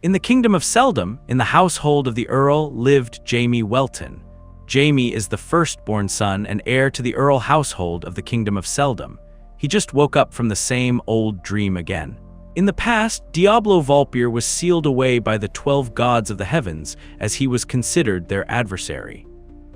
In the kingdom of Seldom, in the household of the Earl, lived Jamie Welton. Jamie is the firstborn son and heir to the Earl household of the kingdom of Seldom. He just woke up from the same old dream again. In the past, Diablo Vulpir was sealed away by the 12 gods of the heavens as he was considered their adversary.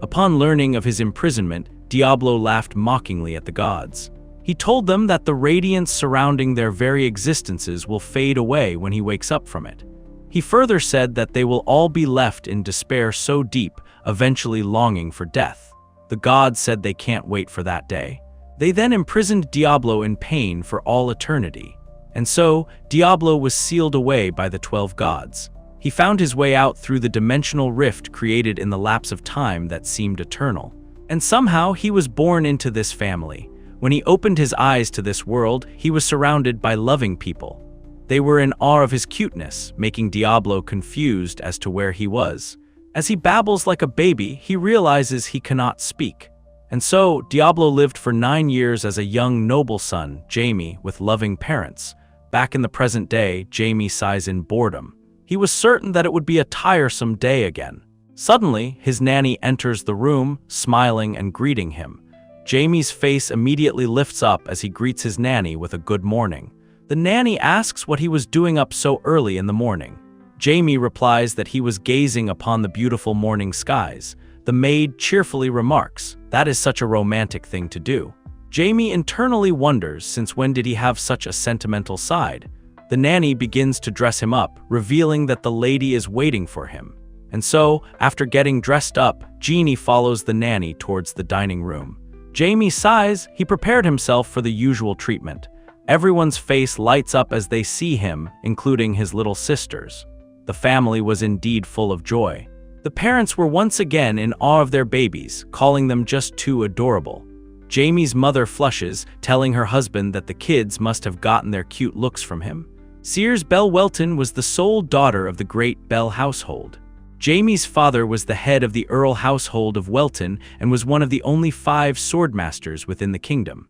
Upon learning of his imprisonment, Diablo laughed mockingly at the gods. He told them that the radiance surrounding their very existences will fade away when he wakes up from it. He further said that they will all be left in despair so deep, eventually longing for death. The gods said they can't wait for that day. They then imprisoned Diablo in pain for all eternity. And so, Diablo was sealed away by the 12 gods. He found his way out through the dimensional rift created in the lapse of time that seemed eternal. And somehow he was born into this family. When he opened his eyes to this world, he was surrounded by loving people. They were in awe of his cuteness, making Diablo confused as to where he was. As he babbles like a baby, he realizes he cannot speak. And so, Diablo lived for 9 years as a young noble son, Jamie, with loving parents. Back in the present day, Jamie sighs in boredom. He was certain that it would be a tiresome day again. Suddenly, his nanny enters the room, smiling and greeting him. Jamie's face immediately lifts up as he greets his nanny with a good morning. The nanny asks what he was doing up so early in the morning. Jamie replies that he was gazing upon the beautiful morning skies. The maid cheerfully remarks, "That is such a romantic thing to do." Jamie internally wonders since when did he have such a sentimental side. The nanny begins to dress him up, revealing that the lady is waiting for him. And so, after getting dressed up, Jeannie follows the nanny towards the dining room. Jamie sighs. He prepared himself for the usual treatment. Everyone's face lights up as they see him, including his little sisters. The family was indeed full of joy. The parents were once again in awe of their babies, calling them just too adorable. Jamie's mother flushes, telling her husband that the kids must have gotten their cute looks from him. Sears Bell Welton was the sole daughter of the great Bell household. Jamie's father was the head of the Earl household of Welton and was one of the only 5 swordmasters within the kingdom.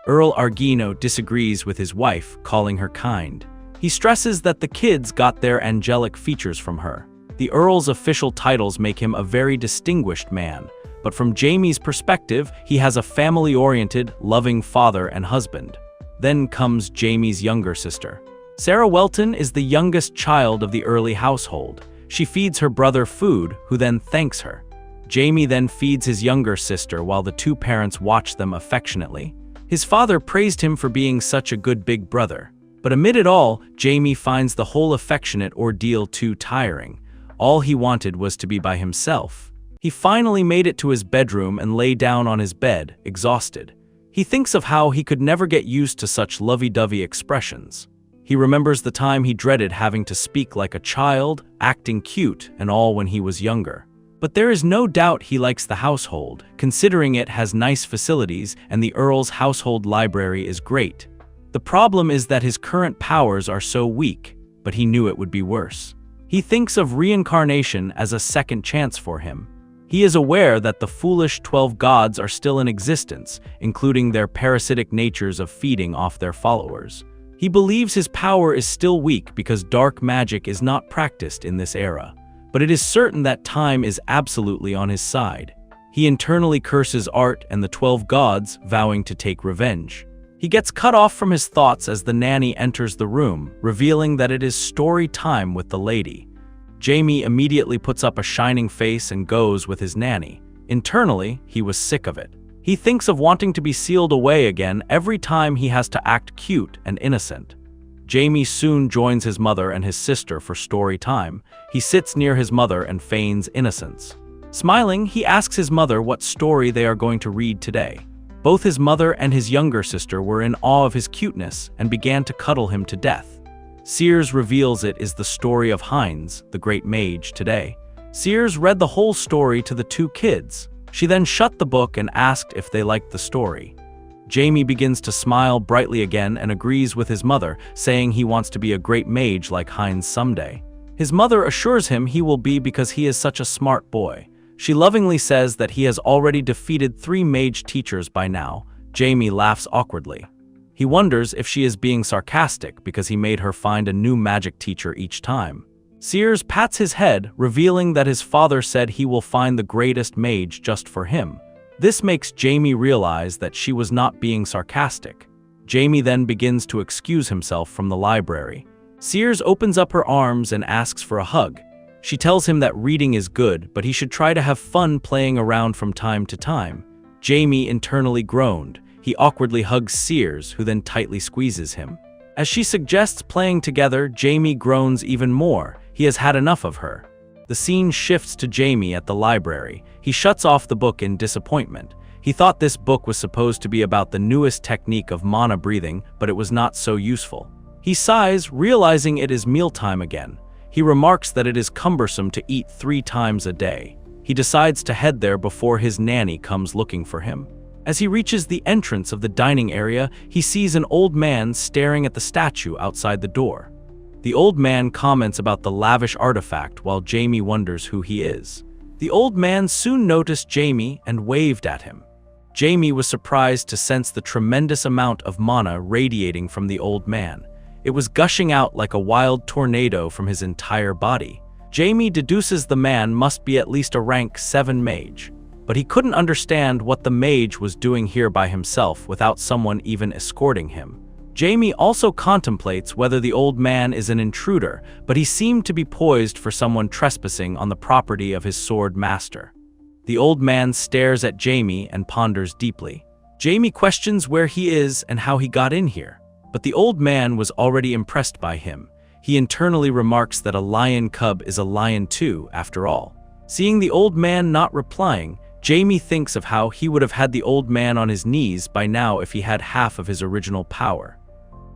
Earl Argino disagrees with his wife, calling her kind. He stresses that the kids got their angelic features from her. The Earl's official titles make him a very distinguished man, but from Jamie's perspective, he has a family-oriented, loving father and husband. Then comes Jamie's younger sister. Sarah Welton is the youngest child of the Early household. She feeds her brother food, who then thanks her. Jamie then feeds his younger sister while the 2 parents watch them affectionately. His father praised him for being such a good big brother. But amid it all, Jamie finds the whole affectionate ordeal too tiring. All he wanted was to be by himself. He finally made it to his bedroom and lay down on his bed, exhausted. He thinks of how he could never get used to such lovey-dovey expressions. He remembers the time he dreaded having to speak like a child, acting cute, and all when he was younger. But there is no doubt he likes the household, considering it has nice facilities and the Earl's household library is great. The problem is that his current powers are so weak, but he knew it would be worse. He thinks of reincarnation as a second chance for him. He is aware that the foolish 12 gods are still in existence, including their parasitic natures of feeding off their followers. He believes his power is still weak because dark magic is not practiced in this era. But it is certain that time is absolutely on his side. He internally curses Art and the 12 gods, vowing to take revenge. He gets cut off from his thoughts as the nanny enters the room, revealing that it is story time with the lady. Jamie immediately puts up a shining face and goes with his nanny. Internally, he was sick of it. He thinks of wanting to be sealed away again every time he has to act cute and innocent. Jamie soon joins his mother and his sister for story time. He sits near his mother and feigns innocence. Smiling, he asks his mother what story they are going to read today. Both his mother and his younger sister were in awe of his cuteness and began to cuddle him to death. Sears reveals it is the story of Heinz, the great mage, today. Sears read the whole story to the 2 kids. She then shut the book and asked if they liked the story. Jamie begins to smile brightly again and agrees with his mother, saying he wants to be a great mage like Heinz someday. His mother assures him he will be because he is such a smart boy. She lovingly says that he has already defeated 3 mage teachers by now. Jamie laughs awkwardly. He wonders if she is being sarcastic because he made her find a new magic teacher each time. Sears pats his head, revealing that his father said he will find the greatest mage just for him. This makes Jamie realize that she was not being sarcastic. Jamie then begins to excuse himself from the library. Sears opens up her arms and asks for a hug. She tells him that reading is good, but he should try to have fun playing around from time to time. Jamie internally groaned. He awkwardly hugs Sears, who then tightly squeezes him. As she suggests playing together, Jamie groans even more. He has had enough of her. The scene shifts to Jamie at the library. He shuts off the book in disappointment. He thought this book was supposed to be about the newest technique of mana breathing, but it was not so useful. He sighs, realizing it is mealtime again. He remarks that it is cumbersome to eat 3 times a day. He decides to head there before his nanny comes looking for him. As he reaches the entrance of the dining area, he sees an old man staring at the statue outside the door. The old man comments about the lavish artifact while Jamie wonders who he is. The old man soon noticed Jamie and waved at him. Jamie was surprised to sense the tremendous amount of mana radiating from the old man. It was gushing out like a wild tornado from his entire body. Jamie deduces the man must be at least a rank 7 mage, but he couldn't understand what the mage was doing here by himself without someone even escorting him. Jamie also contemplates whether the old man is an intruder, but he seemed to be poised for someone trespassing on the property of his sword master. The old man stares at Jamie and ponders deeply. Jamie questions where he is and how he got in here, but the old man was already impressed by him. He internally remarks that a lion cub is a lion too, after all. Seeing the old man not replying, Jamie thinks of how he would have had the old man on his knees by now if he had half of his original power.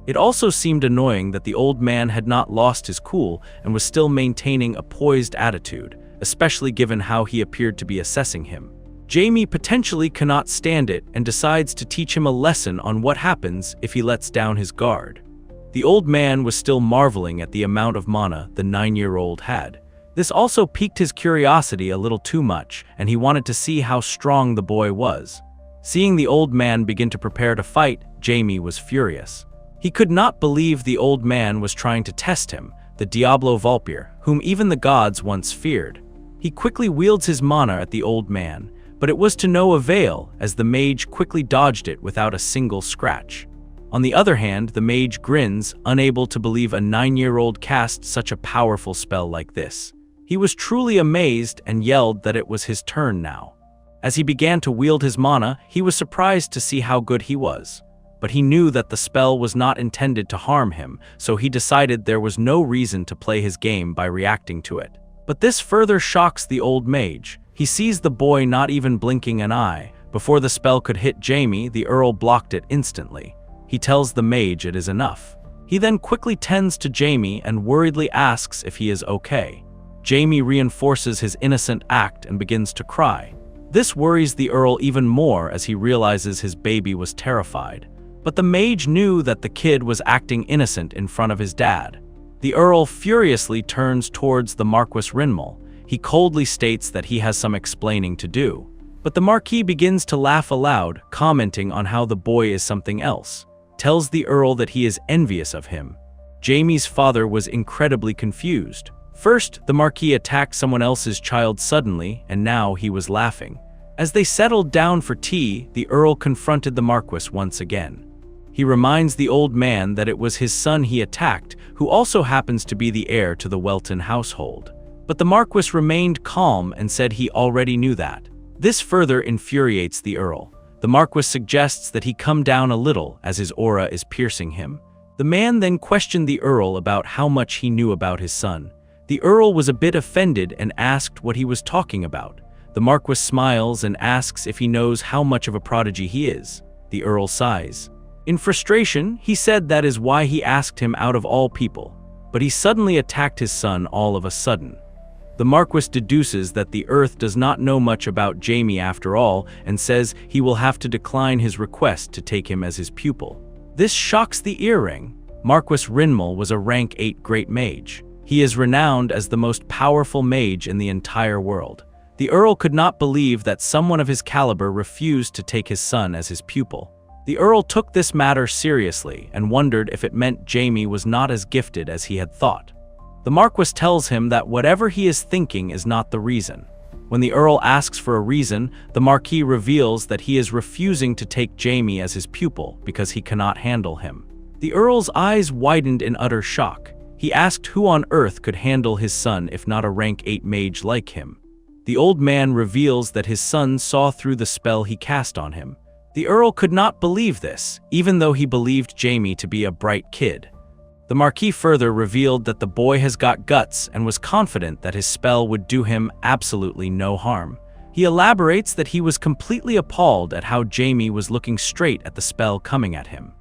It also seemed annoying that the old man had not lost his cool and was still maintaining a poised attitude, especially given how he appeared to be assessing him. Jamie potentially cannot stand it and decides to teach him a lesson on what happens if he lets down his guard. The old man was still marveling at the amount of mana the 9-year-old had. This also piqued his curiosity a little too much, and he wanted to see how strong the boy was. Seeing the old man begin to prepare to fight, Jamie was furious. He could not believe the old man was trying to test him, the Diablo Vulpir, whom even the gods once feared. He quickly wields his mana at the old man, but it was to no avail as the mage quickly dodged it without a single scratch. On the other hand, the mage grins, unable to believe a 9-year-old cast such a powerful spell like this. He was truly amazed and yelled that it was his turn now. As he began to wield his mana, he was surprised to see how good he was. But he knew that the spell was not intended to harm him, so he decided there was no reason to play his game by reacting to it. But this further shocks the old mage. He sees the boy not even blinking an eye. Before the spell could hit Jamie, the Earl blocked it instantly. He tells the mage it is enough. He then quickly tends to Jamie and worriedly asks if he is okay. Jamie reinforces his innocent act and begins to cry. This worries the Earl even more as he realizes his baby was terrified. But the mage knew that the kid was acting innocent in front of his dad. The Earl furiously turns towards the Marquis Rinmal. He coldly states that he has some explaining to do. But the Marquis begins to laugh aloud, commenting on how the boy is something else. Tells the Earl that he is envious of him. Jamie's father was incredibly confused. First, the Marquis attacked someone else's child suddenly, and now he was laughing. As they settled down for tea, the Earl confronted the Marquis once again. He reminds the old man that it was his son he attacked, who also happens to be the heir to the Welton household. But the Marquis remained calm and said he already knew that. This further infuriates the Earl. The Marquis suggests that he come down a little as his aura is piercing him. The man then questioned the Earl about how much he knew about his son. The Earl was a bit offended and asked what he was talking about. The Marquis smiles and asks if he knows how much of a prodigy he is. The Earl sighs. In frustration, he said that is why he asked him out of all people, but he suddenly attacked his son all of a sudden. The Marquis deduces that the Earth does not know much about Jamie after all and says he will have to decline his request to take him as his pupil. This shocks the earring. Marquis Rinmal was a rank 8 great mage. He is renowned as the most powerful mage in the entire world. The Earl could not believe that someone of his caliber refused to take his son as his pupil. The Earl took this matter seriously and wondered if it meant Jamie was not as gifted as he had thought. The Marquis tells him that whatever he is thinking is not the reason. When the Earl asks for a reason, the Marquis reveals that he is refusing to take Jamie as his pupil because he cannot handle him. The Earl's eyes widened in utter shock. He asked who on earth could handle his son if not a rank 8 mage like him. The old man reveals that his son saw through the spell he cast on him. The Earl could not believe this, even though he believed Jamie to be a bright kid. The Marquis further revealed that the boy has got guts and was confident that his spell would do him absolutely no harm. He elaborates that he was completely appalled at how Jamie was looking straight at the spell coming at him.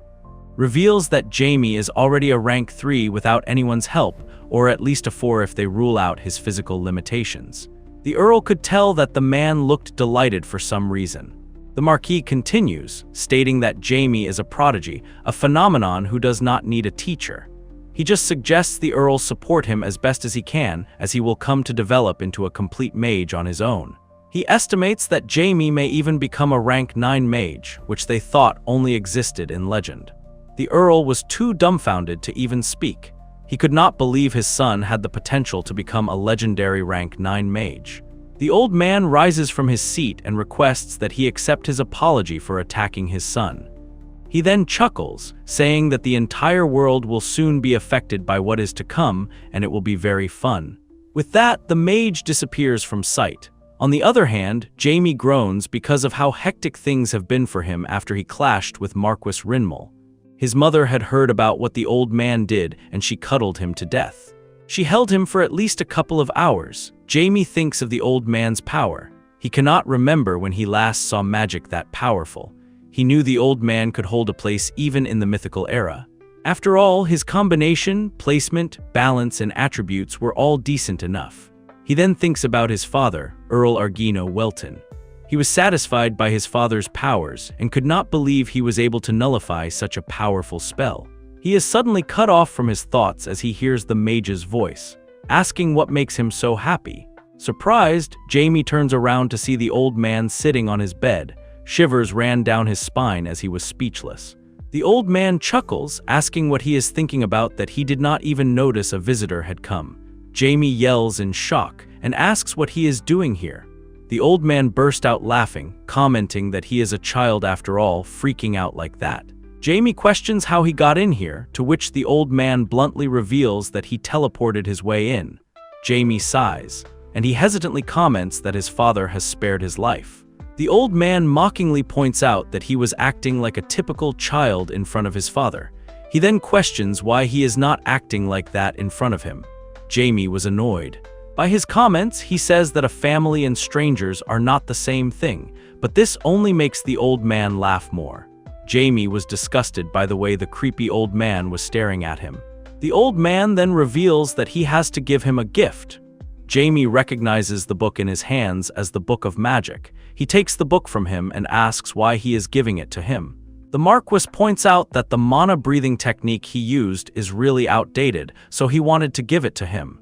Reveals that Jamie is already a rank 3 without anyone's help, or at least a 4 if they rule out his physical limitations. The Earl could tell that the man looked delighted for some reason. The Marquis continues, stating that Jamie is a prodigy, a phenomenon who does not need a teacher. He just suggests the Earl support him as best as he can, as he will come to develop into a complete mage on his own. He estimates that Jamie may even become a rank 9 mage, which they thought only existed in legend. The Earl was too dumbfounded to even speak. He could not believe his son had the potential to become a legendary rank 9 mage. The old man rises from his seat and requests that he accept his apology for attacking his son. He then chuckles, saying that the entire world will soon be affected by what is to come, and it will be very fun. With that, the mage disappears from sight. On the other hand, Jamie groans because of how hectic things have been for him after he clashed with Marquis Rinmal. His mother had heard about what the old man did, and she cuddled him to death. She held him for at least a couple of hours. Jamie thinks of the old man's power. He cannot remember when he last saw magic that powerful. He knew the old man could hold a place even in the mythical era. After all, his combination, placement, balance, and attributes were all decent enough. He then thinks about his father, Earl Argino Welton. He was satisfied by his father's powers and could not believe he was able to nullify such a powerful spell. He is suddenly cut off from his thoughts as he hears the mage's voice, asking what makes him so happy. Surprised, Jamie turns around to see the old man sitting on his bed. Shivers ran down his spine as he was speechless. The old man chuckles, asking what he is thinking about that he did not even notice a visitor had come. Jamie yells in shock and asks what he is doing here. The old man burst out laughing, commenting that he is a child after all, freaking out like that. Jamie questions how he got in here, to which the old man bluntly reveals that he teleported his way in. Jamie sighs, and he hesitantly comments that his father has spared his life. The old man mockingly points out that he was acting like a typical child in front of his father. He then questions why he is not acting like that in front of him. Jamie was annoyed. By his comments, he says that a family and strangers are not the same thing, but this only makes the old man laugh more. Jamie was disgusted by the way the creepy old man was staring at him. The old man then reveals that he has to give him a gift. Jamie recognizes the book in his hands as the Book of Magic. He takes the book from him and asks why he is giving it to him. The Marquis points out that the mana-breathing technique he used is really outdated, so he wanted to give it to him.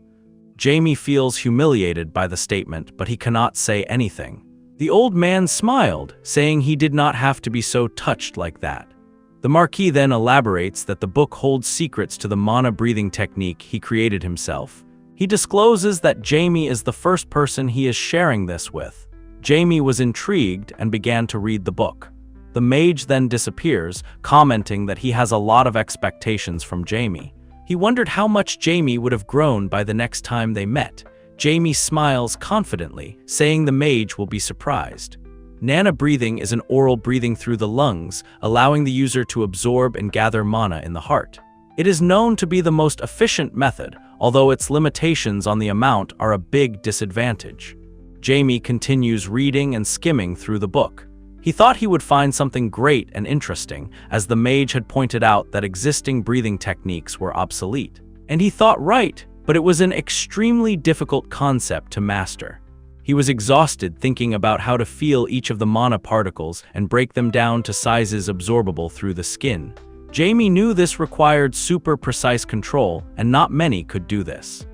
Jamie feels humiliated by the statement, but he cannot say anything. The old man smiled, saying he did not have to be so touched like that. The Marquis then elaborates that the book holds secrets to the mana-breathing technique he created himself. He discloses that Jamie is the first person he is sharing this with. Jamie was intrigued and began to read the book. The mage then disappears, commenting that he has a lot of expectations from Jamie. He wondered how much Jamie would have grown by the next time they met. Jamie smiles confidently, saying the mage will be surprised. Nana breathing is an oral breathing through the lungs, allowing the user to absorb and gather mana in the heart. It is known to be the most efficient method, although its limitations on the amount are a big disadvantage. Jamie continues reading and skimming through the book. He thought he would find something great and interesting, as the mage had pointed out that existing breathing techniques were obsolete. And he thought right, but it was an extremely difficult concept to master. He was exhausted thinking about how to feel each of the mana particles and break them down to sizes absorbable through the skin. Jamie knew this required super precise control, and not many could do this.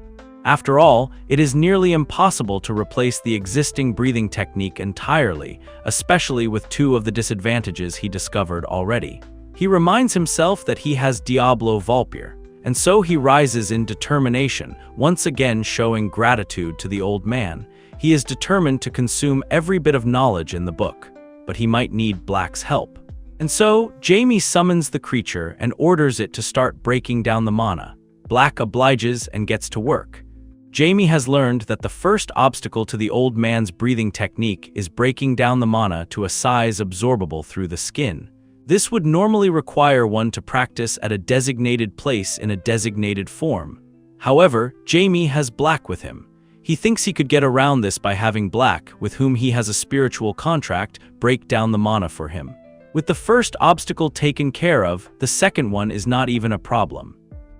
After all, it is nearly impossible to replace the existing breathing technique entirely, especially with two of the disadvantages he discovered already. He reminds himself that he has Diablo Valpyr, And so he rises in determination, once again showing gratitude to the old man. He is determined to consume every bit of knowledge in the book, but he might need Black's help. And so, Jamie summons the creature and orders it to start breaking down the mana. Black obliges and gets to work. Jamie has learned that the first obstacle to the old man's breathing technique is breaking down the mana to a size absorbable through the skin. This would normally require one to practice at a designated place in a designated form. However, Jamie has Black with him. He thinks he could get around this by having Black, with whom he has a spiritual contract, break down the mana for him. With the first obstacle taken care of, the second one is not even a problem.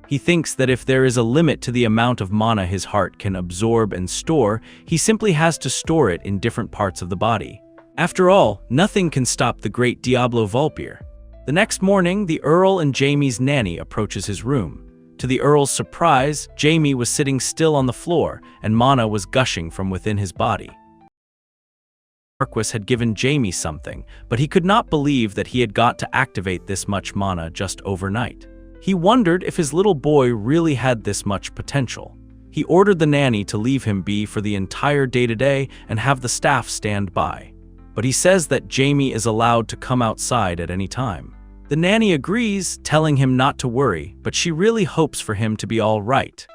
He thinks that if there is a limit to the amount of mana his heart can absorb and store, he simply has to store it in different parts of the body. After all, nothing can stop the great Diablo Vulpir. The next morning, the Earl and Jamie's nanny approaches his room. To the Earl's surprise, Jamie was sitting still on the floor, and mana was gushing from within his body. Marquis had given Jamie something, but he could not believe that he had got to activate this much mana just overnight. He wondered if his little boy really had this much potential. He ordered the nanny to leave him be for the entire day-to-day and have the staff stand by. But he says that Jamie is allowed to come outside at any time. The nanny agrees, telling him not to worry, but she really hopes for him to be all right.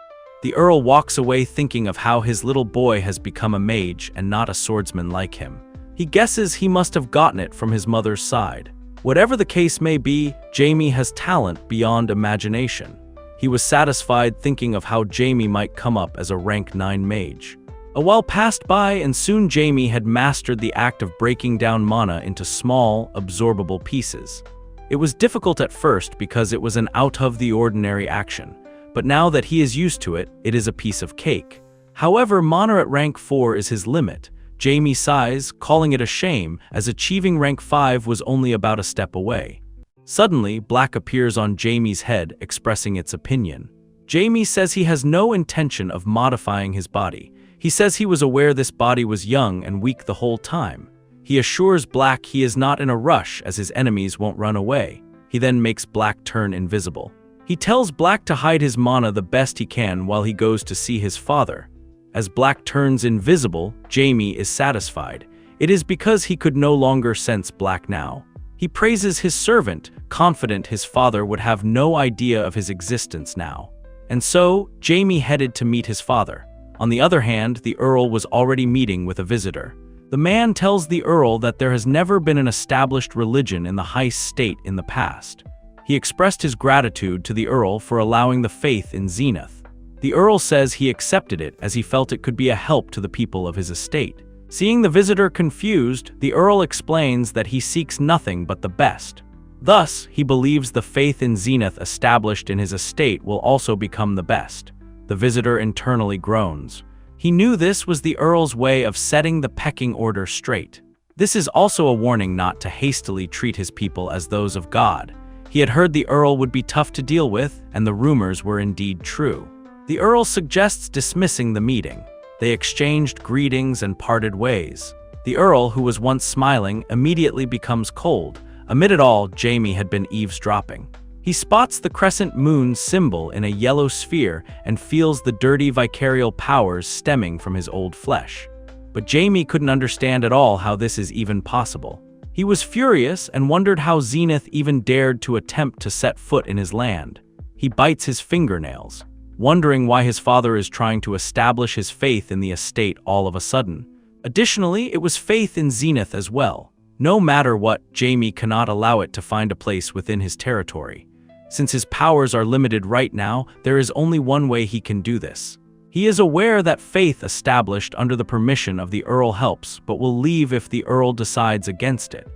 The Earl walks away thinking of how his little boy has become a mage and not a swordsman like him. He guesses he must have gotten it from his mother's side. Whatever the case may be, Jamie has talent beyond imagination. He was satisfied thinking of how Jamie might come up as a rank 9 mage. A while passed by and soon Jamie had mastered the act of breaking down mana into small, absorbable pieces. It was difficult at first because it was an out-of-the-ordinary action, but now that he is used to it, it is a piece of cake. However, mana at rank 4 is his limit. Jamie sighs, calling it a shame, as achieving rank 5 was only about a step away. Suddenly, Black appears on Jamie's head, expressing its opinion. Jamie says he has no intention of modifying his body. He says he was aware this body was young and weak the whole time. He assures Black he is not in a rush as his enemies won't run away. He then makes Black turn invisible. He tells Black to hide his mana the best he can while he goes to see his father. As Black turns invisible, Jamie is satisfied. It is because he could no longer sense Black now. He praises his servant, confident his father would have no idea of his existence now. And so, Jamie headed to meet his father. On the other hand, the Earl was already meeting with a visitor. The man tells the Earl that there has never been an established religion in the high state in the past. He expressed his gratitude to the Earl for allowing the faith in Zenith. The Earl says he accepted it as he felt it could be a help to the people of his estate. Seeing the visitor confused, the Earl explains that he seeks nothing but the best. Thus, he believes the faith in Zenith established in his estate will also become the best. The visitor internally groans. He knew this was the Earl's way of setting the pecking order straight. This is also a warning not to hastily treat his people as those of God. He had heard the Earl would be tough to deal with, and the rumors were indeed true. The Earl suggests dismissing the meeting. They exchanged greetings and parted ways. The Earl, who was once smiling, immediately becomes cold. Amid it all, Jamie had been eavesdropping. He spots the crescent moon symbol in a yellow sphere and feels the dirty vicarial powers stemming from his old flesh. But Jamie couldn't understand at all how this is even possible. He was furious and wondered how Zenith even dared to attempt to set foot in his land. He bites his fingernails, wondering why his father is trying to establish his faith in the estate all of a sudden. Additionally, it was faith in Zenith as well. No matter what, Jamie cannot allow it to find a place within his territory. Since his powers are limited right now, there is only one way he can do this. He is aware that faith established under the permission of the Earl helps, but will leave if the Earl decides against it.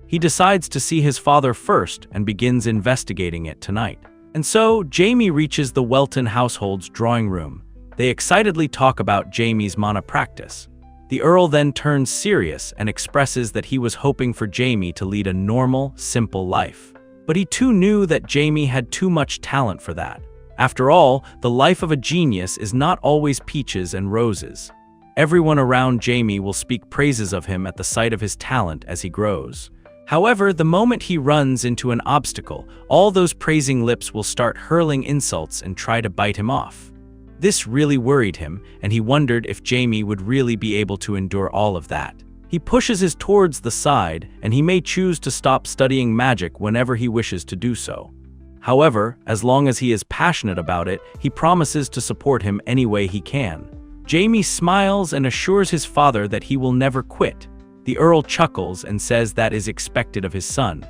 He decides to see his father first and begins investigating it tonight. And so, Jamie reaches the Welton household's drawing room. They excitedly talk about Jamie's mana practice. The Earl then turns serious and expresses that he was hoping for Jamie to lead a normal, simple life. But he too knew that Jamie had too much talent for that. After all, the life of a genius is not always peaches and roses. Everyone around Jamie will speak praises of him at the sight of his talent as he grows. However, the moment he runs into an obstacle, all those praising lips will start hurling insults and try to bite him off. This really worried him, and he wondered if Jamie would really be able to endure all of that. He pushes his towards the side, and he may choose to stop studying magic whenever he wishes to do so. However, as long as he is passionate about it, he promises to support him any way he can. Jamie smiles and assures his father that he will never quit. The Earl chuckles and says that is expected of his son.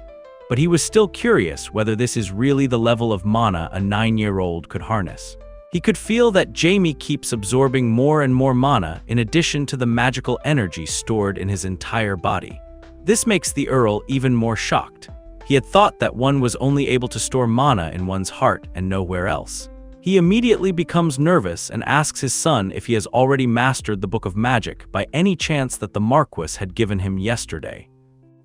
But he was still curious whether this is really the level of mana a 9-year-old could harness. He could feel that Jamie keeps absorbing more and more mana in addition to the magical energy stored in his entire body. This makes the Earl even more shocked. He had thought that one was only able to store mana in one's heart and nowhere else. He immediately becomes nervous and asks his son if he has already mastered the Book of Magic by any chance that the Marquis had given him yesterday.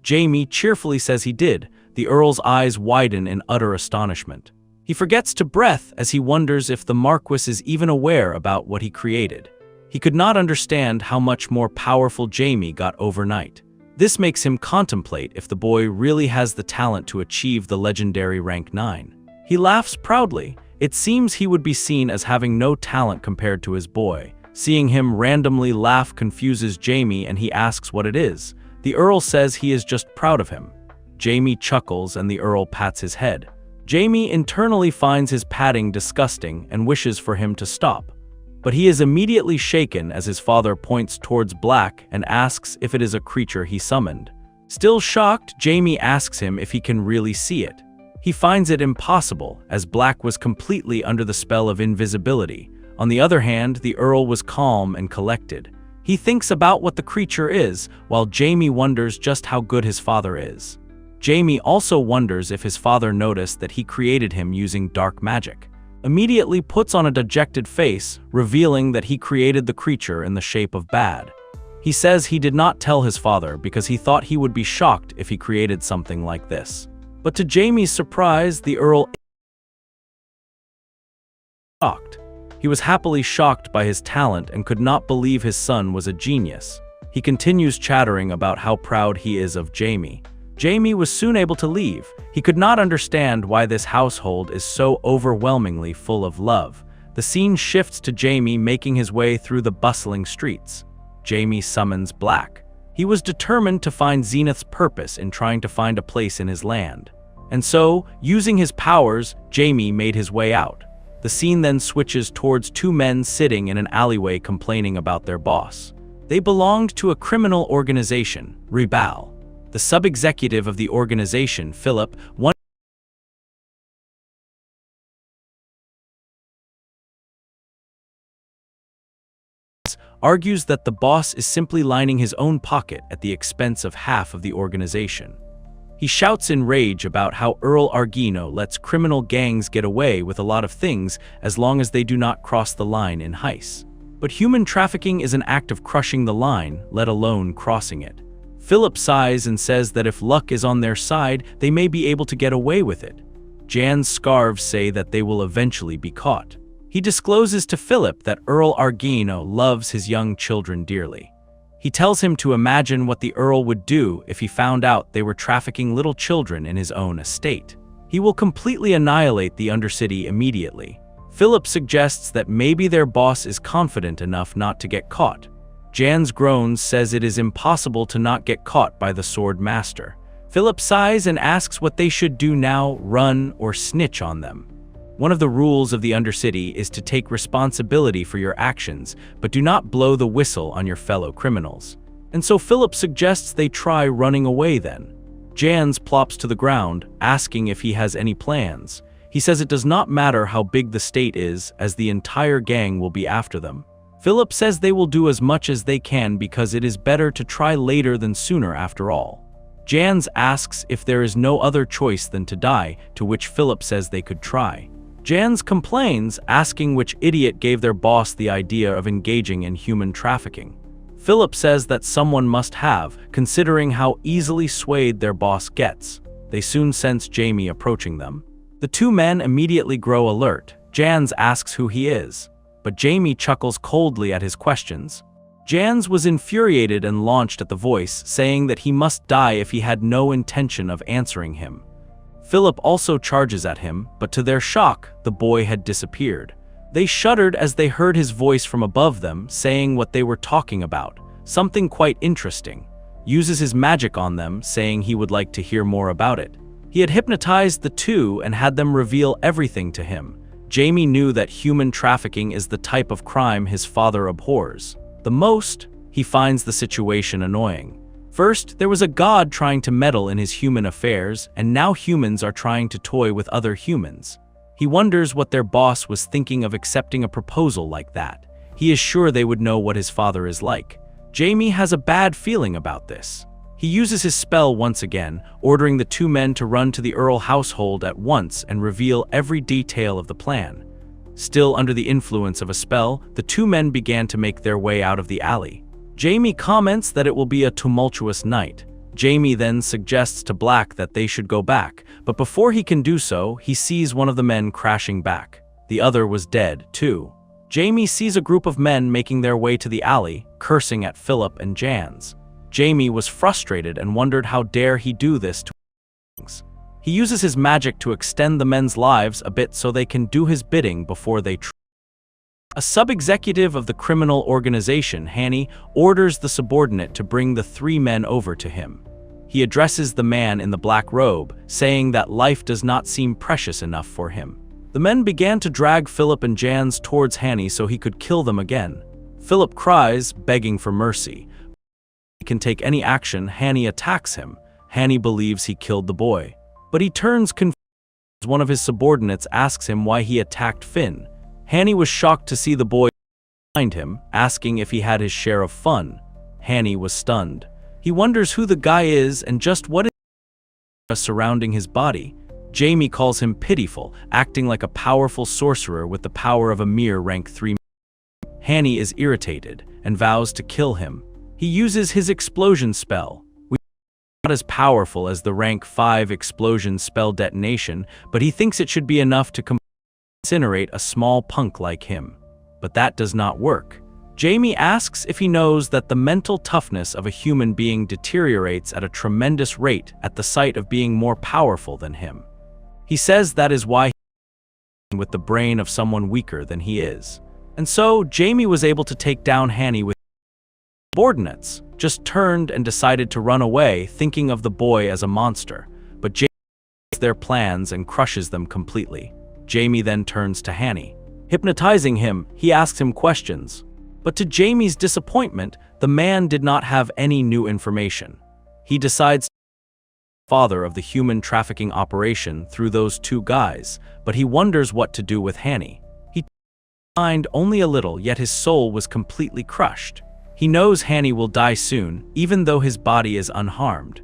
Jamie cheerfully says he did. The Earl's eyes widen in utter astonishment. He forgets to breath as he wonders if the Marquis is even aware about what he created. He could not understand how much more powerful Jamie got overnight. This makes him contemplate if the boy really has the talent to achieve the legendary rank 9. He laughs proudly. It seems he would be seen as having no talent compared to his boy. Seeing him randomly laugh confuses Jamie and he asks what it is. The Earl says he is just proud of him. Jamie chuckles and the Earl pats his head. Jamie internally finds his patting disgusting and wishes for him to stop. But he is immediately shaken as his father points towards Black and asks if it is a creature he summoned. Still shocked, Jamie asks him if he can really see it. He finds it impossible, as Black was completely under the spell of invisibility. On the other hand, the Earl was calm and collected. He thinks about what the creature is, while Jamie wonders just how good his father is. Jamie also wonders if his father noticed that he created him using dark magic. Immediately puts on a dejected face, revealing that he created the creature in the shape of Bad. He says he did not tell his father because he thought he would be shocked if he created something like this. But to Jamie's surprise, the Earl shocked. He was happily shocked by his talent and could not believe his son was a genius. He continues chattering about how proud he is of Jamie. Jamie was soon able to leave. He could not understand why this household is so overwhelmingly full of love. The scene shifts to Jamie making his way through the bustling streets. Jamie summons Black. He was determined to find Zenith's purpose in trying to find a place in his land. And so, using his powers, Jamie made his way out. The scene then switches towards two men sitting in an alleyway complaining about their boss. They belonged to a criminal organization, Rebal. The sub-executive of the organization, Philip, argues that the boss is simply lining his own pocket at the expense of half of the organization. He shouts in rage about how Earl Argino lets criminal gangs get away with a lot of things as long as they do not cross the line in heists. But human trafficking is an act of crushing the line, let alone crossing it. Philip sighs and says that if luck is on their side, they may be able to get away with it. Jan's scarves say that they will eventually be caught. He discloses to Philip that Earl Argino loves his young children dearly. He tells him to imagine what the Earl would do if he found out they were trafficking little children in his own estate. He will completely annihilate the Undercity immediately. Philip suggests that maybe their boss is confident enough not to get caught. Jan's groans says it is impossible to not get caught by the Sword Master. Philip sighs and asks what they should do now, run or snitch on them. One of the rules of the Undercity is to take responsibility for your actions, but do not blow the whistle on your fellow criminals. And so Philip suggests they try running away then. Jans plops to the ground, asking if he has any plans. He says it does not matter how big the state is, as the entire gang will be after them. Philip says they will do as much as they can because it is better to try later than sooner after all. Jans asks if there is no other choice than to die, to which Philip says they could try. Jans complains, asking which idiot gave their boss the idea of engaging in human trafficking. Philip says that someone must have, considering how easily swayed their boss gets. They soon sense Jamie approaching them. The two men immediately grow alert. Jans asks who he is, but Jamie chuckles coldly at his questions. Jans was infuriated and launched at the voice, saying that he must die if he had no intention of answering him. Philip also charges at him, but to their shock, the boy had disappeared. They shuddered as they heard his voice from above them, saying what they were talking about, something quite interesting. Uses his magic on them, saying he would like to hear more about it. He had hypnotized the two and had them reveal everything to him. Jamie knew that human trafficking is the type of crime his father abhors. The most, he finds the situation annoying. First, there was a god trying to meddle in his human affairs, and now humans are trying to toy with other humans. He wonders what their boss was thinking of accepting a proposal like that. He is sure they would know what his father is like. Jamie has a bad feeling about this. He uses his spell once again, ordering the two men to run to the Earl household at once and reveal every detail of the plan. Still under the influence of a spell, the two men began to make their way out of the alley. Jamie comments that it will be a tumultuous night. Jamie then suggests to Black that they should go back, but before he can do so, he sees one of the men crashing back. The other was dead, too. Jamie sees a group of men making their way to the alley, cursing at Philip and Jans. Jamie was frustrated and wondered how dare he do this to things. He uses his magic to extend the men's lives a bit so they can do his bidding before they A sub-executive of the criminal organization, Hanny, orders the subordinate to bring the three men over to him. He addresses the man in the black robe, saying that life does not seem precious enough for him. The men began to drag Philip and Jans towards Hanny so he could kill them again. Philip cries, begging for mercy. He can take any action. Hanny attacks him. Hanny believes he killed the boy. But he turns confused. One of his subordinates asks him why he attacked Finn. Hanny was shocked to see the boy behind him, asking if he had his share of fun. Hanny was stunned. He wonders who the guy is and just what is surrounding his body. Jamie calls him pitiful, acting like a powerful sorcerer with the power of a mere rank 3. Hanny is irritated and vows to kill him. He uses his explosion spell. Not as powerful as the rank 5 explosion spell detonation, but he thinks it should be enough to incinerate a small punk like him. But that does not work. Jamie asks if he knows that the mental toughness of a human being deteriorates at a tremendous rate at the sight of being more powerful than him. He says that is why he with the brain of someone weaker than he is. And so, Jamie was able to take down Hanny with subordinates, just turned and decided to run away, thinking of the boy as a monster. But Jamie sees their plans and crushes them completely. Jamie then turns to Hanny. Hypnotizing him, he asks him questions. But to Jamie's disappointment, the man did not have any new information. He decides to be the father of the human trafficking operation through those two guys, but he wonders what to do with Hanny. He mind only a little, yet his soul was completely crushed. He knows Hanny will die soon, even though his body is unharmed.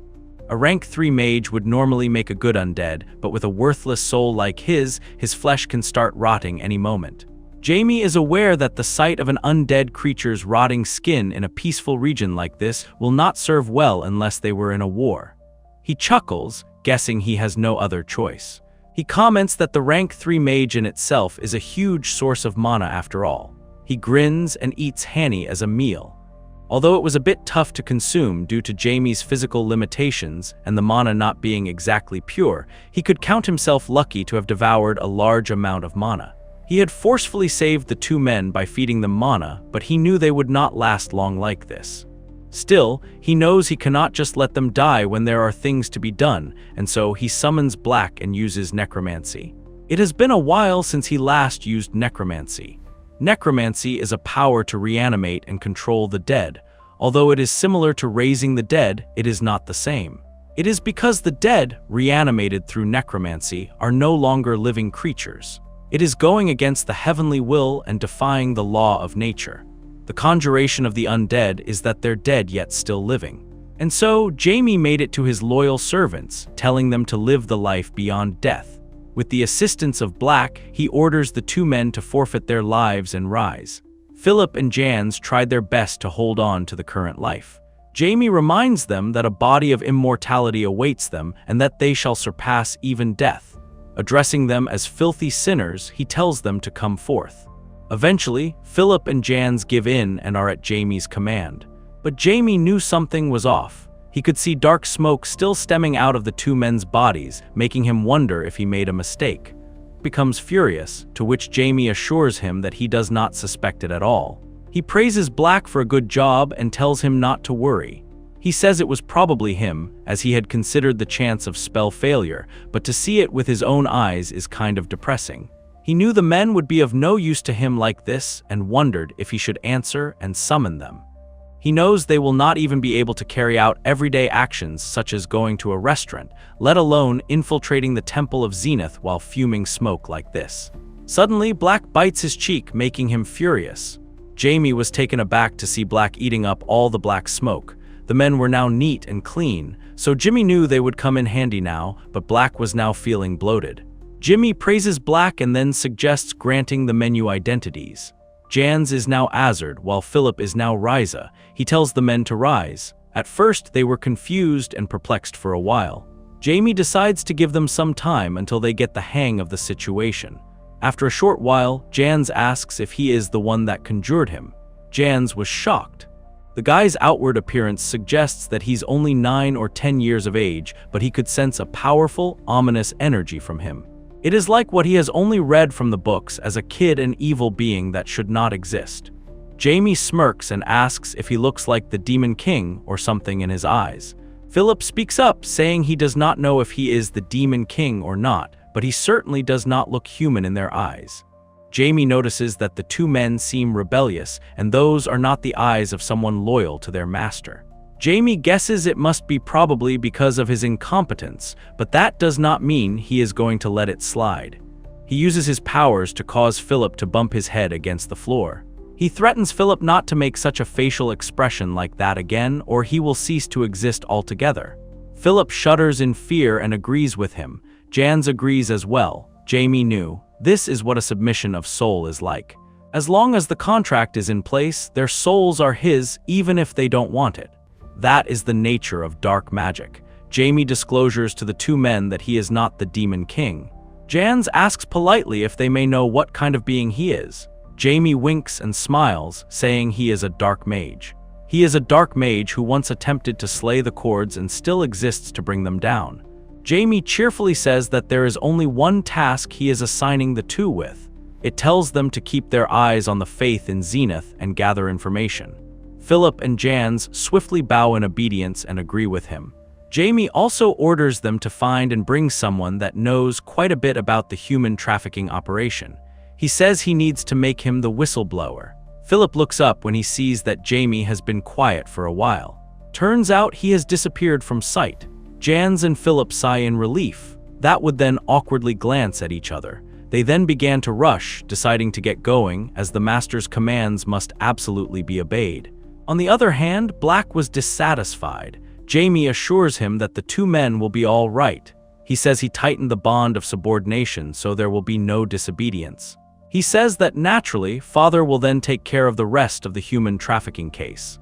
A rank 3 mage would normally make a good undead, but with a worthless soul like his flesh can start rotting any moment. Jamie is aware that the sight of an undead creature's rotting skin in a peaceful region like this will not serve well unless they were in a war. He chuckles, guessing he has no other choice. He comments that the rank 3 mage in itself is a huge source of mana after all. He grins and eats Hanny as a meal. Although it was a bit tough to consume due to Jamie's physical limitations and the mana not being exactly pure, he could count himself lucky to have devoured a large amount of mana. He had forcefully saved the two men by feeding them mana, but he knew they would not last long like this. Still, he knows he cannot just let them die when there are things to be done, and so he summons Black and uses necromancy. It has been a while since he last used necromancy. Necromancy is a power to reanimate and control the dead. Although it is similar to raising the dead, it is not the same. It is because the dead, reanimated through necromancy, are no longer living creatures. It is going against the heavenly will and defying the law of nature. The conjuration of the undead is that they're dead yet still living. And so, Jamie made it to his loyal servants, telling them to live the life beyond death. With the assistance of Black, he orders the two men to forfeit their lives and rise. Philip and Jans tried their best to hold on to the current life. Jamie reminds them that a body of immortality awaits them and that they shall surpass even death. Addressing them as filthy sinners, he tells them to come forth. Eventually, Philip and Jans give in and are at Jamie's command. But Jamie knew something was off. He could see dark smoke still stemming out of the two men's bodies, making him wonder if he made a mistake. Becomes furious, to which Jamie assures him that he does not suspect it at all. He praises Black for a good job and tells him not to worry. He says it was probably him, as he had considered the chance of spell failure, but to see it with his own eyes is kind of depressing. He knew the men would be of no use to him like this and wondered if he should answer and summon them. He knows they will not even be able to carry out everyday actions such as going to a restaurant, let alone infiltrating the Temple of Zenith while fuming smoke like this. Suddenly, Black bites his cheek, making him furious. Jamie was taken aback to see Black eating up all the black smoke. The men were now neat and clean, so Jimmy knew they would come in handy now, but Black was now feeling bloated. Jimmy praises Black and then suggests granting the menu identities. Jans is now Azard, while Philip is now Riza. He tells the men to rise. At first, they were confused and perplexed for a while. Jamie decides to give them some time until they get the hang of the situation. After a short while, Jans asks if he is the one that conjured him. Jans was shocked. The guy's outward appearance suggests that he's only 9 or 10 years of age, but he could sense a powerful, ominous energy from him. It is like what he has only read from the books as a kid, an evil being that should not exist. Jamie smirks and asks if he looks like the Demon King or something in his eyes. Philip speaks up, saying he does not know if he is the Demon King or not, but he certainly does not look human in their eyes. Jamie notices that the two men seem rebellious, and those are not the eyes of someone loyal to their master. Jamie guesses it must be probably because of his incompetence, but that does not mean he is going to let it slide. He uses his powers to cause Philip to bump his head against the floor. He threatens Philip not to make such a facial expression like that again, or he will cease to exist altogether. Philip shudders in fear and agrees with him. Jans agrees as well. Jamie knew. This is what a submission of soul is like. As long as the contract is in place, their souls are his even if they don't want it. That is the nature of dark magic. Jamie discloses to the two men that he is not the Demon King. Jans asks politely if they may know what kind of being he is. Jamie winks and smiles, saying he is a dark mage. He is a dark mage who once attempted to slay the Cords and still exists to bring them down. Jamie cheerfully says that there is only one task he is assigning the two with. It tells them to keep their eyes on the faith in Zenith and gather information. Philip and Jans swiftly bow in obedience and agree with him. Jamie also orders them to find and bring someone that knows quite a bit about the human trafficking operation. He says he needs to make him the whistleblower. Philip looks up when he sees that Jamie has been quiet for a while. Turns out he has disappeared from sight. Jans and Philip sigh in relief. That would then awkwardly glance at each other. They then began to rush, deciding to get going, as the master's commands must absolutely be obeyed. On the other hand, Black was dissatisfied. Jamie assures him that the two men will be all right. He says he tightened the bond of subordination so there will be no disobedience. He says that naturally, Father will then take care of the rest of the human trafficking case.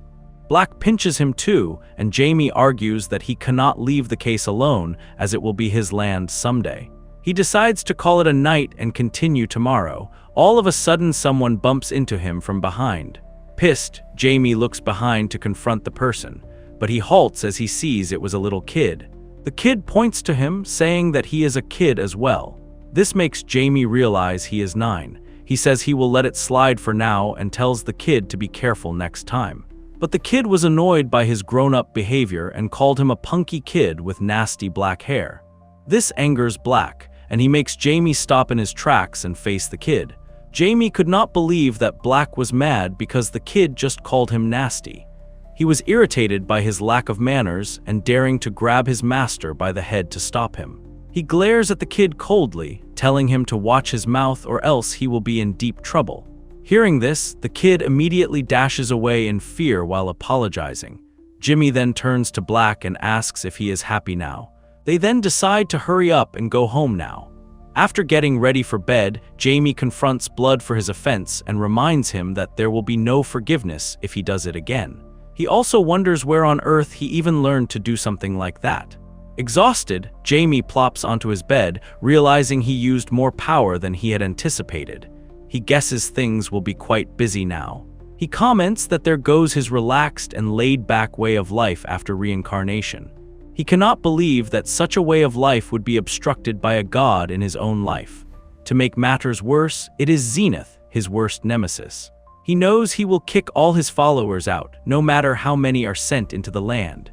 Black pinches him too, and Jamie argues that he cannot leave the case alone as it will be his land someday. He decides to call it a night and continue tomorrow. All of a sudden, someone bumps into him from behind. Pissed, Jamie looks behind to confront the person, but he halts as he sees it was a little kid. The kid points to him, saying that he is a kid as well. This makes Jamie realize he is 9. He says he will let it slide for now and tells the kid to be careful next time. But the kid was annoyed by his grown-up behavior and called him a punky kid with nasty black hair. This angers Black, and he makes Jamie stop in his tracks and face the kid. Jamie could not believe that Black was mad because the kid just called him nasty. He was irritated by his lack of manners and daring to grab his master by the head to stop him. He glares at the kid coldly, telling him to watch his mouth or else he will be in deep trouble. Hearing this, the kid immediately dashes away in fear while apologizing. Jimmy then turns to Black and asks if he is happy now. They then decide to hurry up and go home now. After getting ready for bed, Jamie confronts Blood for his offense and reminds him that there will be no forgiveness if he does it again. He also wonders where on earth he even learned to do something like that. Exhausted, Jamie plops onto his bed, realizing he used more power than he had anticipated. he guesses things will be quite busy now. He comments that there goes his relaxed and laid-back way of life after reincarnation. He cannot believe that such a way of life would be obstructed by a god in his own life. To make matters worse, it is Zenith, his worst nemesis. He knows he will kick all his followers out, no matter how many are sent into the land.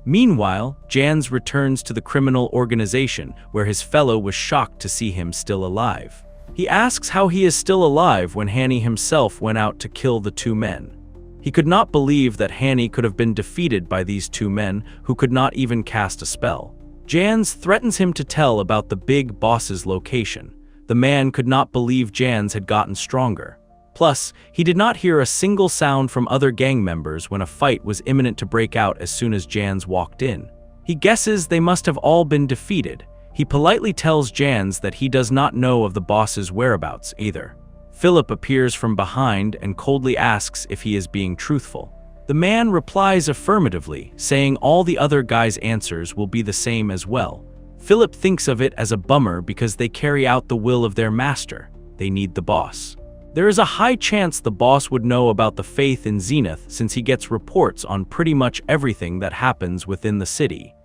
Meanwhile, Jans returns to the criminal organization, where his fellow was shocked to see him still alive. He asks how he is still alive when Hanny himself went out to kill the two men. He could not believe that Hanny could have been defeated by these two men who could not even cast a spell. Jans threatens him to tell about the big boss's location. The man could not believe Jans had gotten stronger. Plus, he did not hear a single sound from other gang members when a fight was imminent to break out as soon as Jans walked in. He guesses they must have all been defeated. He politely tells Jans that he does not know of the boss's whereabouts either. Philip appears from behind and coldly asks if he is being truthful. The man replies affirmatively, saying all the other guys' answers will be the same as well. Philip thinks of it as a bummer because they carry out the will of their master. They need the boss. There is a high chance the boss would know about the faith in Zenith since he gets reports on pretty much everything that happens within the city.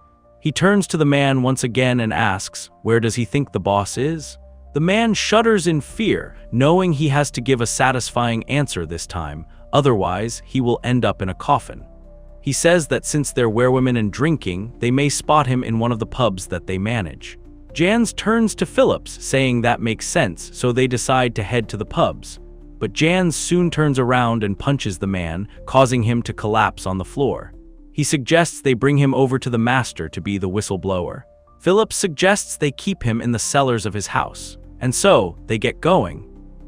He turns to the man once again and asks, where does he think the boss is? The man shudders in fear, knowing he has to give a satisfying answer this time, otherwise he will end up in a coffin. He says that since they're werewomen and drinking, they may spot him in one of the pubs that they manage. Jans turns to Phillips, saying that makes sense, so they decide to head to the pubs. But Jans soon turns around and punches the man, causing him to collapse on the floor. He suggests they bring him over to the master to be the whistleblower. Phillips suggests they keep him in the cellars of his house. And so, they get going.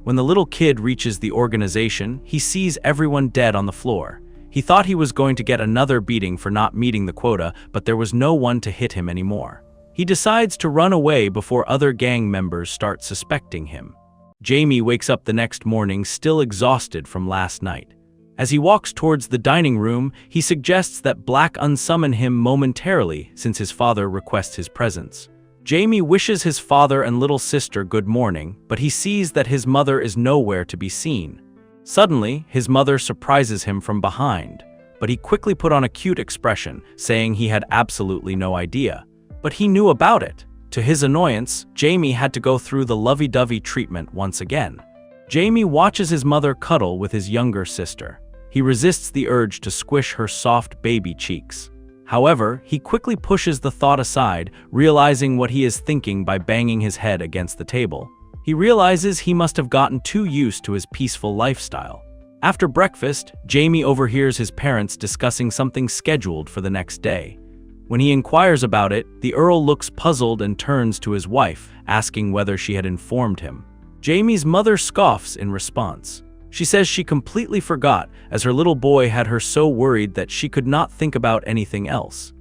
When the little kid reaches the organization, he sees everyone dead on the floor. He thought he was going to get another beating for not meeting the quota, but there was no one to hit him anymore. He decides to run away before other gang members start suspecting him. Jamie wakes up the next morning still exhausted from last night. As he walks towards the dining room, he suggests that Black unsummon him momentarily since his father requests his presence. Jamie wishes his father and little sister good morning, but he sees that his mother is nowhere to be seen. Suddenly, his mother surprises him from behind, but he quickly put on a cute expression, saying he had absolutely no idea. But he knew about it. To his annoyance, Jamie had to go through the lovey-dovey treatment once again. Jamie watches his mother cuddle with his younger sister. He resists the urge to squish her soft baby cheeks. However, he quickly pushes the thought aside, realizing what he is thinking by banging his head against the table. He realizes he must have gotten too used to his peaceful lifestyle. After breakfast, Jamie overhears his parents discussing something scheduled for the next day. When he inquires about it, the Earl looks puzzled and turns to his wife, asking whether she had informed him. Jamie's mother scoffs in response. She says she completely forgot, as her little boy had her so worried that she could not think about anything else.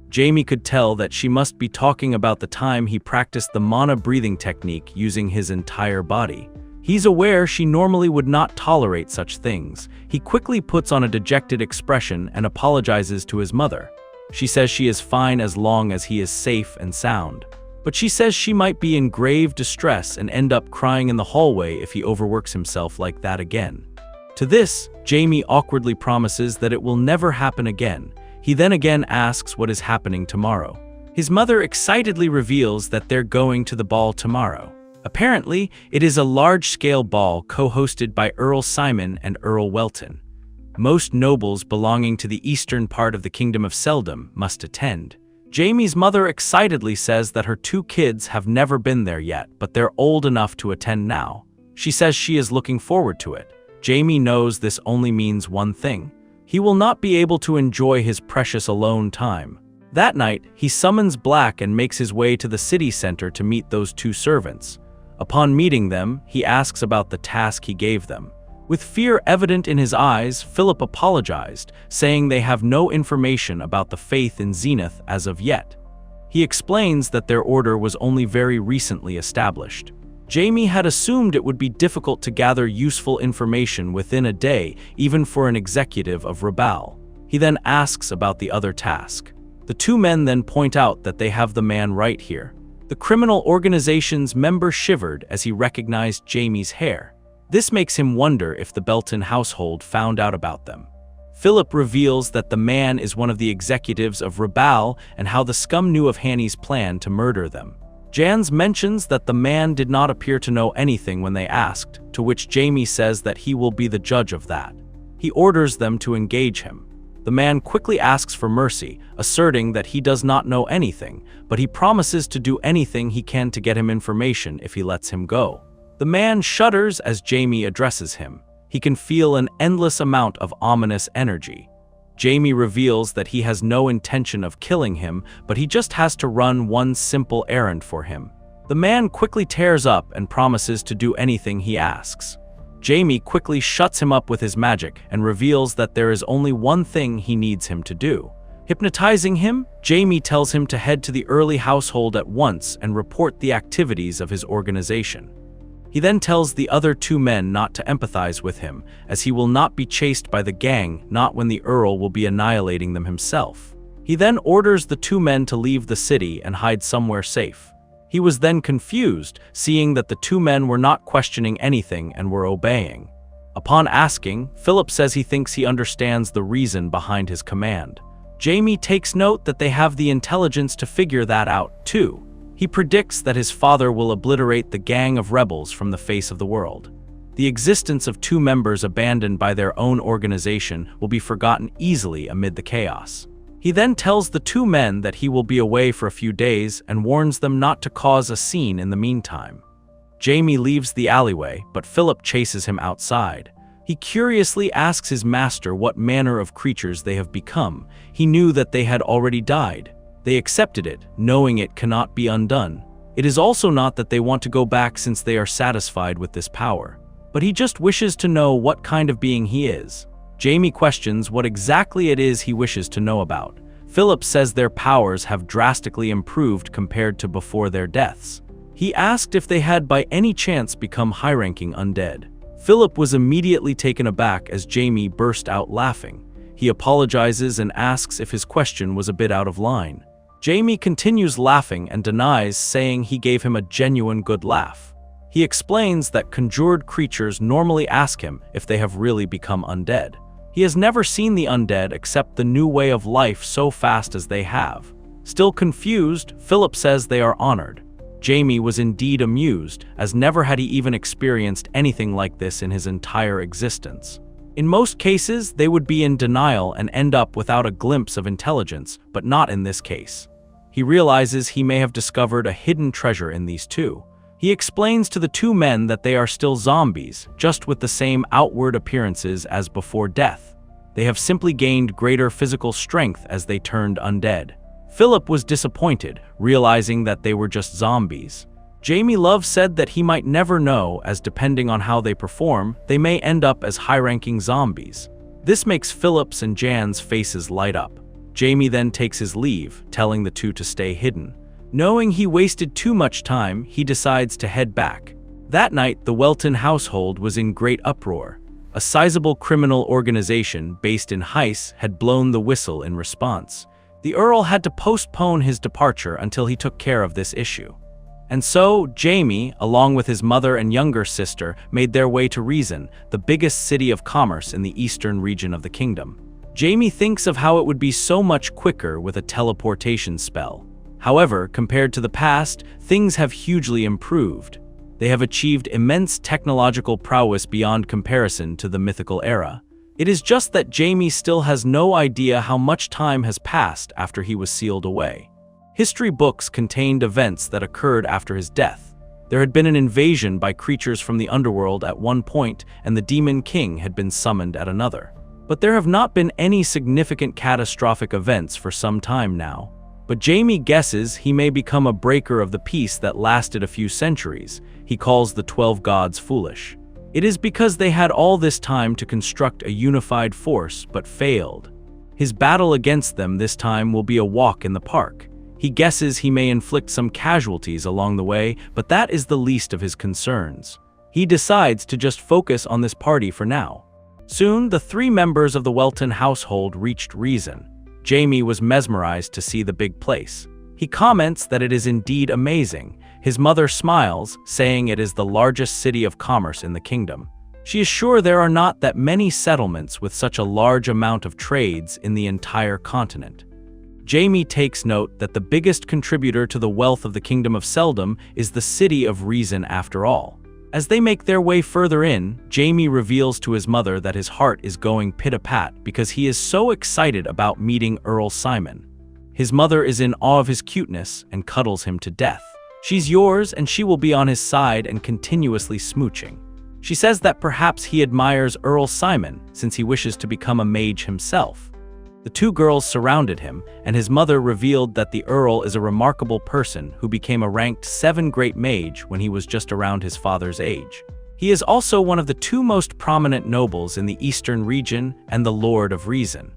Jamie could tell that she must be talking about the time he practiced the mana breathing technique using his entire body. He's aware she normally would not tolerate such things. He quickly puts on a dejected expression and apologizes to his mother. She says she is fine as long as he is safe and sound. But she says she might be in grave distress and end up crying in the hallway if he overworks himself like that again. To this, Jamie awkwardly promises that it will never happen again. He then again asks what is happening tomorrow. His mother excitedly reveals that they're going to the ball tomorrow. Apparently, it is a large-scale ball co-hosted by Earl Simon and Earl Welton. Most nobles belonging to the eastern part of the Kingdom of Seldom must attend. Jamie's mother excitedly says that her two kids have never been there yet, but they're old enough to attend now. She says she is looking forward to it. Jamie knows this only means one thing. He will not be able to enjoy his precious alone time. That night, he summons Black and makes his way to the city center to meet those two servants. Upon meeting them, he asks about the task he gave them. With fear evident in his eyes, Philip apologized, saying they have no information about the faith in Zenith as of yet. He explains that their order was only very recently established. Jamie had assumed it would be difficult to gather useful information within a day, even for an executive of Rabal. He then asks about the other task. The two men then point out that they have the man right here. The criminal organization's member shivered as he recognized Jamie's hair. This makes him wonder if the Belton household found out about them. Philip reveals that the man is one of the executives of Rabal and how the scum knew of Hanny's plan to murder them. Jans mentions that the man did not appear to know anything when they asked, to which Jamie says that he will be the judge of that. He orders them to engage him. The man quickly asks for mercy, asserting that he does not know anything, but he promises to do anything he can to get him information if he lets him go. The man shudders as Jamie addresses him. He can feel an endless amount of ominous energy. Jamie reveals that he has no intention of killing him, but he just has to run one simple errand for him. The man quickly tears up and promises to do anything he asks. Jamie quickly shuts him up with his magic and reveals that there is only one thing he needs him to do. Hypnotizing him, Jamie tells him to head to the early household at once and report the activities of his organization. He then tells the other two men not to empathize with him, as he will not be chased by the gang, not when the Earl will be annihilating them himself. He then orders the two men to leave the city and hide somewhere safe. He was then confused, seeing that the two men were not questioning anything and were obeying. Upon asking, Philip says he thinks he understands the reason behind his command. Jamie takes note that they have the intelligence to figure that out, too. He predicts that his father will obliterate the gang of rebels from the face of the world. The existence of two members abandoned by their own organization will be forgotten easily amid the chaos. He then tells the two men that he will be away for a few days and warns them not to cause a scene in the meantime. Jamie leaves the alleyway, but Philip chases him outside. He curiously asks his master what manner of creatures they have become. He knew that they had already died. They accepted it, knowing it cannot be undone. It is also not that they want to go back since they are satisfied with this power, but he just wishes to know what kind of being he is. Jamie questions what exactly it is he wishes to know about. Philip says their powers have drastically improved compared to before their deaths. He asked if they had by any chance become high-ranking undead. Philip was immediately taken aback as Jamie burst out laughing. He apologizes and asks if his question was a bit out of line. Jamie continues laughing and denies, saying he gave him a genuine good laugh. He explains that conjured creatures normally ask him if they have really become undead. He has never seen the undead accept the new way of life so fast as they have. Still confused, Philip says they are honored. Jamie was indeed amused, as never had he even experienced anything like this in his entire existence. In most cases, they would be in denial and end up without a glimpse of intelligence, but not in this case. He realizes he may have discovered a hidden treasure in these two. He explains to the two men that they are still zombies, just with the same outward appearances as before death. They have simply gained greater physical strength as they turned undead. Philip was disappointed, realizing that they were just zombies. Jamie Love said that he might never know, as depending on how they perform, they may end up as high-ranking zombies. This makes Philip's and Jan's faces light up. Jamie then takes his leave, telling the two to stay hidden. Knowing he wasted too much time, he decides to head back. That night, the Welton household was in great uproar. A sizable criminal organization based in Heiss had blown the whistle in response. The Earl had to postpone his departure until he took care of this issue. And so, Jamie, along with his mother and younger sister, made their way to Reason, the biggest city of commerce in the eastern region of the kingdom. Jamie thinks of how it would be so much quicker with a teleportation spell. However, compared to the past, things have hugely improved. They have achieved immense technological prowess beyond comparison to the mythical era. It is just that Jamie still has no idea how much time has passed after he was sealed away. History books contained events that occurred after his death. There had been an invasion by creatures from the underworld at one point, and the Demon King had been summoned at another. But there have not been any significant catastrophic events for some time now. But Jamie guesses he may become a breaker of the peace that lasted a few centuries. He calls the 12 gods foolish. It is because they had all this time to construct a unified force but failed. His battle against them this time will be a walk in the park. He guesses he may inflict some casualties along the way, but that is the least of his concerns. He decides to just focus on this party for now. Soon, the three members of the Welton household reached Reason. Jamie was mesmerized to see the big place. He comments that it is indeed amazing. His mother smiles, saying it is the largest city of commerce in the kingdom. She is sure there are not that many settlements with such a large amount of trades in the entire continent. Jamie takes note that the biggest contributor to the wealth of the Kingdom of Seldom is the City of Reason after all. As they make their way further in, Jamie reveals to his mother that his heart is going pit-a-pat because he is so excited about meeting Earl Simon. His mother is in awe of his cuteness and cuddles him to death. She's yours and she will be on his side and continuously smooching. She says that perhaps he admires Earl Simon since he wishes to become a mage himself. The two girls surrounded him, and his mother revealed that the Earl is a remarkable person who became a ranked 7 great mage when he was just around his father's age. He is also one of the 2 most prominent nobles in the Eastern region and the Lord of Reason.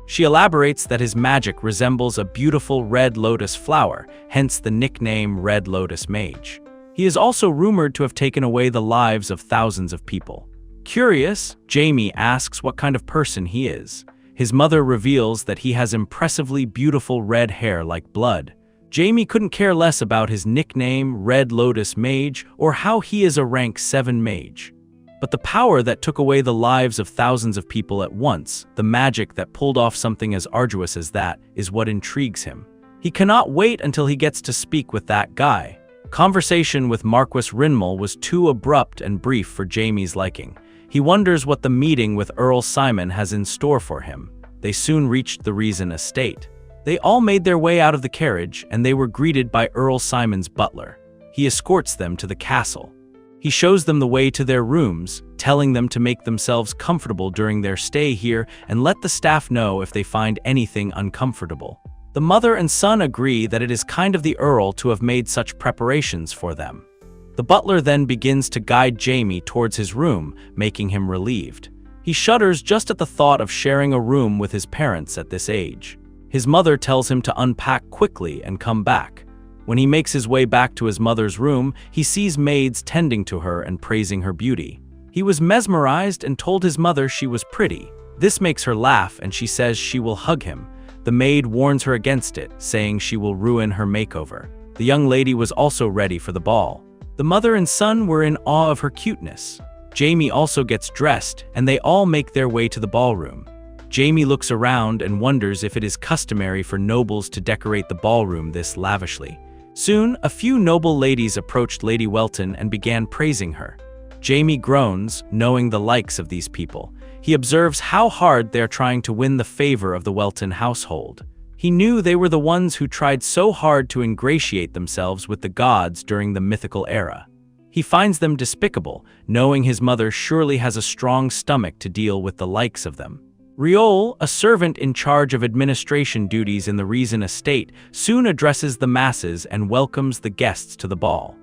She elaborates that his magic resembles a beautiful red lotus flower, hence the nickname Red Lotus Mage. He is also rumored to have taken away the lives of thousands of people. Curious, Jamie asks what kind of person he is. His mother reveals that he has impressively beautiful red hair like blood. Jamie couldn't care less about his nickname, Red Lotus Mage, or how he is a rank 7 mage. But the power that took away the lives of thousands of people at once, the magic that pulled off something as arduous as that, is what intrigues him. He cannot wait until he gets to speak with that guy. Conversation with Marquis Rinmal was too abrupt and brief for Jamie's liking. He wonders what the meeting with Earl Simon has in store for him. They soon reached the Reason estate. They all made their way out of the carriage, and they were greeted by Earl Simon's butler. He escorts them to the castle. He shows them the way to their rooms, telling them to make themselves comfortable during their stay here and let the staff know if they find anything uncomfortable. The mother and son agree that it is kind of the Earl to have made such preparations for them. The butler then begins to guide Jamie towards his room, making him relieved. He shudders just at the thought of sharing a room with his parents at this age. His mother tells him to unpack quickly and come back. When he makes his way back to his mother's room, he sees maids tending to her and praising her beauty. He was mesmerized and told his mother she was pretty. This makes her laugh and she says she will hug him. The maid warns her against it, saying she will ruin her makeover. The young lady was also ready for the ball. The mother and son were in awe of her cuteness. Jamie also gets dressed, and they all make their way to the ballroom. Jamie looks around and wonders if it is customary for nobles to decorate the ballroom this lavishly. Soon, a few noble ladies approached Lady Welton and began praising her. Jamie groans, knowing the likes of these people. He observes how hard they are trying to win the favor of the Welton household. He knew they were the ones who tried so hard to ingratiate themselves with the gods during the mythical era. He finds them despicable, knowing his mother surely has a strong stomach to deal with the likes of them. Riol, a servant in charge of administration duties in the Reason estate, soon addresses the masses and welcomes the guests to the ball.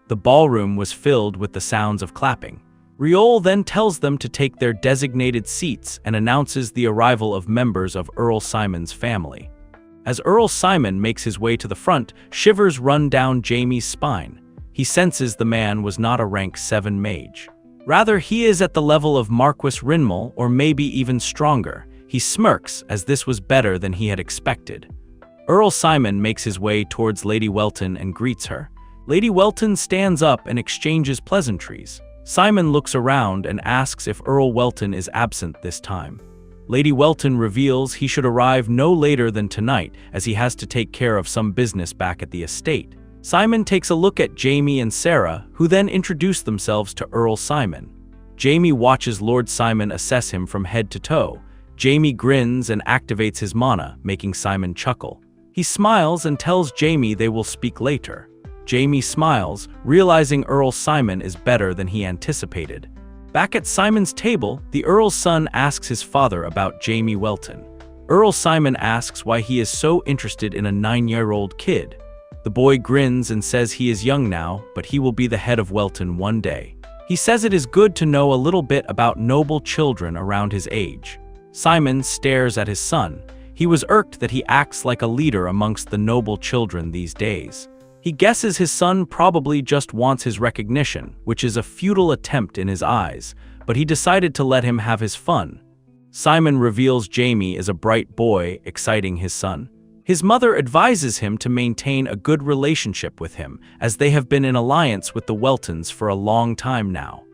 The ballroom was filled with the sounds of clapping. Riol then tells them to take their designated seats and announces the arrival of members of Earl Simon's family. As Earl Simon makes his way to the front, shivers run down Jamie's spine. He senses the man was not a rank 7 mage. Rather, he is at the level of Marquis Rinmal, or maybe even stronger. He smirks, as this was better than he had expected. Earl Simon makes his way towards Lady Welton and greets her. Lady Welton stands up and exchanges pleasantries. Simon looks around and asks if Earl Welton is absent this time. Lady Welton reveals he should arrive no later than tonight, as he has to take care of some business back at the estate. Simon takes a look at Jamie and Sarah, who then introduce themselves to Earl Simon. Jamie watches Lord Simon assess him from head to toe. Jamie grins and activates his mana, making Simon chuckle. He smiles and tells Jamie they will speak later. Jamie smiles, realizing Earl Simon is better than he anticipated. Back at Simon's table, the Earl's son asks his father about Jamie Welton. Earl Simon asks why he is so interested in a 9-year-old kid. The boy grins and says he is young now, but he will be the head of Welton one day. He says it is good to know a little bit about noble children around his age. Simon stares at his son. He was irked that he acts like a leader amongst the noble children these days. He guesses his son probably just wants his recognition, which is a futile attempt in his eyes, but he decided to let him have his fun. Simon reveals Jamie is a bright boy, exciting his son. His mother advises him to maintain a good relationship with him, as they have been in alliance with the Weltons for a long time now.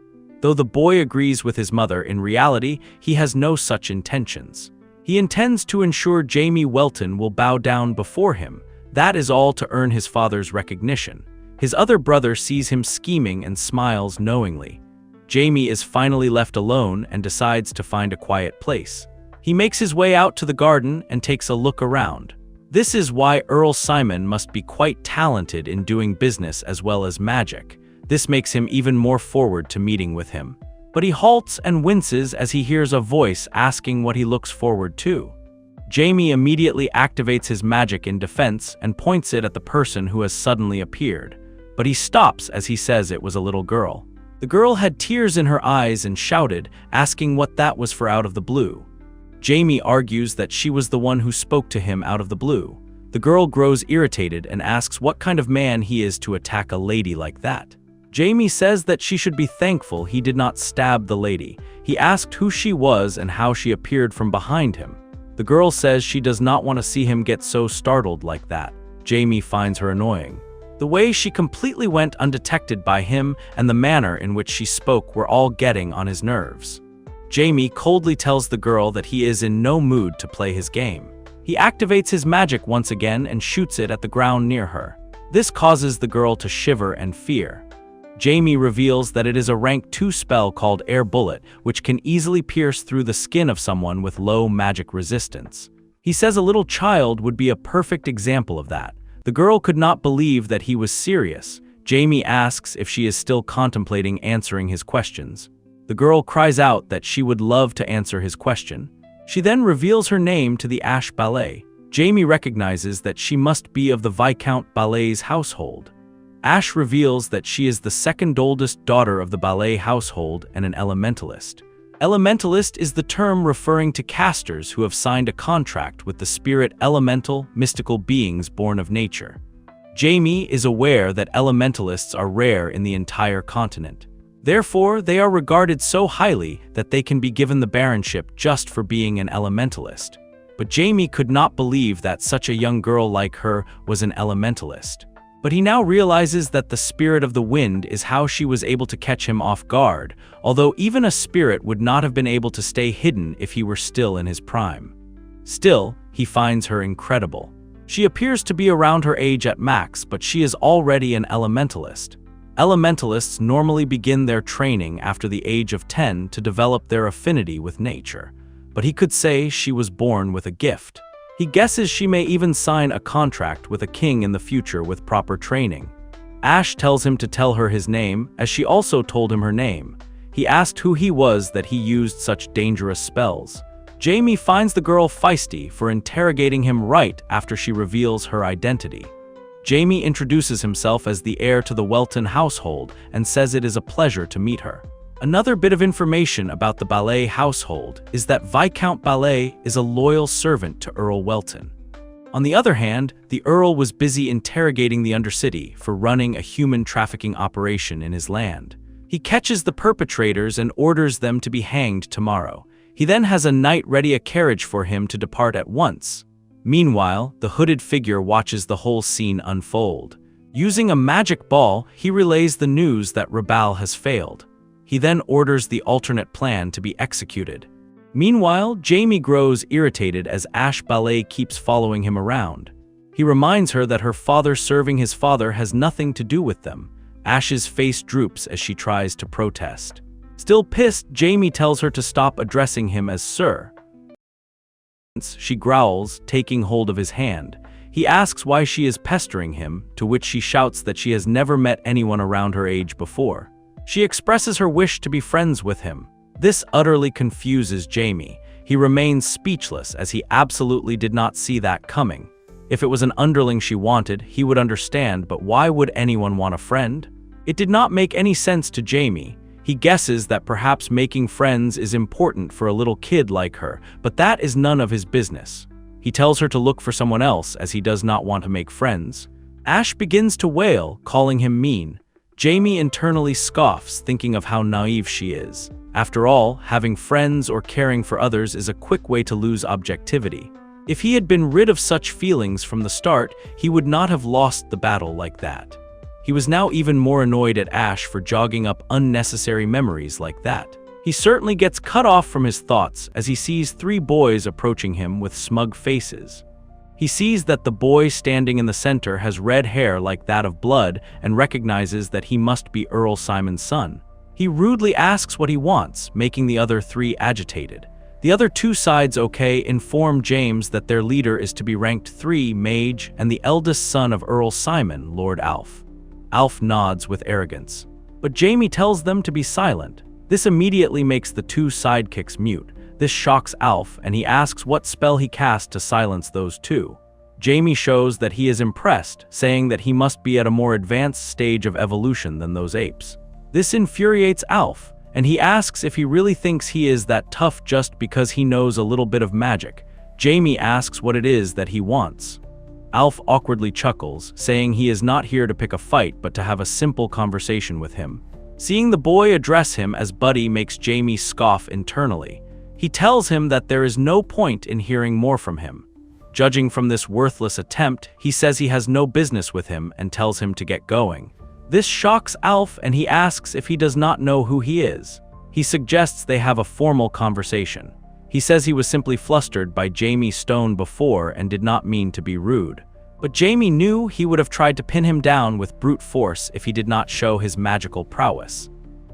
Though the boy agrees with his mother, in reality, he has no such intentions. He intends to ensure Jamie Welton will bow down before him. That is all to earn his father's recognition. His other brother sees him scheming and smiles knowingly. Jamie is finally left alone and decides to find a quiet place. He makes his way out to the garden and takes a look around. This is why Earl Simon must be quite talented in doing business as well as magic. This makes him even more forward to meeting with him. But he halts and winces as he hears a voice asking what he looks forward to. Jamie immediately activates his magic in defense and points it at the person who has suddenly appeared. But he stops as he says it was a little girl. The girl had tears in her eyes and shouted, asking what that was for out of the blue. Jamie argues that she was the one who spoke to him out of the blue. The girl grows irritated and asks what kind of man he is to attack a lady like that. Jamie says that she should be thankful he did not stab the lady. He asked who she was and how she appeared from behind him. The girl says she does not want to see him get so startled like that. Jamie finds her annoying. The way she completely went undetected by him and the manner in which she spoke were all getting on his nerves. Jamie coldly tells the girl that he is in no mood to play his game. He activates his magic once again and shoots it at the ground near her. This causes the girl to shiver and fear. Jamie reveals that it is a rank 2 spell called Air Bullet, which can easily pierce through the skin of someone with low magic resistance. He says a little child would be a perfect example of that. The girl could not believe that he was serious. Jamie asks if she is still contemplating answering his questions. The girl cries out that she would love to answer his question. She then reveals her name to the Ash Ballet. Jamie recognizes that she must be of the Viscount Ballet's household. Ash reveals that she is the second oldest daughter of the Ballet household and an elementalist. Elementalist is the term referring to casters who have signed a contract with the spirit elemental, mystical beings born of nature. Jamie is aware that elementalists are rare in the entire continent. Therefore, they are regarded so highly that they can be given the baronship just for being an elementalist. But Jamie could not believe that such a young girl like her was an elementalist. But he now realizes that the spirit of the wind is how she was able to catch him off guard, although even a spirit would not have been able to stay hidden if he were still in his prime. Still, he finds her incredible. She appears to be around her age at max, but she is already an elementalist. Elementalists normally begin their training after the age of 10 to develop their affinity with nature, but he could say she was born with a gift. He guesses she may even sign a contract with a king in the future with proper training. Ash tells him to tell her his name, as she also told him her name. He asked who he was that he used such dangerous spells. Jamie finds the girl feisty for interrogating him right after she reveals her identity. Jamie introduces himself as the heir to the Welton household and says it is a pleasure to meet her. Another bit of information about the Ballet household is that Viscount Ballet is a loyal servant to Earl Welton. On the other hand, the Earl was busy interrogating the Undercity for running a human trafficking operation in his land. He catches the perpetrators and orders them to be hanged tomorrow. He then has a knight ready a carriage for him to depart at once. Meanwhile, the hooded figure watches the whole scene unfold. Using a magic ball, he relays the news that Rabal has failed. He then orders the alternate plan to be executed. Meanwhile, Jamie grows irritated as Ash Ballet keeps following him around. He reminds her that her father serving his father has nothing to do with them. Ash's face droops as she tries to protest. Still pissed, Jamie tells her to stop addressing him as Sir. She growls, taking hold of his hand. He asks why she is pestering him, to which she shouts that she has never met anyone around her age before. She expresses her wish to be friends with him. This utterly confuses Jamie. He remains speechless as he absolutely did not see that coming. If it was an underling she wanted, he would understand, but why would anyone want a friend? It did not make any sense to Jamie. He guesses that perhaps making friends is important for a little kid like her, but that is none of his business. He tells her to look for someone else as he does not want to make friends. Ash begins to wail, calling him mean. Jamie internally scoffs, thinking of how naive she is. After all, having friends or caring for others is a quick way to lose objectivity. If he had been rid of such feelings from the start, he would not have lost the battle like that. He was now even more annoyed at Ash for jogging up unnecessary memories like that. He certainly gets cut off from his thoughts as he sees 3 boys approaching him with smug faces. He sees that the boy standing in the center has red hair like that of blood and recognizes that he must be Earl Simon's son. He rudely asks what he wants, making the other 3 agitated. The other 2 sides, okay, inform James that their leader is to be ranked 3 mage and the eldest son of Earl Simon, Lord Alf. Alf nods with arrogance, but Jamie tells them to be silent. This immediately makes the 2 sidekicks mute. This shocks Alf, and he asks what spell he cast to silence those 2. Jamie shows that he is impressed, saying that he must be at a more advanced stage of evolution than those apes. This infuriates Alf, and he asks if he really thinks he is that tough just because he knows a little bit of magic. Jamie asks what it is that he wants. Alf awkwardly chuckles, saying he is not here to pick a fight but to have a simple conversation with him. Seeing the boy address him as Buddy makes Jamie scoff internally. He tells him that there is no point in hearing more from him. Judging from this worthless attempt, he says he has no business with him and tells him to get going. This shocks Alf, and he asks if he does not know who he is. He suggests they have a formal conversation. He says he was simply flustered by Jamie's stone before and did not mean to be rude. But Jamie knew he would have tried to pin him down with brute force if he did not show his magical prowess.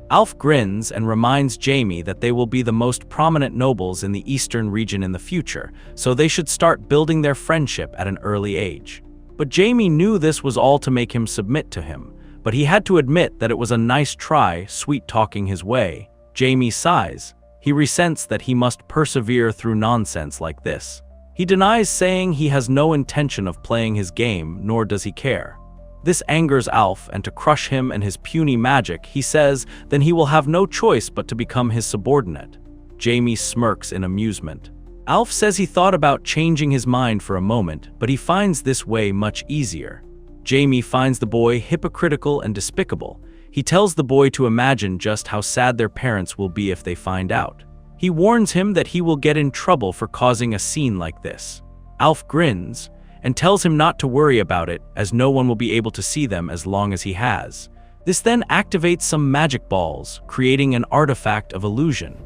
Alf grins and reminds Jamie that they will be the most prominent nobles in the eastern region in the future, so they should start building their friendship at an early age. But Jamie knew this was all to make him submit to him, but he had to admit that it was a nice try, sweet-talking his way. Jamie sighs. He resents that he must persevere through nonsense like this. He denies, saying he has no intention of playing his game, nor does he care. This angers Alf, and to crush him and his puny magic, he says then he will have no choice but to become his subordinate. Jamie smirks in amusement. Alf says he thought about changing his mind for a moment, but he finds this way much easier. Jamie finds the boy hypocritical and despicable. He tells the boy to imagine just how sad their parents will be if they find out. He warns him that he will get in trouble for causing a scene like this. Alf grins and tells him not to worry about it, as no one will be able to see them as long as he has. This then activates some magic balls, creating an artifact of illusion.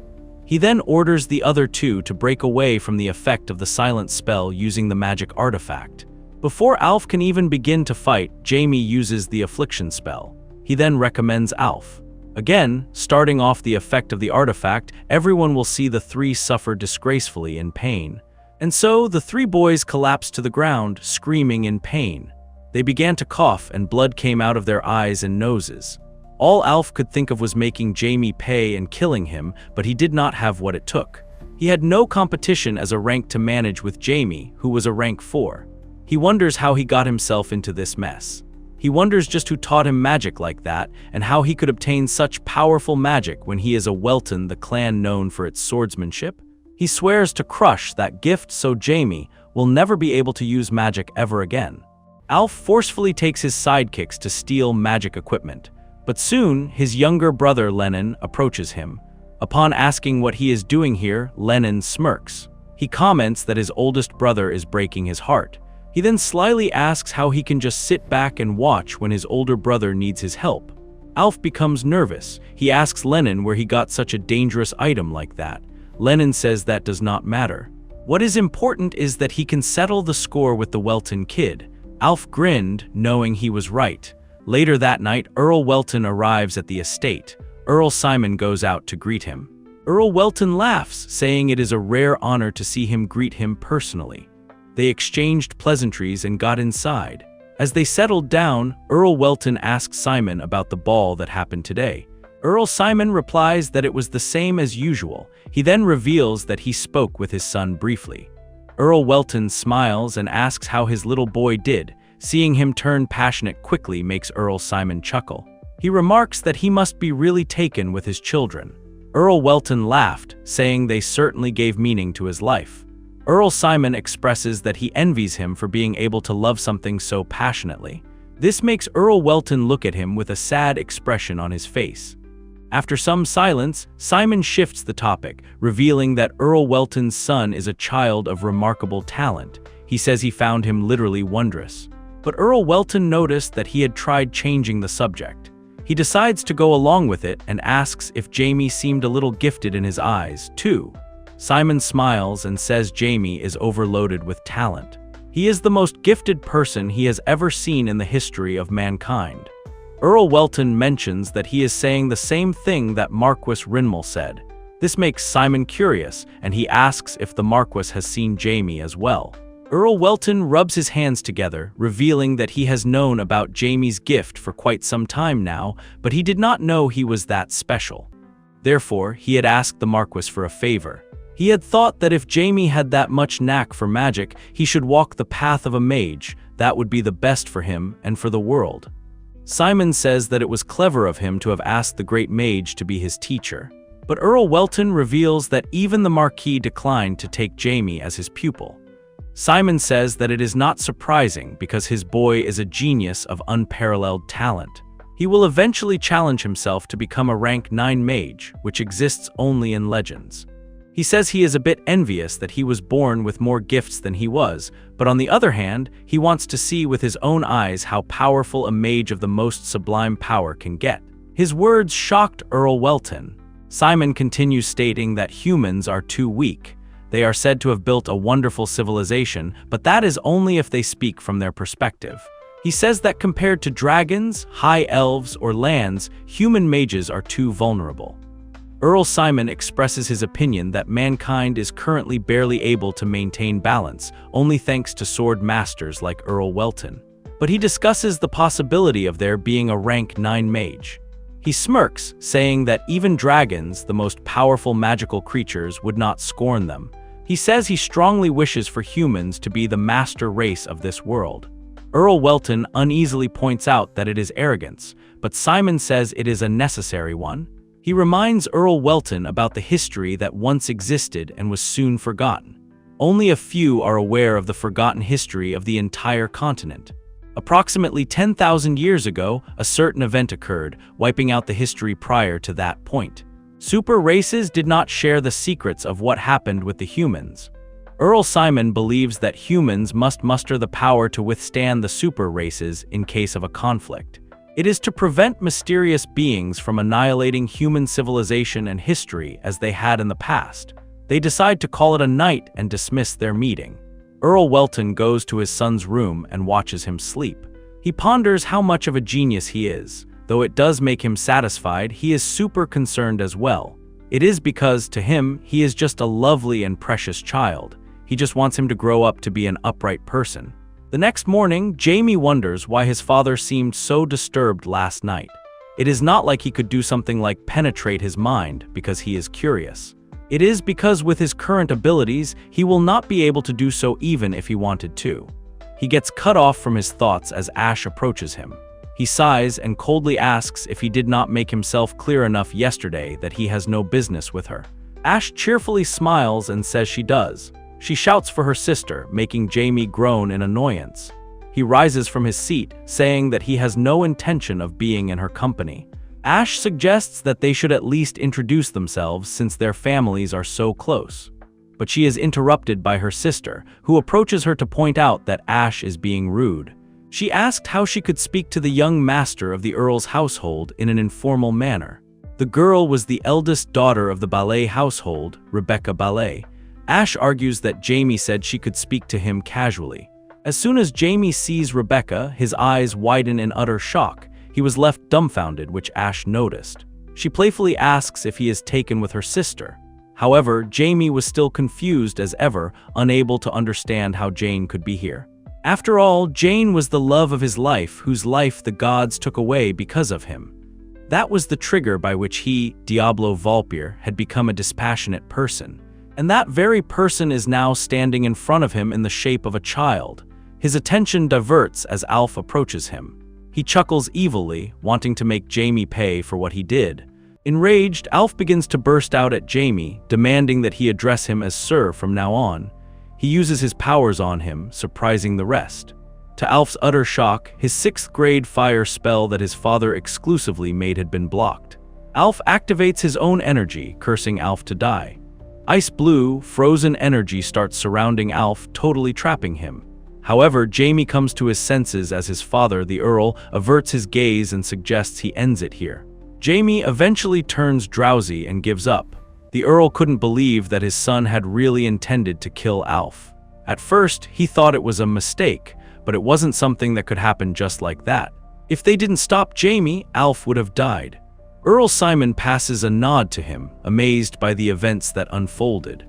He then orders the other 2 to break away from the effect of the silent spell using the magic artifact. Before Alf can even begin to fight, Jamie uses the affliction spell. He then recommends Alf. Again, starting off the effect of the artifact, everyone will see the 3 suffer disgracefully in pain. And so the 3 boys collapsed to the ground, screaming in pain. They began to cough and blood came out of their eyes and noses. All Alf could think of was making Jamie pay and killing him, but he did not have what it took. He had no competition as a rank to manage with Jamie, who was a rank 4. He wonders how he got himself into this mess. He wonders just who taught him magic like that, and how he could obtain such powerful magic when he is a Welton, the clan known for its swordsmanship. He swears to crush that gift so Jamie will never be able to use magic ever again. Alf forcefully takes his sidekicks to steal magic equipment, but soon his younger brother Lennon approaches him. Upon asking what he is doing here, Lennon smirks. He comments that his oldest brother is breaking his heart. He then slyly asks how he can just sit back and watch when his older brother needs his help. Alf becomes nervous. He asks Lennon where he got such a dangerous item like that. Lennon says that does not matter. What is important is that he can settle the score with the Welton kid. Alf grinned, knowing he was right. Later that night, Earl Welton arrives at the estate. Earl Simon goes out to greet him. Earl Welton laughs, saying it is a rare honor to see him greet him personally. They exchanged pleasantries and got inside. As they settled down, Earl Welton asks Simon about the ball that happened today. Earl Simon replies that it was the same as usual. He then reveals that he spoke with his son briefly. Earl Welton smiles and asks how his little boy did. Seeing him turn passionate quickly makes Earl Simon chuckle. He remarks that he must be really taken with his children. Earl Welton laughed, saying they certainly gave meaning to his life. Earl Simon expresses that he envies him for being able to love something so passionately. This makes Earl Welton look at him with a sad expression on his face. After some silence, Simon shifts the topic, revealing that Earl Welton's son is a child of remarkable talent. He says he found him literally wondrous. But Earl Welton noticed that he had tried changing the subject. He decides to go along with it and asks if Jamie seemed a little gifted in his eyes, too. Simon smiles and says Jamie is overloaded with talent. He is the most gifted person he has ever seen in the history of mankind. Earl Welton mentions that he is saying the same thing that Marquis Rinmel said. This makes Simon curious, and he asks if the Marquis has seen Jamie as well. Earl Welton rubs his hands together, revealing that he has known about Jamie's gift for quite some time now, but he did not know he was that special. Therefore, he had asked the Marquis for a favor. He had thought that if Jamie had that much knack for magic, he should walk the path of a mage. That would be the best for him and for the world. Simon says that it was clever of him to have asked the great mage to be his teacher. But Earl Welton reveals that even the Marquis declined to take Jamie as his pupil. Simon says that it is not surprising because his boy is a genius of unparalleled talent. He will eventually challenge himself to become a rank 9 mage, which exists only in legends. He says he is a bit envious that he was born with more gifts than he was, but on the other hand, he wants to see with his own eyes how powerful a mage of the most sublime power can get. His words shocked Earl Welton. Simon continues stating that humans are too weak. They are said to have built a wonderful civilization, but that is only if they speak from their perspective. He says that compared to dragons, high elves, or lands, human mages are too vulnerable. Earl Simon expresses his opinion that mankind is currently barely able to maintain balance, only thanks to sword masters like Earl Welton. But he discusses the possibility of there being a rank 9 mage. He smirks, saying that even dragons, the most powerful magical creatures, would not scorn them. He says he strongly wishes for humans to be the master race of this world. Earl Welton uneasily points out that it is arrogance, but Simon says it is a necessary one. He reminds Earl Welton about the history that once existed and was soon forgotten. Only a few are aware of the forgotten history of the entire continent. Approximately 10,000 years ago, a certain event occurred, wiping out the history prior to that point. Super races did not share the secrets of what happened with the humans. Earl Simon believes that humans must muster the power to withstand the super races in case of a conflict. It is to prevent mysterious beings from annihilating human civilization and history as they had in the past. They decide to call it a night and dismiss their meeting. Earl Welton goes to his son's room and watches him sleep. He ponders how much of a genius he is. Though it does make him satisfied, he is super concerned as well. It is because, to him, he is just a lovely and precious child. He just wants him to grow up to be an upright person. The next morning, Jamie wonders why his father seemed so disturbed last night. It is not like he could do something like penetrate his mind because he is curious. It is because with his current abilities, he will not be able to do so even if he wanted to. He gets cut off from his thoughts as Ash approaches him. He sighs and coldly asks if he did not make himself clear enough yesterday that he has no business with her. Ash cheerfully smiles and says she does. She shouts for her sister, making Jamie groan in annoyance. He rises from his seat, saying that he has no intention of being in her company. Ash suggests that they should at least introduce themselves since their families are so close. But she is interrupted by her sister, who approaches her to point out that Ash is being rude. She asked how she could speak to the young master of the Earl's household in an informal manner. The girl was the eldest daughter of the Ballet household, Rebecca Ballet. Ash argues that Jamie said she could speak to him casually. As soon as Jamie sees Rebecca, his eyes widen in utter shock. He was left dumbfounded, which Ash noticed. She playfully asks if he is taken with her sister. However, Jamie was still confused as ever, unable to understand how Jane could be here. After all, Jane was the love of his life, whose life the gods took away because of him. That was the trigger by which he, Diablo Valpyr, had become a dispassionate person. And that very person is now standing in front of him in the shape of a child. His attention diverts as Alf approaches him. He chuckles evilly, wanting to make Jamie pay for what he did. Enraged, Alf begins to burst out at Jamie, demanding that he address him as Sir from now on. He uses his powers on him, surprising the rest. To Alf's utter shock, his 6th grade fire spell that his father exclusively made had been blocked. Alf activates his own energy, cursing Alf to die. Ice blue, frozen energy starts surrounding Alf, totally trapping him. However, Jamie comes to his senses as his father, the Earl, averts his gaze and suggests he ends it here. Jamie eventually turns drowsy and gives up. The Earl couldn't believe that his son had really intended to kill Alf. At first, he thought it was a mistake, but it wasn't something that could happen just like that. If they didn't stop Jamie, Alf would have died. Earl Simon passes a nod to him, amazed by the events that unfolded.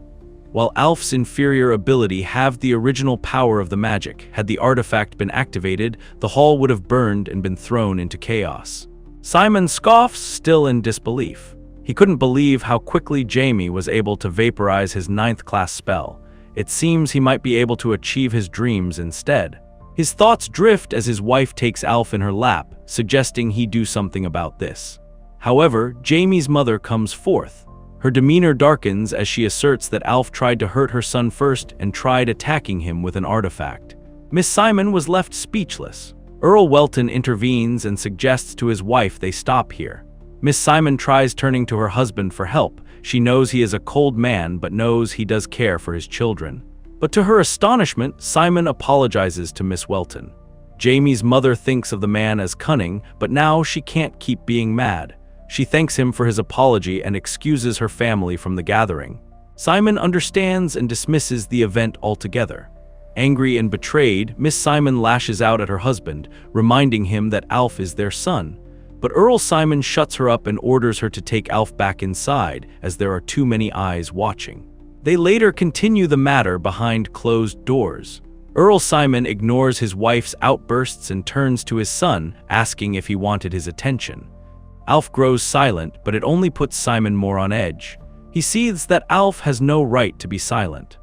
While Alf's inferior ability halved the original power of the magic, had the artifact been activated, the hall would have burned and been thrown into chaos. Simon scoffs, still in disbelief. He couldn't believe how quickly Jamie was able to vaporize his 9th-class spell. It seems he might be able to achieve his dreams instead. His thoughts drift as his wife takes Alf in her lap, suggesting he do something about this. However, Jamie's mother comes forth. Her demeanor darkens as she asserts that Alf tried to hurt her son first and tried attacking him with an artifact. Miss Simon was left speechless. Earl Welton intervenes and suggests to his wife they stop here. Miss Simon tries turning to her husband for help. She knows he is a cold man but knows he does care for his children. But to her astonishment, Simon apologizes to Miss Welton. Jamie's mother thinks of the man as cunning, but now she can't keep being mad. She thanks him for his apology and excuses her family from the gathering. Simon understands and dismisses the event altogether. Angry and betrayed, Miss Simon lashes out at her husband, reminding him that Alf is their son. But Earl Simon shuts her up and orders her to take Alf back inside, as there are too many eyes watching. They later continue the matter behind closed doors. Earl Simon ignores his wife's outbursts and turns to his son, asking if he wanted his attention. Alf grows silent, but it only puts Simon more on edge. He sees that Alf has no right to be silent.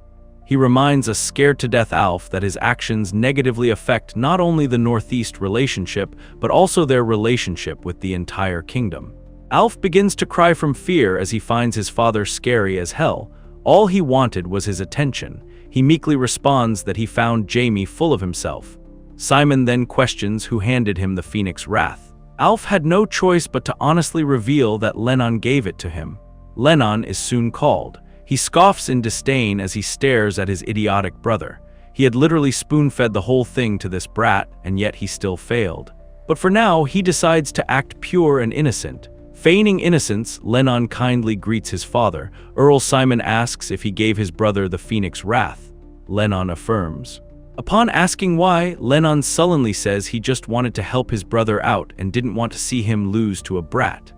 He reminds a scared-to-death Alf that his actions negatively affect not only the Northeast relationship, but also their relationship with the entire kingdom. Alf begins to cry from fear as he finds his father scary as hell. All he wanted was his attention. He meekly responds that he found Jamie full of himself. Simon then questions who handed him the Phoenix Wrath. Alf had no choice but to honestly reveal that Lennon gave it to him. Lennon is soon called. He scoffs in disdain as he stares at his idiotic brother. He had literally spoon-fed the whole thing to this brat, and yet he still failed. But for now, he decides to act pure and innocent. Feigning innocence, Lennon kindly greets his father. Earl Simon asks if he gave his brother the Phoenix Wrath. Lennon affirms. Upon asking why, Lennon sullenly says he just wanted to help his brother out and didn't want to see him lose to a brat.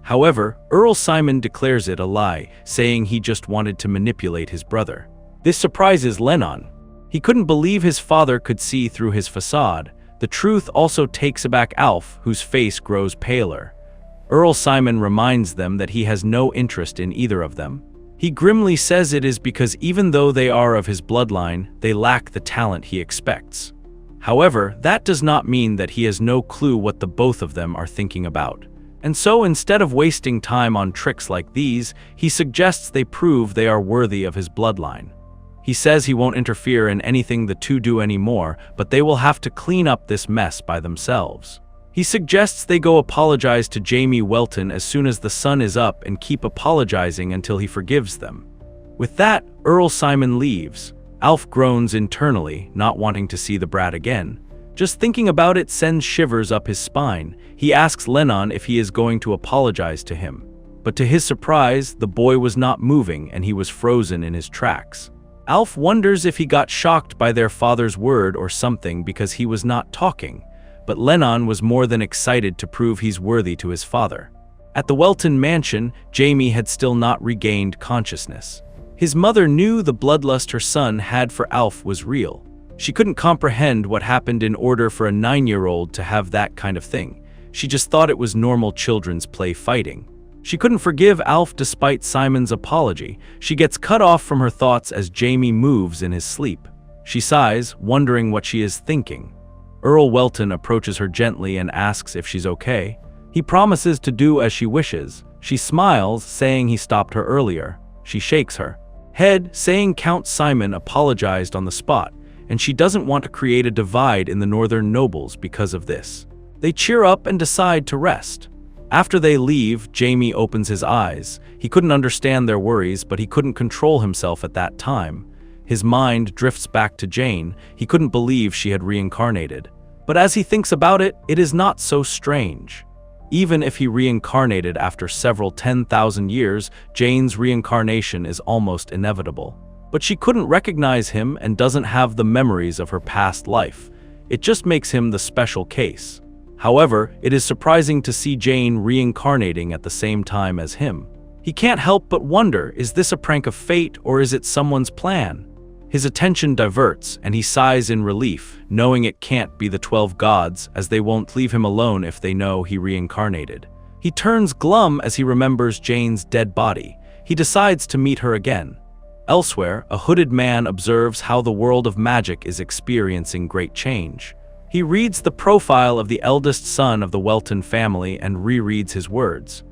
However, Earl Simon declares it a lie, saying he just wanted to manipulate his brother. This surprises Lennon. He couldn't believe his father could see through his facade. The truth also takes aback Alf, whose face grows paler. Earl Simon reminds them that he has no interest in either of them. He grimly says it is because even though they are of his bloodline, they lack the talent he expects. However, that does not mean that he has no clue what the both of them are thinking about. And so instead of wasting time on tricks like these, he suggests they prove they are worthy of his bloodline. He says he won't interfere in anything the two do anymore, but they will have to clean up this mess by themselves. He suggests they go apologize to Jamie Welton as soon as the sun is up and keep apologizing until he forgives them. With that, Earl Simon leaves. Alf groans internally, not wanting to see the brat again. Just thinking about it sends shivers up his spine. He asks Lennon if he is going to apologize to him. But to his surprise, the boy was not moving and he was frozen in his tracks. Alf wonders if he got shocked by their father's word or something because he was not talking. But Lennon was more than excited to prove he's worthy to his father. At the Welton mansion, Jamie had still not regained consciousness. His mother knew the bloodlust her son had for Alf was real. She couldn't comprehend what happened in order for a 9-year-old to have that kind of thing. She just thought it was normal children's play fighting. She couldn't forgive Alf despite Simon's apology. She gets cut off from her thoughts as Jamie moves in his sleep. She sighs, wondering what she is thinking. Earl Welton approaches her gently and asks if she's okay. He promises to do as she wishes. She smiles, saying he stopped her earlier. She shakes her head, saying Count Simon apologized on the spot, and she doesn't want to create a divide in the northern nobles because of this. They cheer up and decide to rest. After they leave, Jamie opens his eyes. He couldn't understand their worries, but he couldn't control himself at that time. His mind drifts back to Jane. He couldn't believe she had reincarnated. But as he thinks about it, it is not so strange. Even if he reincarnated after several 10,000 years, Jane's reincarnation is almost inevitable. But she couldn't recognize him and doesn't have the memories of her past life. It just makes him the special case. However, it is surprising to see Jane reincarnating at the same time as him. He can't help but wonder, is this a prank of fate or is it someone's plan? His attention diverts and he sighs in relief, knowing it can't be the 12 gods, as they won't leave him alone if they know he reincarnated. He turns glum as he remembers Jane's dead body. He decides to meet her again. Elsewhere, a hooded man observes how the world of magic is experiencing great change. He reads the profile of the eldest son of the Welton family and rereads his words.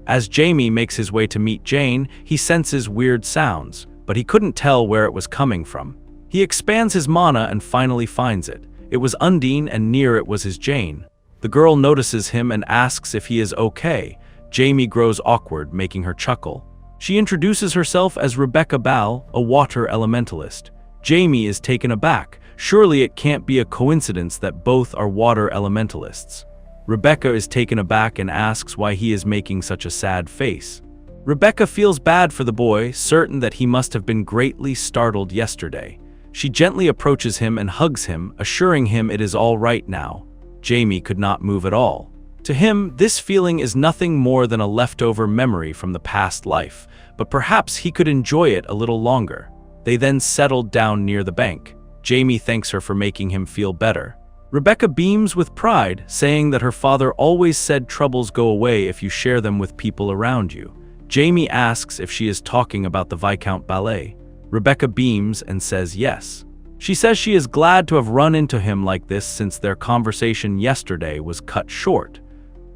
As Jamie makes his way to meet Jane, he senses weird sounds, but he couldn't tell where it was coming from. He expands his mana and finally finds it. It was Undine and near it was his Jane. The girl notices him and asks if he is okay. Jamie grows awkward, making her chuckle. She introduces herself as Rebecca Ball, a water elementalist. Jamie is taken aback. Surely it can't be a coincidence that both are water elementalists. Rebecca is taken aback and asks why he is making such a sad face. Rebecca feels bad for the boy, certain that he must have been greatly startled yesterday. She gently approaches him and hugs him, assuring him it is all right now. Jamie could not move at all. To him, this feeling is nothing more than a leftover memory from the past life, but perhaps he could enjoy it a little longer. They then settled down near the bank. Jamie thanks her for making him feel better. Rebecca beams with pride, saying that her father always said troubles go away if you share them with people around you. Jamie asks if she is talking about the Viscount Ballet. Rebecca beams and says yes. She says she is glad to have run into him like this since their conversation yesterday was cut short.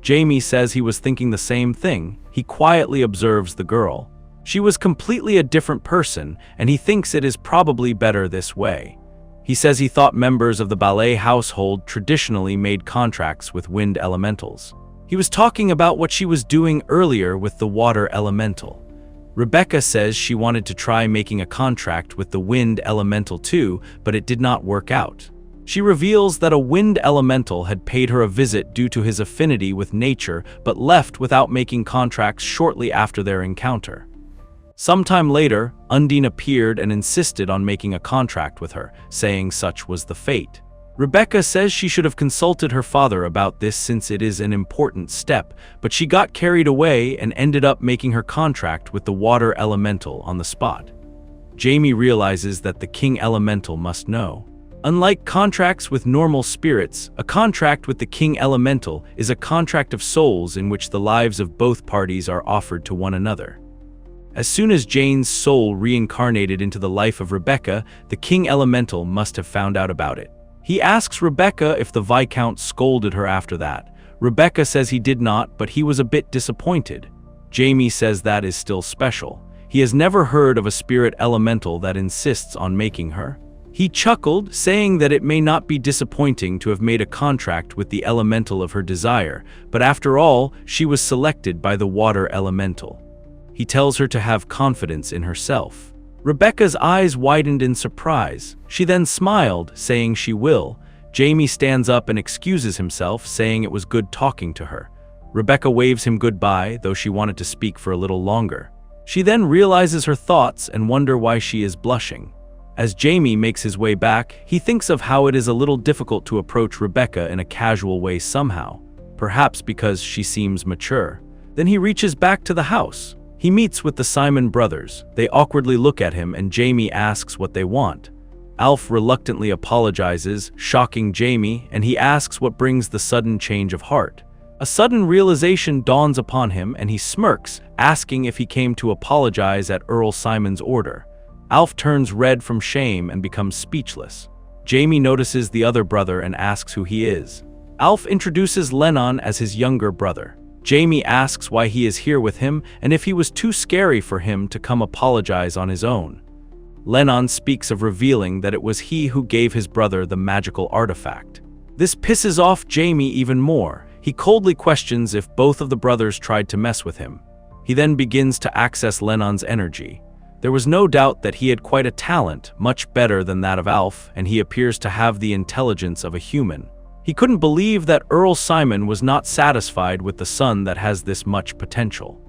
Jamie says he was thinking the same thing. He quietly observes the girl. She was completely a different person, and he thinks it is probably better this way. He says he thought members of the ballet household traditionally made contracts with wind elementals. He was talking about what she was doing earlier with the water elemental. Rebecca says she wanted to try making a contract with the wind elemental too, but it did not work out. She reveals that a wind elemental had paid her a visit due to his affinity with nature, but left without making contracts shortly after their encounter. Sometime later, Undine appeared and insisted on making a contract with her, saying such was the fate. Rebecca says she should have consulted her father about this since it is an important step, but she got carried away and ended up making her contract with the water elemental on the spot. Jamie realizes that the king elemental must know. Unlike contracts with normal spirits, a contract with the king elemental is a contract of souls in which the lives of both parties are offered to one another. As soon as Jane's soul reincarnated into the life of Rebecca, the king elemental must have found out about it. He asks Rebecca if the Viscount scolded her after that. Rebecca says he did not, but he was a bit disappointed. Jamie says that is still special. He has never heard of a spirit elemental that insists on making her. He chuckled, saying that it may not be disappointing to have made a contract with the elemental of her desire, but after all, she was selected by the water elemental. He tells her to have confidence in herself. Rebecca's eyes widened in surprise. She then smiled, saying she will. Jamie stands up and excuses himself, saying it was good talking to her. Rebecca waves him goodbye, though she wanted to speak for a little longer. She then realizes her thoughts and wonders why she is blushing. As Jamie makes his way back, he thinks of how it is a little difficult to approach Rebecca in a casual way somehow, perhaps because she seems mature. Then he reaches back to the house. He meets with the Simon brothers. They awkwardly look at him and Jamie asks what they want. Alf reluctantly apologizes, shocking Jamie, and he asks what brings the sudden change of heart. A sudden realization dawns upon him and he smirks, asking if he came to apologize at Earl Simon's order. Alf turns red from shame and becomes speechless. Jamie notices the other brother and asks who he is. Alf introduces Lennon as his younger brother. Jamie asks why he is here with him and if he was too scary for him to come apologize on his own. Lennon speaks of revealing that it was he who gave his brother the magical artifact. This pisses off Jamie even more. He coldly questions if both of the brothers tried to mess with him. He then begins to access Lennon's energy. There was no doubt that he had quite a talent, much better than that of Alf, and he appears to have the intelligence of a human. He couldn't believe that Earl Simon was not satisfied with the son that has this much potential.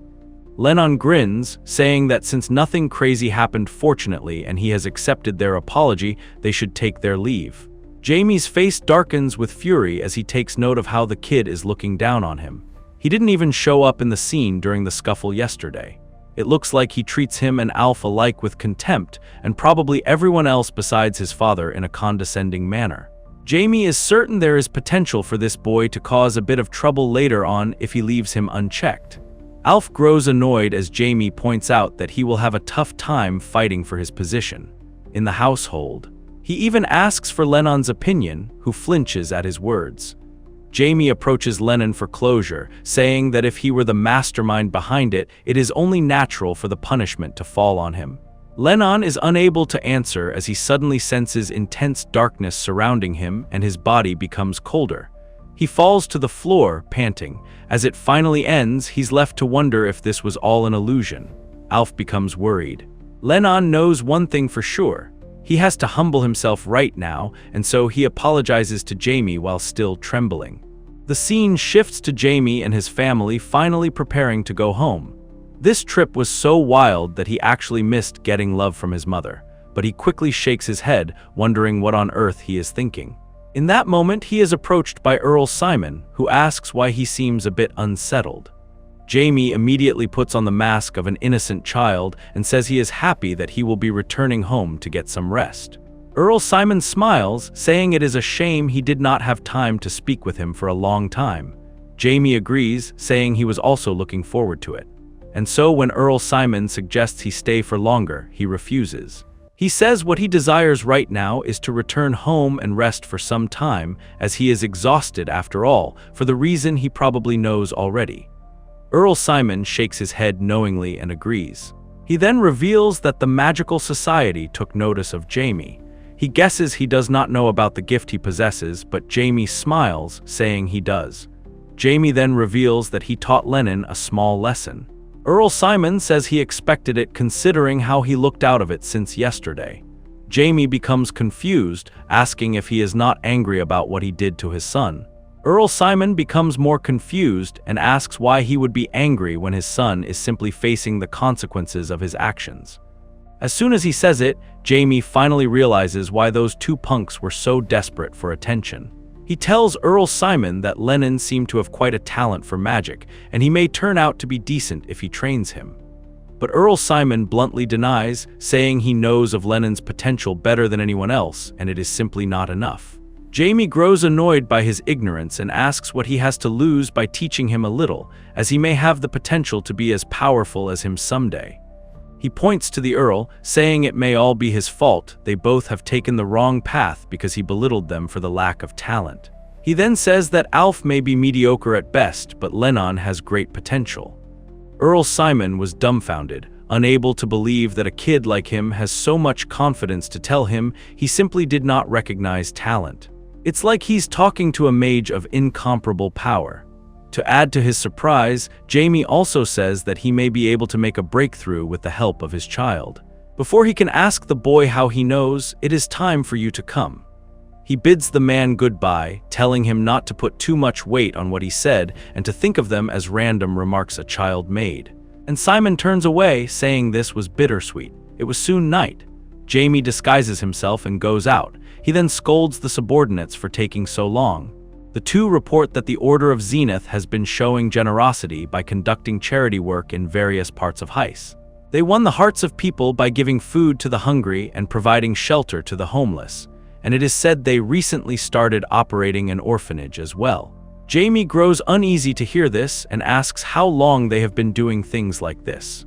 Lennon grins, saying that since nothing crazy happened fortunately and he has accepted their apology, they should take their leave. Jamie's face darkens with fury as he takes note of how the kid is looking down on him. He didn't even show up in the scene during the scuffle yesterday. It looks like he treats him and Alf alike with contempt, and probably everyone else besides his father in a condescending manner. Jamie is certain there is potential for this boy to cause a bit of trouble later on if he leaves him unchecked. Alf grows annoyed as Jamie points out that he will have a tough time fighting for his position in the household. He even asks for Lennon's opinion, who flinches at his words. Jamie approaches Lennon for closure, saying that if he were the mastermind behind it, it is only natural for the punishment to fall on him. Lennon is unable to answer as he suddenly senses intense darkness surrounding him and his body becomes colder. He falls to the floor, panting. As it finally ends, he's left to wonder if this was all an illusion. Alf becomes worried. Lennon knows one thing for sure. He has to humble himself right now, and so he apologizes to Jamie while still trembling. The scene shifts to Jamie and his family finally preparing to go home. This trip was so wild that he actually missed getting love from his mother, but he quickly shakes his head, wondering what on earth he is thinking. In that moment, he is approached by Earl Simon, who asks why he seems a bit unsettled. Jamie immediately puts on the mask of an innocent child and says he is happy that he will be returning home to get some rest. Earl Simon smiles, saying it is a shame he did not have time to speak with him for a long time. Jamie agrees, saying he was also looking forward to it. And so when Earl Simon suggests he stay for longer, he refuses. He says what he desires right now is to return home and rest for some time, as he is exhausted after all, for the reason he probably knows already. Earl Simon shakes his head knowingly and agrees. He then reveals that the magical society took notice of Jamie. He guesses he does not know about the gift he possesses, but Jamie smiles, saying he does. Jamie then reveals that he taught Lennon a small lesson. Earl Simon says he expected it considering how he looked out of it since yesterday. Jamie becomes confused, asking if he is not angry about what he did to his son. Earl Simon becomes more confused and asks why he would be angry when his son is simply facing the consequences of his actions. As soon as he says it, Jamie finally realizes why those two punks were so desperate for attention. He tells Earl Simon that Lennon seemed to have quite a talent for magic, and he may turn out to be decent if he trains him. But Earl Simon bluntly denies, saying he knows of Lennon's potential better than anyone else, and it is simply not enough. Jamie grows annoyed by his ignorance and asks what he has to lose by teaching him a little, as he may have the potential to be as powerful as him someday. He points to the Earl, saying it may all be his fault, they both have taken the wrong path because he belittled them for the lack of talent. He then says that Alf may be mediocre at best, but Lennon has great potential. Earl Simon was dumbfounded, unable to believe that a kid like him has so much confidence to tell him he simply did not recognize talent. It's like he's talking to a mage of incomparable power. To add to his surprise, Jamie also says that he may be able to make a breakthrough with the help of his child. Before he can ask the boy how he knows, it is time for you to come. He bids the man goodbye, telling him not to put too much weight on what he said and to think of them as random remarks a child made. And Simon turns away, saying this was bittersweet. It was soon night. Jamie disguises himself and goes out. He then scolds the subordinates for taking so long. The two report that the Order of Zenith has been showing generosity by conducting charity work in various parts of Heis. They won the hearts of people by giving food to the hungry and providing shelter to the homeless, and it is said they recently started operating an orphanage as well. Jamie grows uneasy to hear this and asks how long they have been doing things like this.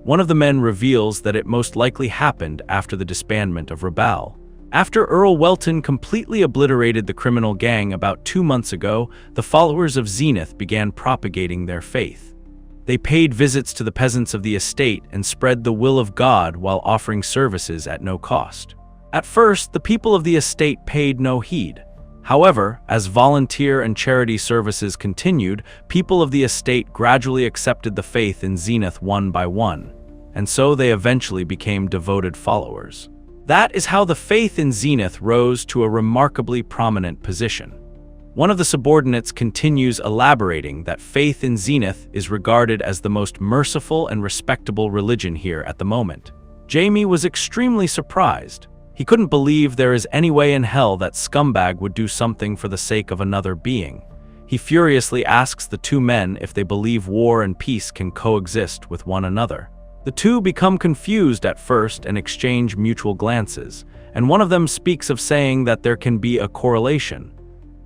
One of the men reveals that it most likely happened after the disbandment of Rabal. After Earl Welton completely obliterated the criminal gang about 2 months ago, the followers of Zenith began propagating their faith. They paid visits to the peasants of the estate and spread the will of God while offering services at no cost. At first, the people of the estate paid no heed. However, as volunteer and charity services continued, people of the estate gradually accepted the faith in Zenith one by one. and so they eventually became devoted followers. That is how the faith in Zenith rose to a remarkably prominent position. One of the subordinates continues elaborating that faith in Zenith is regarded as the most merciful and respectable religion here at the moment. Jamie was extremely surprised. He couldn't believe there is any way in hell that scumbag would do something for the sake of another being. He furiously asks the two men if they believe war and peace can coexist with one another. The two become confused at first and exchange mutual glances, and one of them speaks of saying that there can be a correlation.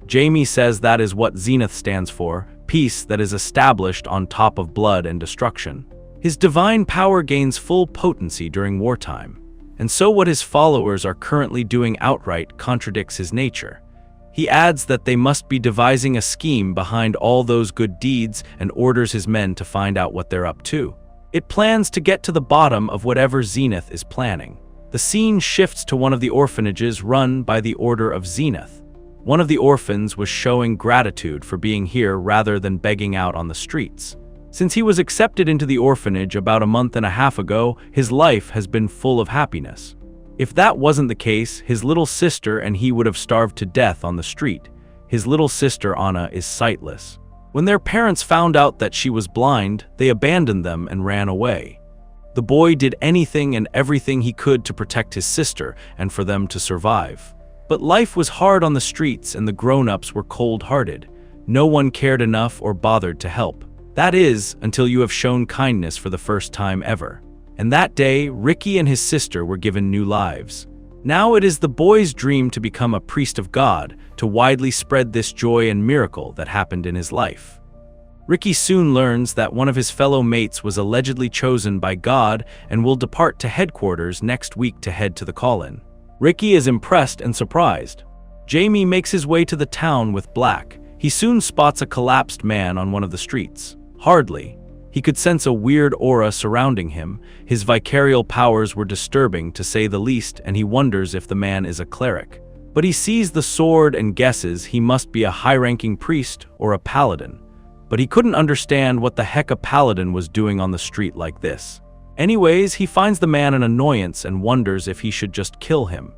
Jamie says that is what Zenith stands for, peace that is established on top of blood and destruction. His divine power gains full potency during wartime, and so what his followers are currently doing outright contradicts his nature. He adds that they must be devising a scheme behind all those good deeds and orders his men to find out what they're up to. It plans to get to the bottom of whatever Zenith is planning. The scene shifts to one of the orphanages run by the Order of Zenith. One of the orphans was showing gratitude for being here rather than begging out on the streets. Since he was accepted into the orphanage about a month and a half ago, his life has been full of happiness. If that wasn't the case, his little sister and he would have starved to death on the street. His little sister, Anna, is sightless. When their parents found out that she was blind, they abandoned them and ran away. The boy did anything and everything he could to protect his sister and for them to survive. But life was hard on the streets and the grown-ups were cold-hearted. No one cared enough or bothered to help. That is, until you have shown kindness for the first time ever. And that day, Ricky and his sister were given new lives. Now it is the boy's dream to become a priest of God, to widely spread this joy and miracle that happened in his life. Ricky soon learns that one of his fellow mates was allegedly chosen by God and will depart to headquarters next week to head to the call-in. Ricky is impressed and surprised. Jamie makes his way to the town with Black. He soon spots a collapsed man on one of the streets. Hardly. He could sense a weird aura surrounding him. His vicarial powers were disturbing, to say the least, and he wonders if the man is a cleric. But he sees the sword and guesses he must be a high-ranking priest or a paladin. But he couldn't understand what the heck a paladin was doing on the street like this. Anyways, he finds the man an annoyance and wonders if he should just kill him.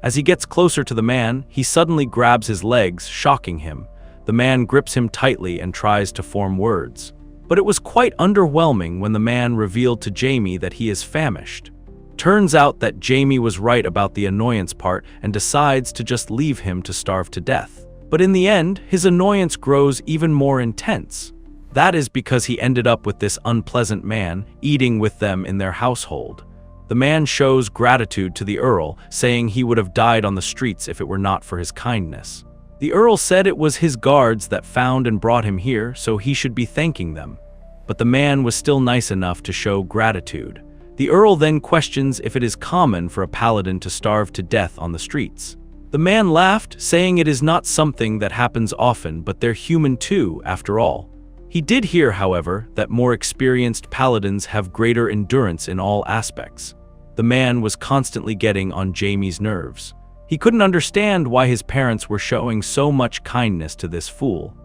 As he gets closer to the man, he suddenly grabs his legs, shocking him. The man grips him tightly and tries to form words. But it was quite underwhelming when the man revealed to Jamie that he is famished. Turns out that Jamie was right about the annoyance part and decides to just leave him to starve to death. But in the end, his annoyance grows even more intense. That is because he ended up with this unpleasant man, eating with them in their household. The man shows gratitude to the Earl, saying he would have died on the streets if it were not for his kindness. The Earl said it was his guards that found and brought him here, so he should be thanking them. But the man was still nice enough to show gratitude. The Earl then questions if it is common for a paladin to starve to death on the streets. The man laughed, saying it is not something that happens often, but they're human too, after all. He did hear, however, that more experienced paladins have greater endurance in all aspects. The man was constantly getting on Jamie's nerves. He couldn't understand why his parents were showing so much kindness to this fool.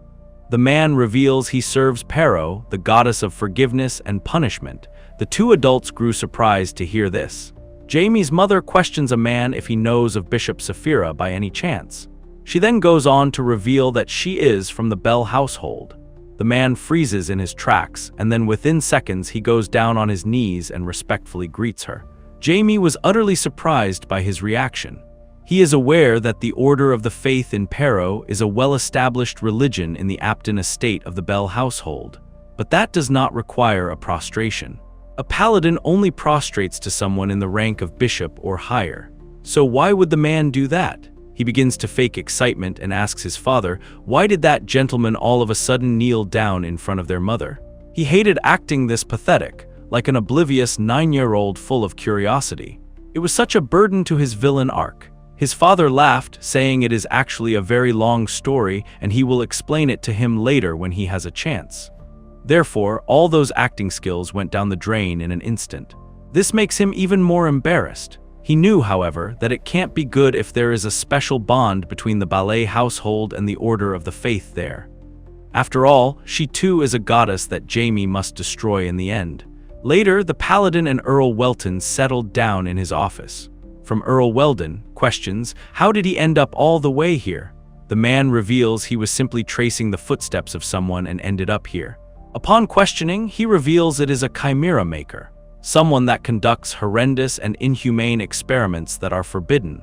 The man reveals he serves Pero, the goddess of forgiveness and punishment. The two adults grew surprised to hear this. Jamie's mother questions a man if he knows of Bishop Saphira by any chance. She then goes on to reveal that she is from the Bell household. The man freezes in his tracks, and then within seconds he goes down on his knees and respectfully greets her. Jamie was utterly surprised by his reaction. He is aware that the Order of the Faith in Pero is a well-established religion in the Apton estate of the Bell household, but that does not require a prostration. A paladin only prostrates to someone in the rank of bishop or higher. So why would the man do that? He begins to fake excitement and asks his father, why did that gentleman all of a sudden kneel down in front of their mother? He hated acting this pathetic, like an oblivious 9-year-old full of curiosity. It was such a burden to his villain arc. His father laughed, saying it is actually a very long story and he will explain it to him later when he has a chance. Therefore, all those acting skills went down the drain in an instant. This makes him even more embarrassed. He knew, however, that it can't be good if there is a special bond between the ballet household and the Order of the Faith there. After all, she too is a goddess that Jamie must destroy in the end. Later, the Paladin and Earl Welton settled down in his office. From Earl Weldon, questions, how did he end up all the way here? The man reveals he was simply tracing the footsteps of someone and ended up here. Upon questioning, he reveals it is a chimera maker, someone that conducts horrendous and inhumane experiments that are forbidden.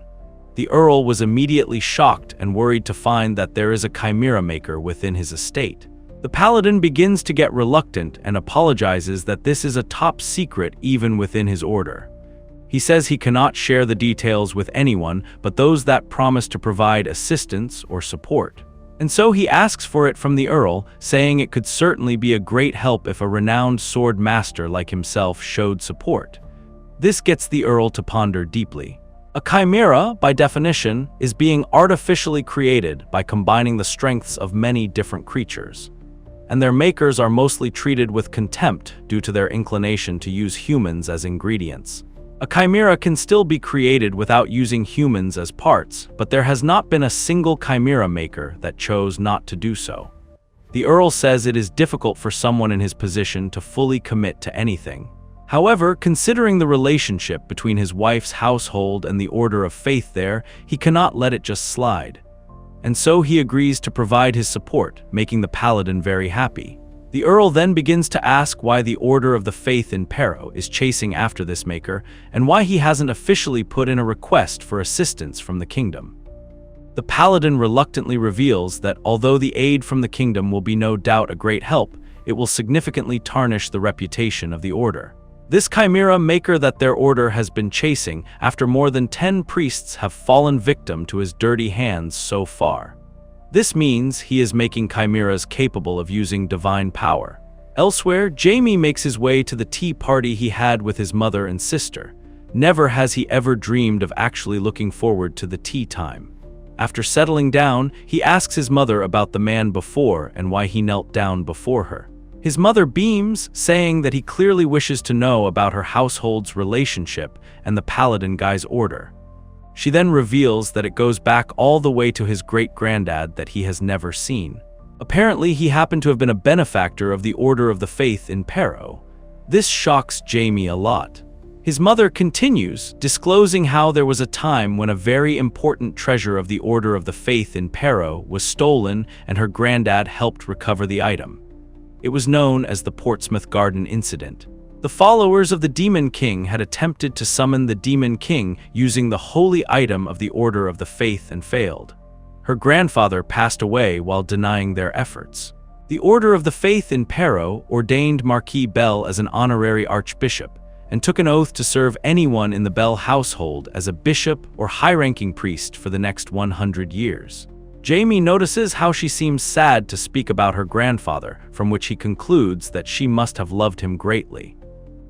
The Earl was immediately shocked and worried to find that there is a chimera maker within his estate. The Paladin begins to get reluctant and apologizes that this is a top secret even within his order. He says he cannot share the details with anyone but those that promise to provide assistance or support. And so he asks for it from the Earl, saying it could certainly be a great help if a renowned sword master like himself showed support. This gets the Earl to ponder deeply. A chimera, by definition, is being artificially created by combining the strengths of many different creatures. And their makers are mostly treated with contempt due to their inclination to use humans as ingredients. A chimera can still be created without using humans as parts, but there has not been a single chimera maker that chose not to do so. The Earl says it is difficult for someone in his position to fully commit to anything. However, considering the relationship between his wife's household and the Order of Faith there, he cannot let it just slide. And so he agrees to provide his support, making the Paladin very happy. The Earl then begins to ask why the Order of the Faith in Pero is chasing after this maker, and why he hasn't officially put in a request for assistance from the kingdom. The Paladin reluctantly reveals that although the aid from the kingdom will be no doubt a great help, it will significantly tarnish the reputation of the Order. This chimera maker that their order has been chasing after more than 10 priests have fallen victim to his dirty hands so far. This means he is making chimeras capable of using divine power. Elsewhere, Jamie makes his way to the tea party he had with his mother and sister. Never has he ever dreamed of actually looking forward to the tea time. After settling down, he asks his mother about the man before and why he knelt down before her. His mother beams, saying that he clearly wishes to know about her household's relationship and the Paladin guy's order. She then reveals that it goes back all the way to his great-granddad that he has never seen. Apparently, he happened to have been a benefactor of the Order of the Faith in Pero. This shocks Jamie a lot. His mother continues, disclosing how there was a time when a very important treasure of the Order of the Faith in Pero was stolen and her granddad helped recover the item. It was known as the Portsmouth Garden Incident. The followers of the Demon King had attempted to summon the Demon King using the holy item of the Order of the Faith and failed. Her grandfather passed away while denying their efforts. The Order of the Faith in Pero ordained Marquis Bell as an honorary archbishop and took an oath to serve anyone in the Bell household as a bishop or high-ranking priest for the next 100 years. Jamie notices how she seems sad to speak about her grandfather, from which he concludes that she must have loved him greatly.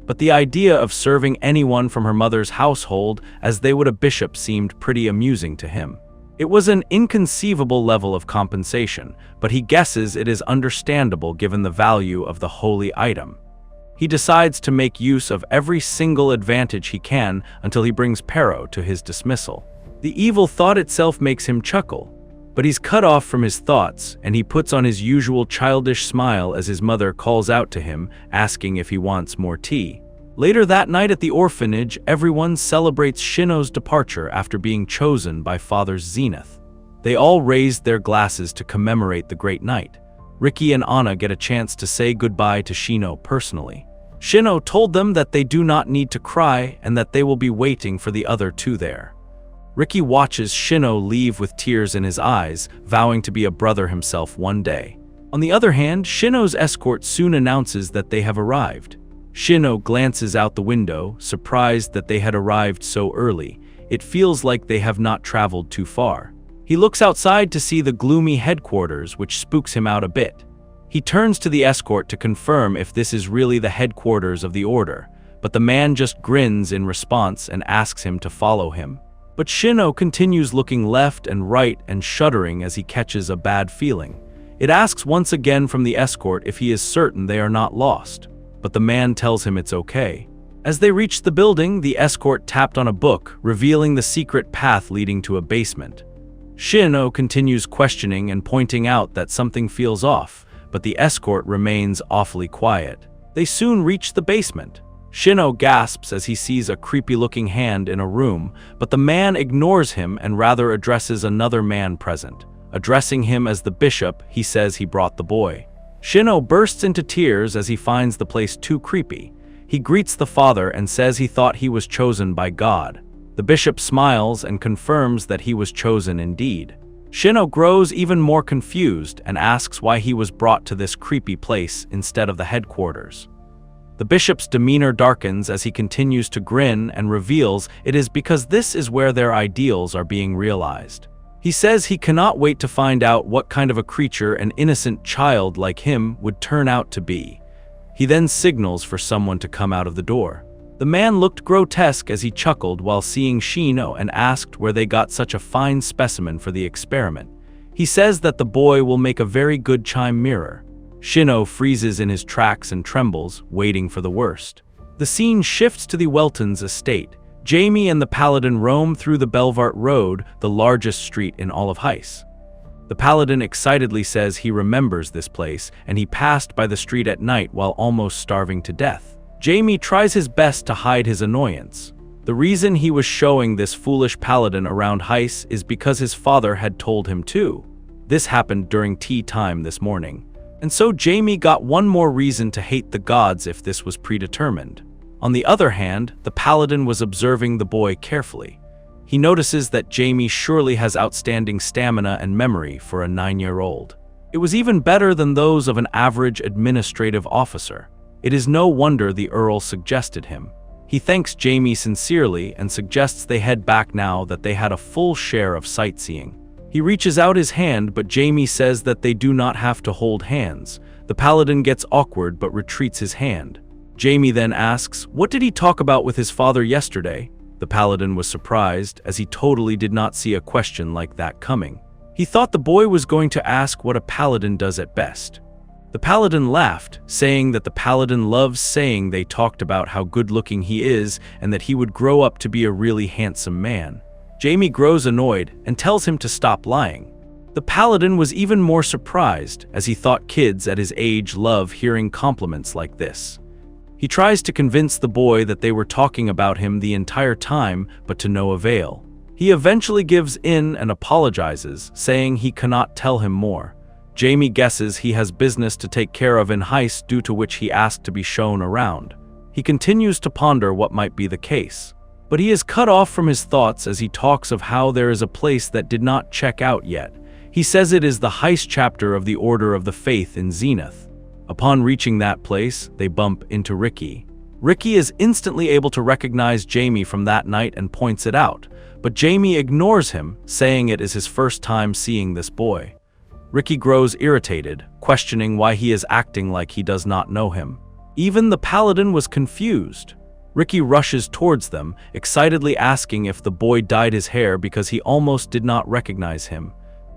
But the idea of serving anyone from her mother's household as they would a bishop seemed pretty amusing to him. It was an inconceivable level of compensation, but he guesses it is understandable given the value of the holy item. He decides to make use of every single advantage he can until he brings Pero to his dismissal. The evil thought itself makes him chuckle, but he's cut off from his thoughts, and he puts on his usual childish smile as his mother calls out to him, asking if he wants more tea. Later that night at the orphanage, everyone celebrates Shino's departure after being chosen by Father's zenith. They all raised their glasses to commemorate the great night. Ricky and Anna get a chance to say goodbye to Shino personally. Shino told them that they do not need to cry and that they will be waiting for the other two there. Ricky watches Shino leave with tears in his eyes, vowing to be a brother himself one day. On the other hand, Shino's escort soon announces that they have arrived. Shino glances out the window, surprised that they had arrived so early. It feels like they have not traveled too far. He looks outside to see the gloomy headquarters, which spooks him out a bit. He turns to the escort to confirm if this is really the headquarters of the Order, but the man just grins in response and asks him to follow him. But Shino continues looking left and right and shuddering as he catches a bad feeling. It asks once again from the escort if he is certain they are not lost, but the man tells him it's okay. As they reach the building, the escort tapped on a book, revealing the secret path leading to a basement. Shino continues questioning and pointing out that something feels off, but the escort remains awfully quiet. They soon reach the basement. Shino gasps as he sees a creepy-looking hand in a room, but the man ignores him and rather addresses another man present. Addressing him as the bishop, he says he brought the boy. Shino bursts into tears as he finds the place too creepy. He greets the father and says he thought he was chosen by God. The bishop smiles and confirms that he was chosen indeed. Shino grows even more confused and asks why he was brought to this creepy place instead of the headquarters. The bishop's demeanor darkens as he continues to grin and reveals it is because this is where their ideals are being realized. He says he cannot wait to find out what kind of a creature an innocent child like him would turn out to be. He then signals for someone to come out of the door. The man looked grotesque as he chuckled while seeing Shino and asked where they got such a fine specimen for the experiment. He says that the boy will make a very good chime mirror. Shino freezes in his tracks and trembles, waiting for the worst. The scene shifts to the Weltons' estate. Jamie and the paladin roam through the Belvart Road, the largest street in all of Heist. The paladin excitedly says he remembers this place and he passed by the street at night while almost starving to death. Jamie tries his best to hide his annoyance. The reason he was showing this foolish paladin around Heist is because his father had told him to. This happened during tea time this morning. And so Jamie got one more reason to hate the gods if this was predetermined. On the other hand, the paladin was observing the boy carefully. He notices that Jamie surely has outstanding stamina and memory for a 9-year-old. It was even better than those of an average administrative officer. It is no wonder the Earl suggested him. He thanks Jamie sincerely and suggests they head back now that they had a full share of sightseeing. He reaches out his hand, but Jamie says that they do not have to hold hands. The paladin gets awkward but retreats his hand. Jamie then asks, "What did he talk about with his father yesterday?" The paladin was surprised, as he totally did not see a question like that coming. He thought the boy was going to ask what a paladin does at best. The paladin laughed, saying that the paladin loves saying they talked about how good-looking he is and that he would grow up to be a really handsome man. Jamie grows annoyed and tells him to stop lying. The paladin was even more surprised, as he thought kids at his age love hearing compliments like this. He tries to convince the boy that they were talking about him the entire time, but to no avail. He eventually gives in and apologizes, saying he cannot tell him more. Jamie guesses he has business to take care of in Heist, due to which he asked to be shown around. He continues to ponder what might be the case. But he is cut off from his thoughts as he talks of how there is a place that did not check out yet. He says it is the Heist chapter of the Order of the Faith in Zenith. Upon reaching that place, they bump into Ricky. Ricky is instantly able to recognize Jamie from that night and points it out, but Jamie ignores him, saying it is his first time seeing this boy. Ricky grows irritated, questioning why he is acting like he does not know him. Even the paladin was confused. Ricky rushes towards them, excitedly asking if the boy dyed his hair because he almost did not recognize him.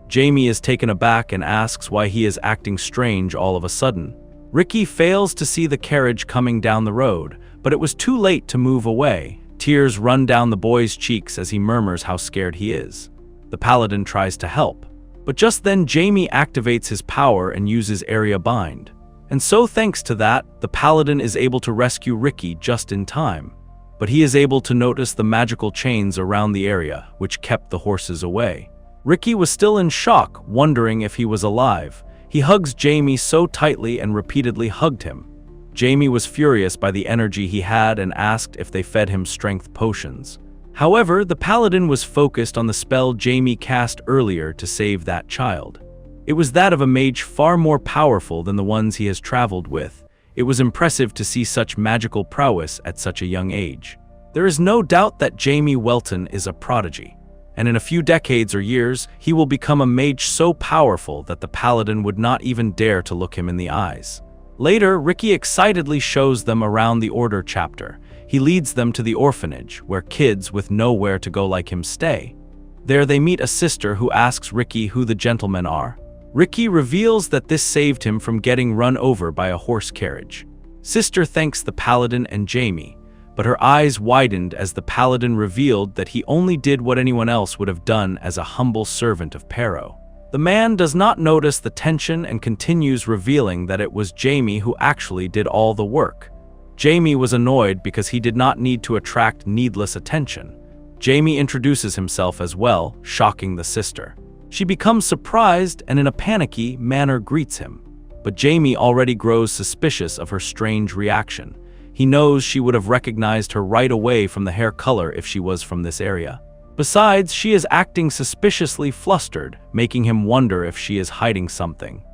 Jamie is taken aback and asks why he is acting strange all of a sudden. Ricky fails to see the carriage coming down the road, but it was too late to move away. Tears run down the boy's cheeks as he murmurs how scared he is. The paladin tries to help, but just then Jamie activates his power and uses Area Bind. And so thanks to that, the paladin is able to rescue Ricky just in time. But he is able to notice the magical chains around the area, which kept the horses away. Ricky was still in shock, wondering if he was alive. He hugs Jamie so tightly and repeatedly hugged him. Jamie was furious by the energy he had and asked if they fed him strength potions. However, the paladin was focused on the spell Jamie cast earlier to save that child. It was that of a mage far more powerful than the ones he has traveled with. It was impressive to see such magical prowess at such a young age. There is no doubt that Jamie Welton is a prodigy, and in a few decades or years, he will become a mage so powerful that the paladin would not even dare to look him in the eyes. Later, Ricky excitedly shows them around the Order chapter. He leads them to the orphanage, where kids with nowhere to go like him stay. There they meet a sister who asks Ricky who the gentlemen are. Ricky reveals that this saved him from getting run over by a horse carriage. Sister thanks the paladin and Jamie, but her eyes widened as the paladin revealed that he only did what anyone else would have done as a humble servant of Pero. The man does not notice the tension and continues, revealing that it was Jamie who actually did all the work. Jamie was annoyed because he did not need to attract needless attention. Jamie introduces himself as well, shocking the sister. She becomes surprised and in a panicky manner greets him. But Jamie already grows suspicious of her strange reaction. He knows she would have recognized her right away from the hair color if she was from this area. Besides, she is acting suspiciously flustered, making him wonder if she is hiding something.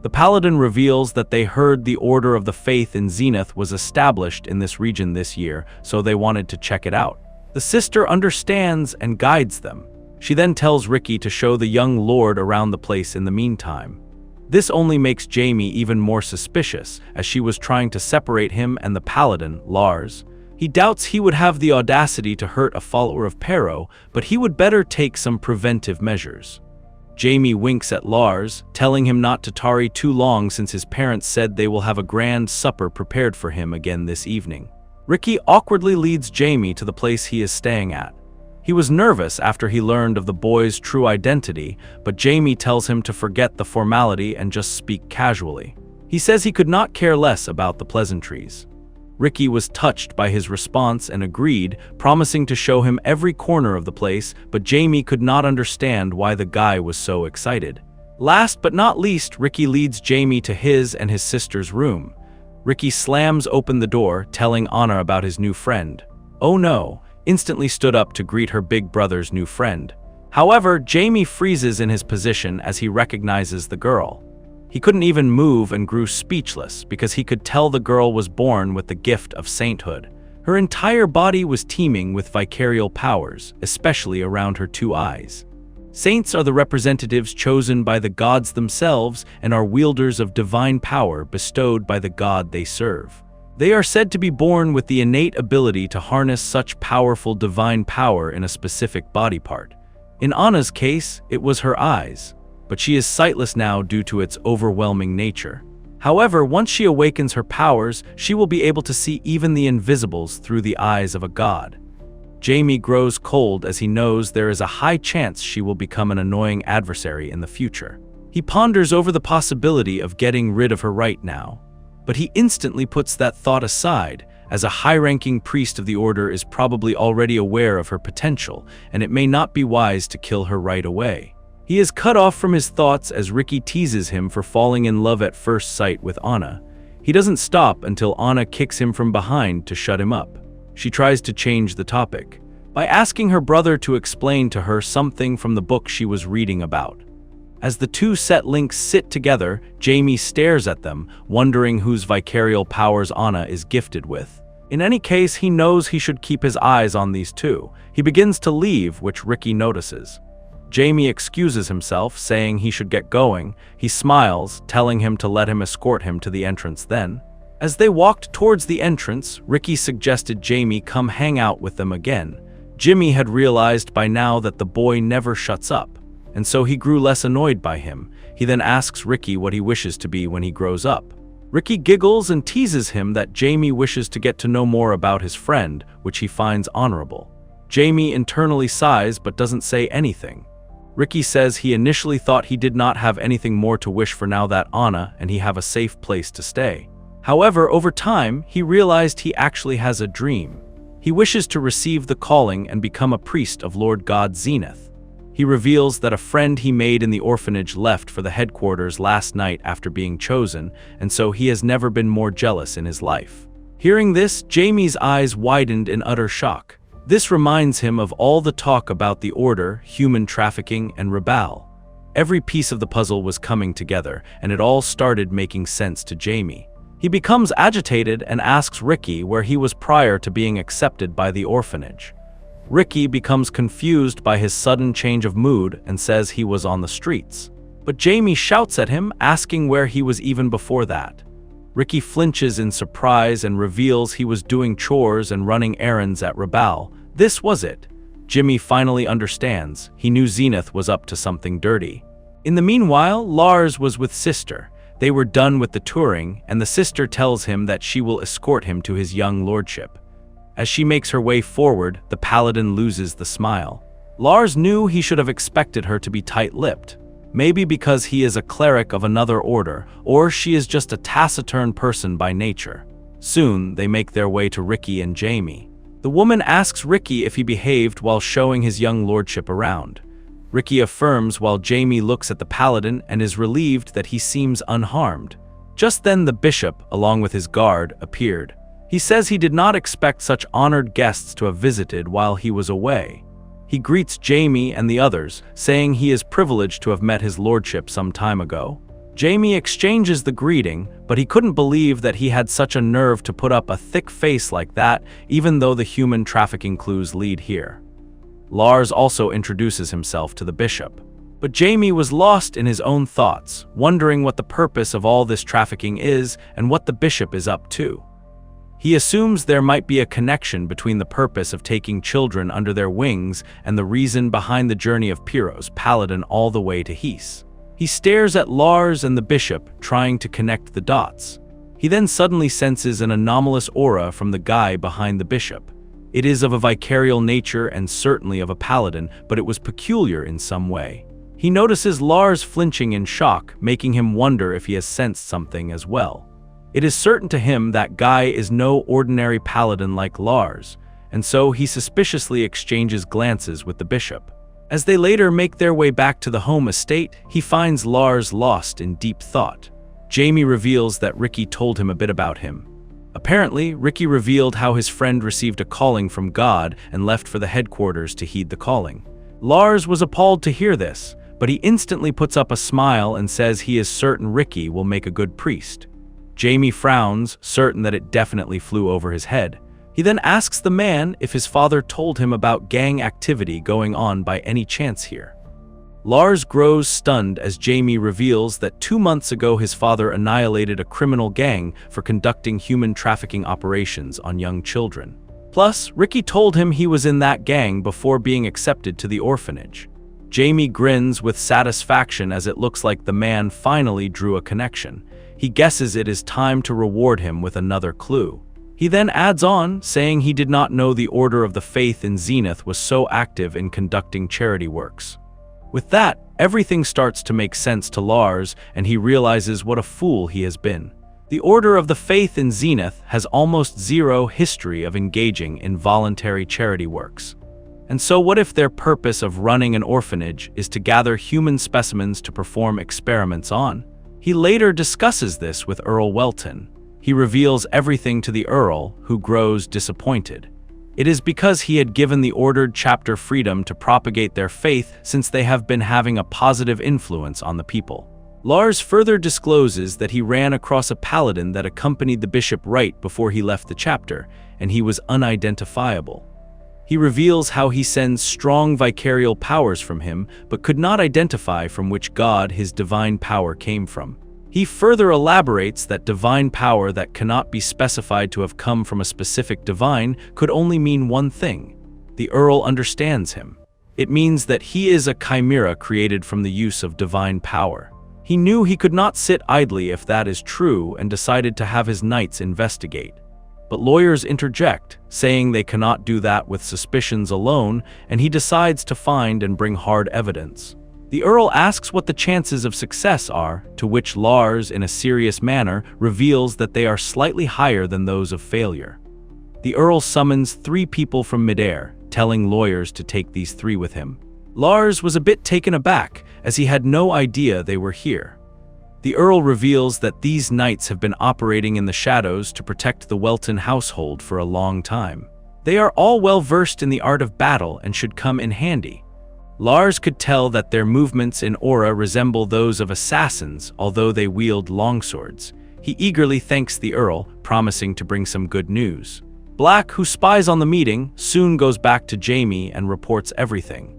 The paladin reveals that they heard the Order of the Faith in Zenith was established in this region this year, so they wanted to check it out. The sister understands and guides them. She then tells Ricky to show the young lord around the place in the meantime. This only makes Jamie even more suspicious, as she was trying to separate him and the paladin, Lars. He doubts he would have the audacity to hurt a follower of Pero, but he would better take some preventive measures. Jamie winks at Lars, telling him not to tarry too long since his parents said they will have a grand supper prepared for him again this evening. Ricky awkwardly leads Jamie to the place he is staying at. He was nervous after he learned of the boy's true identity, but Jamie tells him to forget the formality and just speak casually. He says he could not care less about the pleasantries. Ricky was touched by his response and agreed, promising to show him every corner of the place, but Jamie could not understand why the guy was so excited. Last but not least, Ricky leads Jamie to his and his sister's room. Ricky slams open the door, telling Anna about his new friend. Oh no, instantly stood up to greet her big brother's new friend. However, Jamie freezes in his position as he recognizes the girl. He couldn't even move and grew speechless because he could tell the girl was born with the gift of sainthood. Her entire body was teeming with vicarial powers, especially around her two eyes. Saints are the representatives chosen by the gods themselves and are wielders of divine power bestowed by the god they serve. They are said to be born with the innate ability to harness such powerful divine power in a specific body part. In Anna's case, it was her eyes, but she is sightless now due to its overwhelming nature. However, once she awakens her powers, she will be able to see even the invisibles through the eyes of a god. Jamie grows cold as he knows there is a high chance she will become an annoying adversary in the future. He ponders over the possibility of getting rid of her right now, but he instantly puts that thought aside, as a high-ranking priest of the order is probably already aware of her potential, and it may not be wise to kill her right away. He is cut off from his thoughts as Ricky teases him for falling in love at first sight with Anna. He doesn't stop until Anna kicks him from behind to shut him up. She tries to change the topic by asking her brother to explain to her something from the book she was reading about. As the two set links sit together, Jamie stares at them, wondering whose vicarial powers Anna is gifted with. In any case, he knows he should keep his eyes on these two. He begins to leave, which Ricky notices. Jamie excuses himself, saying he should get going. He smiles, telling him to let him escort him to the entrance then. As they walked towards the entrance, Ricky suggested Jamie come hang out with them again. Jimmy had realized by now that the boy never shuts up, and so he grew less annoyed by him. He then asks Ricky what he wishes to be when he grows up. Ricky giggles and teases him that Jamie wishes to get to know more about his friend, which he finds honorable. Jamie internally sighs but doesn't say anything. Ricky says he initially thought he did not have anything more to wish for now that Anna and he have a safe place to stay. However, over time, he realized he actually has a dream. He wishes to receive the calling and become a priest of Lord God Zenith. He reveals that a friend he made in the orphanage left for the headquarters last night after being chosen, and so he has never been more jealous in his life. Hearing this, Jamie's eyes widened in utter shock. This reminds him of all the talk about the Order, human trafficking, and Rebel. Every piece of the puzzle was coming together, and it all started making sense to Jamie. He becomes agitated and asks Ricky where he was prior to being accepted by the orphanage. Ricky becomes confused by his sudden change of mood and says he was on the streets. But Jamie shouts at him, asking where he was even before that. Ricky flinches in surprise and reveals he was doing chores and running errands at Rebel. This was it. Jimmy finally understands. He knew Zenith was up to something dirty. In the meanwhile, Lars was with Sister. They were done with the touring, and the sister tells him that she will escort him to his young lordship. As she makes her way forward, the paladin loses the smile. Lars knew he should have expected her to be tight-lipped. maybe because he is a cleric of another order, or she is just a taciturn person by nature. Soon, they make their way to Ricky and Jamie. The woman asks Ricky if he behaved while showing his young lordship around. Ricky affirms while Jamie looks at the paladin and is relieved that he seems unharmed. Just then the bishop, along with his guard, appeared. He says he did not expect such honored guests to have visited while he was away. He greets Jamie and the others, saying he is privileged to have met his lordship some time ago. Jamie exchanges the greeting, but he couldn't believe that he had such a nerve to put up a thick face like that, even though the human trafficking clues lead here. Lars also introduces himself to the bishop. But Jamie was lost in his own thoughts, wondering what the purpose of all this trafficking is and what the bishop is up to. He assumes there might be a connection between the purpose of taking children under their wings and the reason behind the journey of Piro's paladin all the way to His. He stares at Lars and the bishop, trying to connect the dots. He then suddenly senses an anomalous aura from the guy behind the bishop. It is of a vicarial nature and certainly of a paladin, but it was peculiar in some way. He notices Lars flinching in shock, making him wonder if he has sensed something as well. It is certain to him that Guy is no ordinary paladin like Lars, and so he suspiciously exchanges glances with the bishop. As they later make their way back to the home estate, he finds Lars lost in deep thought. Jamie reveals that Ricky told him a bit about him. Apparently, Ricky revealed how his friend received a calling from God and left for the headquarters to heed the calling. Lars was appalled to hear this, but he instantly puts up a smile and says he is certain Ricky will make a good priest. Jamie frowns, certain that it definitely flew over his head. He then asks the man if his father told him about gang activity going on by any chance here. Lars grows stunned as Jamie reveals that 2 months ago his father annihilated a criminal gang for conducting human trafficking operations on young children. Plus, Ricky told him he was in that gang before being accepted to the orphanage. Jamie grins with satisfaction as it looks like the man finally drew a connection. He guesses it is time to reward him with another clue. He then adds on, saying he did not know the Order of the Faith in Zenith was so active in conducting charity works. With that, everything starts to make sense to Lars, and he realizes what a fool he has been. The Order of the Faith in Zenith has almost zero history of engaging in voluntary charity works. And so what if their purpose of running an orphanage is to gather human specimens to perform experiments on? He later discusses this with Earl Welton. He reveals everything to the Earl, who grows disappointed. It is because he had given the ordered chapter freedom to propagate their faith since they have been having a positive influence on the people. Lars further discloses that he ran across a paladin that accompanied the bishop right before he left the chapter, and he was unidentifiable. He reveals how he sends strong vicarial powers from him, but could not identify from which god his divine power came from. He further elaborates that divine power that cannot be specified to have come from a specific divine could only mean one thing. The Earl understands him. It means that he is a chimera created from the use of divine power. He knew he could not sit idly if that is true and decided to have his knights investigate. But lawyers interject, saying they cannot do that with suspicions alone, and he decides to find and bring hard evidence. The Earl asks what the chances of success are, to which Lars, in a serious manner, reveals that they are slightly higher than those of failure. The Earl summons 3 people from midair, telling lawyers to take these 3 with him. Lars was a bit taken aback, as he had no idea they were here. The Earl reveals that these knights have been operating in the shadows to protect the Welton household for a long time. They are all well versed in the art of battle and should come in handy. Lars could tell that their movements in aura resemble those of assassins, although they wield longswords. He eagerly thanks the Earl, promising to bring some good news. Black, who spies on the meeting, soon goes back to Jamie and reports everything.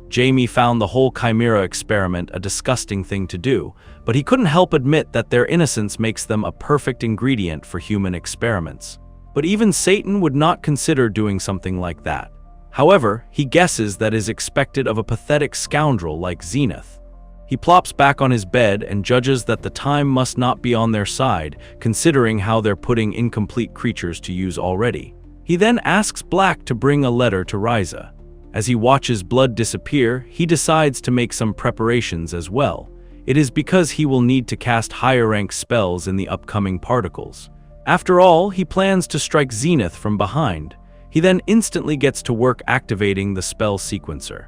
Jamie found the whole chimera experiment a disgusting thing to do, but he couldn't help admit that their innocence makes them a perfect ingredient for human experiments. But even Satan would not consider doing something like that. However, he guesses that is expected of a pathetic scoundrel like Zenith. He plops back on his bed and judges that the time must not be on their side, considering how they're putting incomplete creatures to use already. He then asks Black to bring a letter to Ryza. As he watches blood disappear, he decides to make some preparations as well. It is because he will need to cast higher-rank spells in the upcoming particles. After all, he plans to strike Zenith from behind. He then instantly gets to work activating the spell sequencer.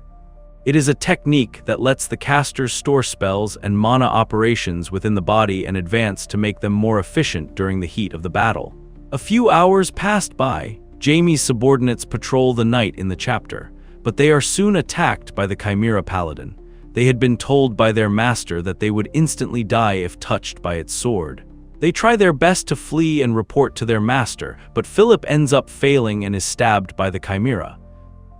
It is a technique that lets the casters store spells and mana operations within the body and advance to make them more efficient during the heat of the battle. A few hours passed by. Jamie's subordinates patrol the night in the chapter, but they are soon attacked by the Chimera Paladin. They had been told by their master that they would instantly die if touched by its sword. They try their best to flee and report to their master, but Philip ends up failing and is stabbed by the Chimera.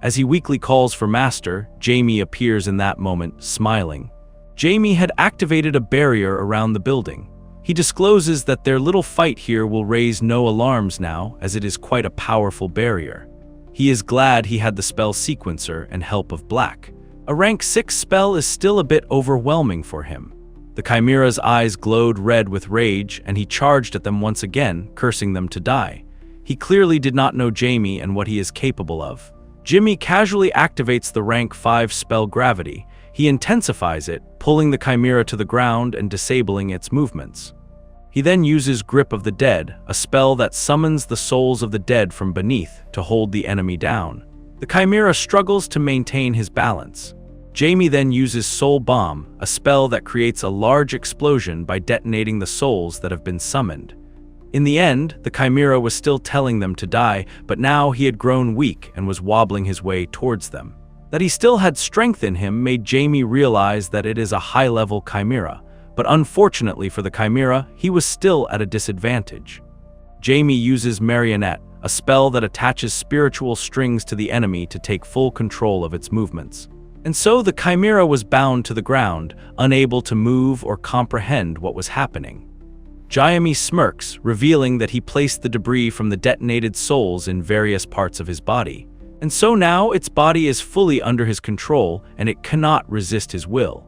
As he weakly calls for master, Jamie appears in that moment, smiling. Jamie had activated a barrier around the building. He discloses that their little fight here will raise no alarms now, as it is quite a powerful barrier. He is glad he had the spell sequencer and help of Black. A rank 6 spell is still a bit overwhelming for him. The Chimera's eyes glowed red with rage, and he charged at them once again, cursing them to die. He clearly did not know Jamie and what he is capable of. Jimmy casually activates the rank 5 spell Gravity. He intensifies it, pulling the Chimera to the ground and disabling its movements. He then uses Grip of the Dead, a spell that summons the souls of the dead from beneath to hold the enemy down. The Chimera struggles to maintain his balance. Jamie then uses Soul Bomb, a spell that creates a large explosion by detonating the souls that have been summoned. In the end, the Chimera was still telling them to die, but now he had grown weak and was wobbling his way towards them. That he still had strength in him made Jamie realize that it is a high-level Chimera, but unfortunately for the Chimera, he was still at a disadvantage. Jamie uses Marionette, a spell that attaches spiritual strings to the enemy to take full control of its movements. And so the Chimera was bound to the ground, unable to move or comprehend what was happening. Jamie smirks, revealing that he placed the debris from the detonated souls in various parts of his body. And so now its body is fully under his control, and it cannot resist his will.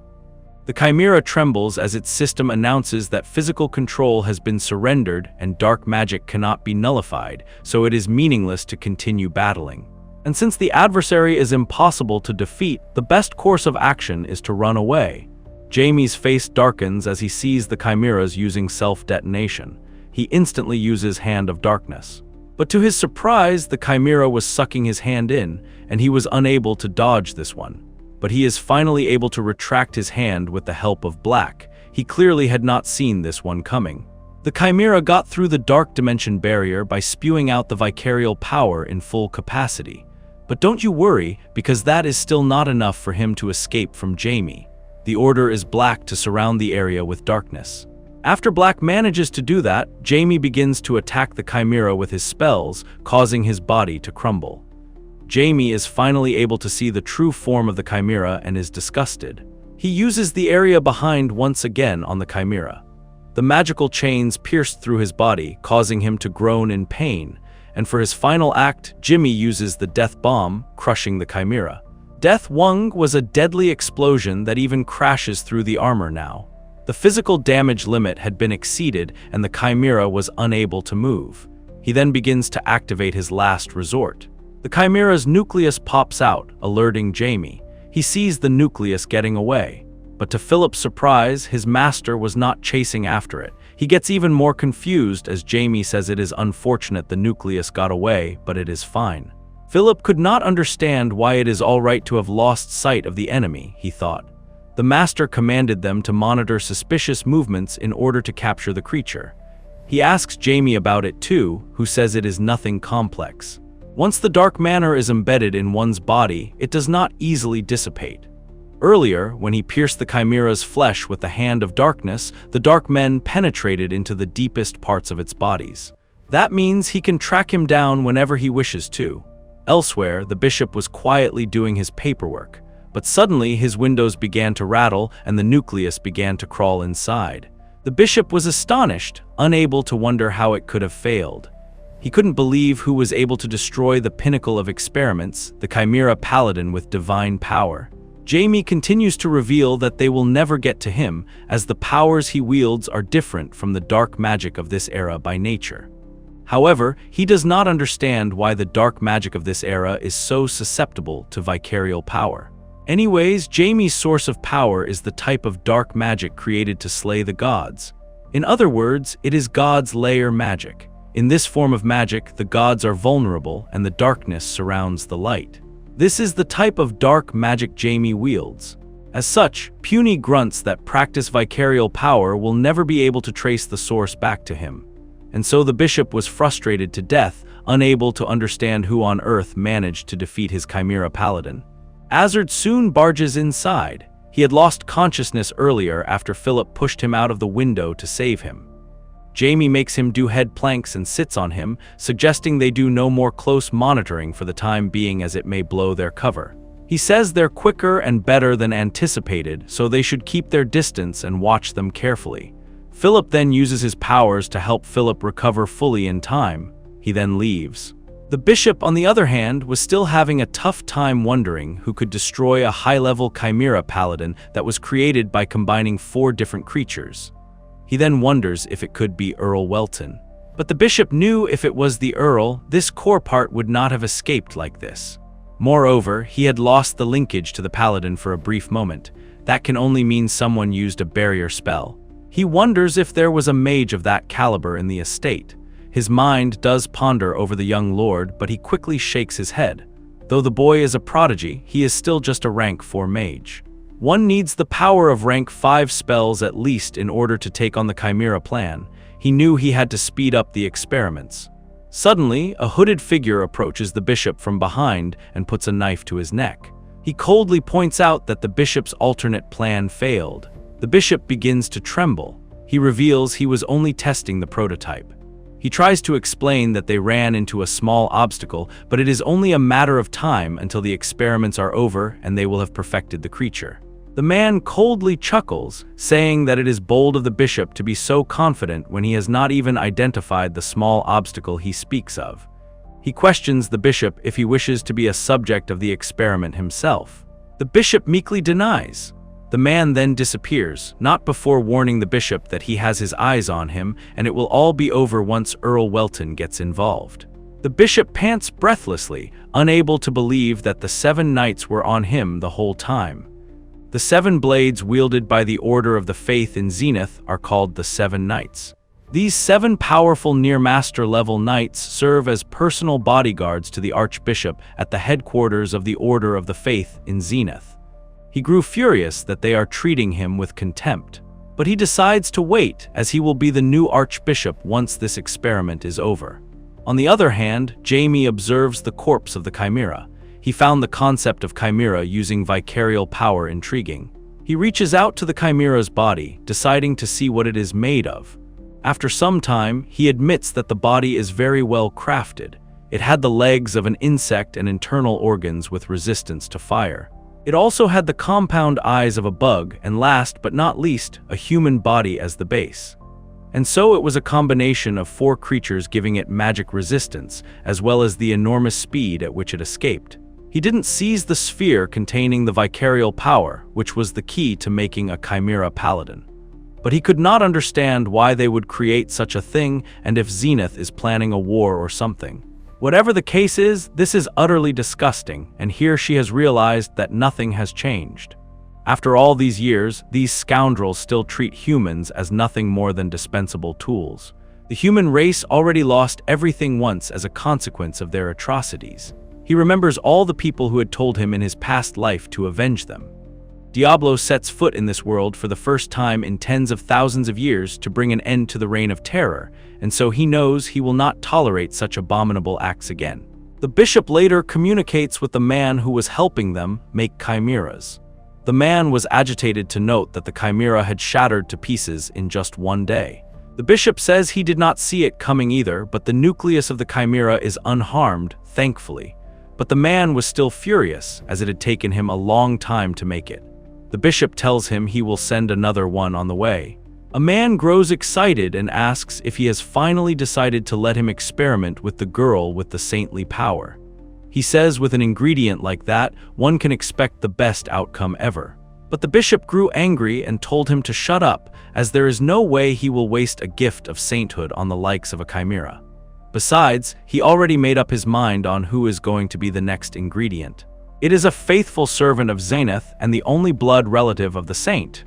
The Chimera trembles as its system announces that physical control has been surrendered and dark magic cannot be nullified, so it is meaningless to continue battling. And since the adversary is impossible to defeat, the best course of action is to run away. Jamie's face darkens as he sees the Chimeras using self-detonation. He instantly uses Hand of Darkness. But to his surprise, the Chimera was sucking his hand in, and he was unable to dodge this one. But he is finally able to retract his hand with the help of Black. He clearly had not seen this one coming. The Chimera got through the dark dimension barrier by spewing out the vicarial power in full capacity. But don't you worry, because that is still not enough for him to escape from Jamie. The order is Black to surround the area with darkness. After Black manages to do that, Jamie begins to attack the Chimera with his spells, causing his body to crumble. Jamie is finally able to see the true form of the Chimera and is disgusted. He uses the area behind once again on the Chimera. The magical chains pierced through his body, causing him to groan in pain, and for his final act, Jimmy uses the Death Bomb, crushing the Chimera. Death Wung was a deadly explosion that even crashes through the armor now. The physical damage limit had been exceeded and the Chimera was unable to move. He then begins to activate his last resort. The Chimera's nucleus pops out, alerting Jamie. He sees the nucleus getting away. But to Philip's surprise, his master was not chasing after it. He gets even more confused as Jamie says it is unfortunate the nucleus got away, but it is fine. Philip could not understand why it is all right to have lost sight of the enemy, he thought. The master commanded them to monitor suspicious movements in order to capture the creature. He asks Jamie about it too, who says it is nothing complex. Once the dark matter is embedded in one's body, it does not easily dissipate. Earlier, when he pierced the Chimera's flesh with the Hand of Darkness, the dark men penetrated into the deepest parts of its bodies. That means he can track him down whenever he wishes to. Elsewhere, the bishop was quietly doing his paperwork, but suddenly his windows began to rattle and the nucleus began to crawl inside. The bishop was astonished, unable to wonder how it could have failed. He couldn't believe who was able to destroy the pinnacle of experiments, the Chimera Paladin with divine power. Jamie continues to reveal that they will never get to him, as the powers he wields are different from the dark magic of this era by nature. However, he does not understand why the dark magic of this era is so susceptible to vicarial power. Anyways, Jamie's source of power is the type of dark magic created to slay the gods. In other words, it is God's layer magic. In this form of magic, the gods are vulnerable and the darkness surrounds the light. This is the type of dark magic Jamie wields. As such, puny grunts that practice vicarial power will never be able to trace the source back to him. And so the bishop was frustrated to death, unable to understand who on earth managed to defeat his chimera paladin. Azard soon barges inside. He had lost consciousness earlier after Philip pushed him out of the window to save him. Jamie makes him do head planks and sits on him, suggesting they do no more close monitoring for the time being as it may blow their cover. He says they're quicker and better than anticipated, so they should keep their distance and watch them carefully. Philip then uses his powers to help Philip recover fully in time. He then leaves. The bishop, on the other hand, was still having a tough time wondering who could destroy a high-level chimera paladin that was created by combining 4 different creatures. He then wonders if it could be Earl Welton. But the bishop knew if it was the Earl, this core part would not have escaped like this. Moreover, he had lost the linkage to the paladin for a brief moment. That can only mean someone used a barrier spell. He wonders if there was a mage of that caliber in the estate. His mind does ponder over the young lord, but he quickly shakes his head. Though the boy is a prodigy, he is still just a rank 4 mage. One needs the power of rank 5 spells at least in order to take on the chimera plan. He knew he had to speed up the experiments. Suddenly, a hooded figure approaches the bishop from behind and puts a knife to his neck. He coldly points out that the bishop's alternate plan failed. The bishop begins to tremble. He reveals he was only testing the prototype. He tries to explain that they ran into a small obstacle, but it is only a matter of time until the experiments are over and they will have perfected the creature. The man coldly chuckles, saying that it is bold of the bishop to be so confident when he has not even identified the small obstacle he speaks of. He questions the bishop if he wishes to be a subject of the experiment himself. The bishop meekly denies. The man then disappears, not before warning the bishop that he has his eyes on him and it will all be over once Earl Welton gets involved. The bishop pants breathlessly, unable to believe that the 7 knights were on him the whole time. The 7 blades wielded by the Order of the Faith in Zenith are called the 7 Knights. These 7 powerful near-master level knights serve as personal bodyguards to the archbishop at the headquarters of the Order of the Faith in Zenith. He grew furious that they are treating him with contempt, but he decides to wait as he will be the new archbishop once this experiment is over. On the other hand, Jamie observes the corpse of the chimera. He found the concept of chimera using vicarial power intriguing. He reaches out to the chimera's body, deciding to see what it is made of. After some time, he admits that the body is very well crafted. It had the legs of an insect and internal organs with resistance to fire. It also had the compound eyes of a bug and last but not least, a human body as the base. And so it was a combination of 4 creatures giving it magic resistance, as well as the enormous speed at which it escaped. He didn't seize the sphere containing the vicarial power, which was the key to making a chimera paladin. But he could not understand why they would create such a thing and if Zenith is planning a war or something. Whatever the case is, this is utterly disgusting, and here she has realized that nothing has changed. After all these years, these scoundrels still treat humans as nothing more than dispensable tools. The human race already lost everything once as a consequence of their atrocities. He remembers all the people who had told him in his past life to avenge them. Diablo sets foot in this world for the first time in tens of thousands of years to bring an end to the reign of terror, and so he knows he will not tolerate such abominable acts again. The bishop later communicates with the man who was helping them make chimeras. The man was agitated to note that the chimera had shattered to pieces in just 1 day. The bishop says he did not see it coming either, but the nucleus of the chimera is unharmed, thankfully. But the man was still furious, as it had taken him a long time to make it. The bishop tells him he will send another one on the way. A man grows excited and asks if he has finally decided to let him experiment with the girl with the saintly power. He says with an ingredient like that, one can expect the best outcome ever. But the bishop grew angry and told him to shut up, as there is no way he will waste a gift of sainthood on the likes of a chimera. Besides, he already made up his mind on who is going to be the next ingredient. It is a faithful servant of Zenith and the only blood relative of the saint,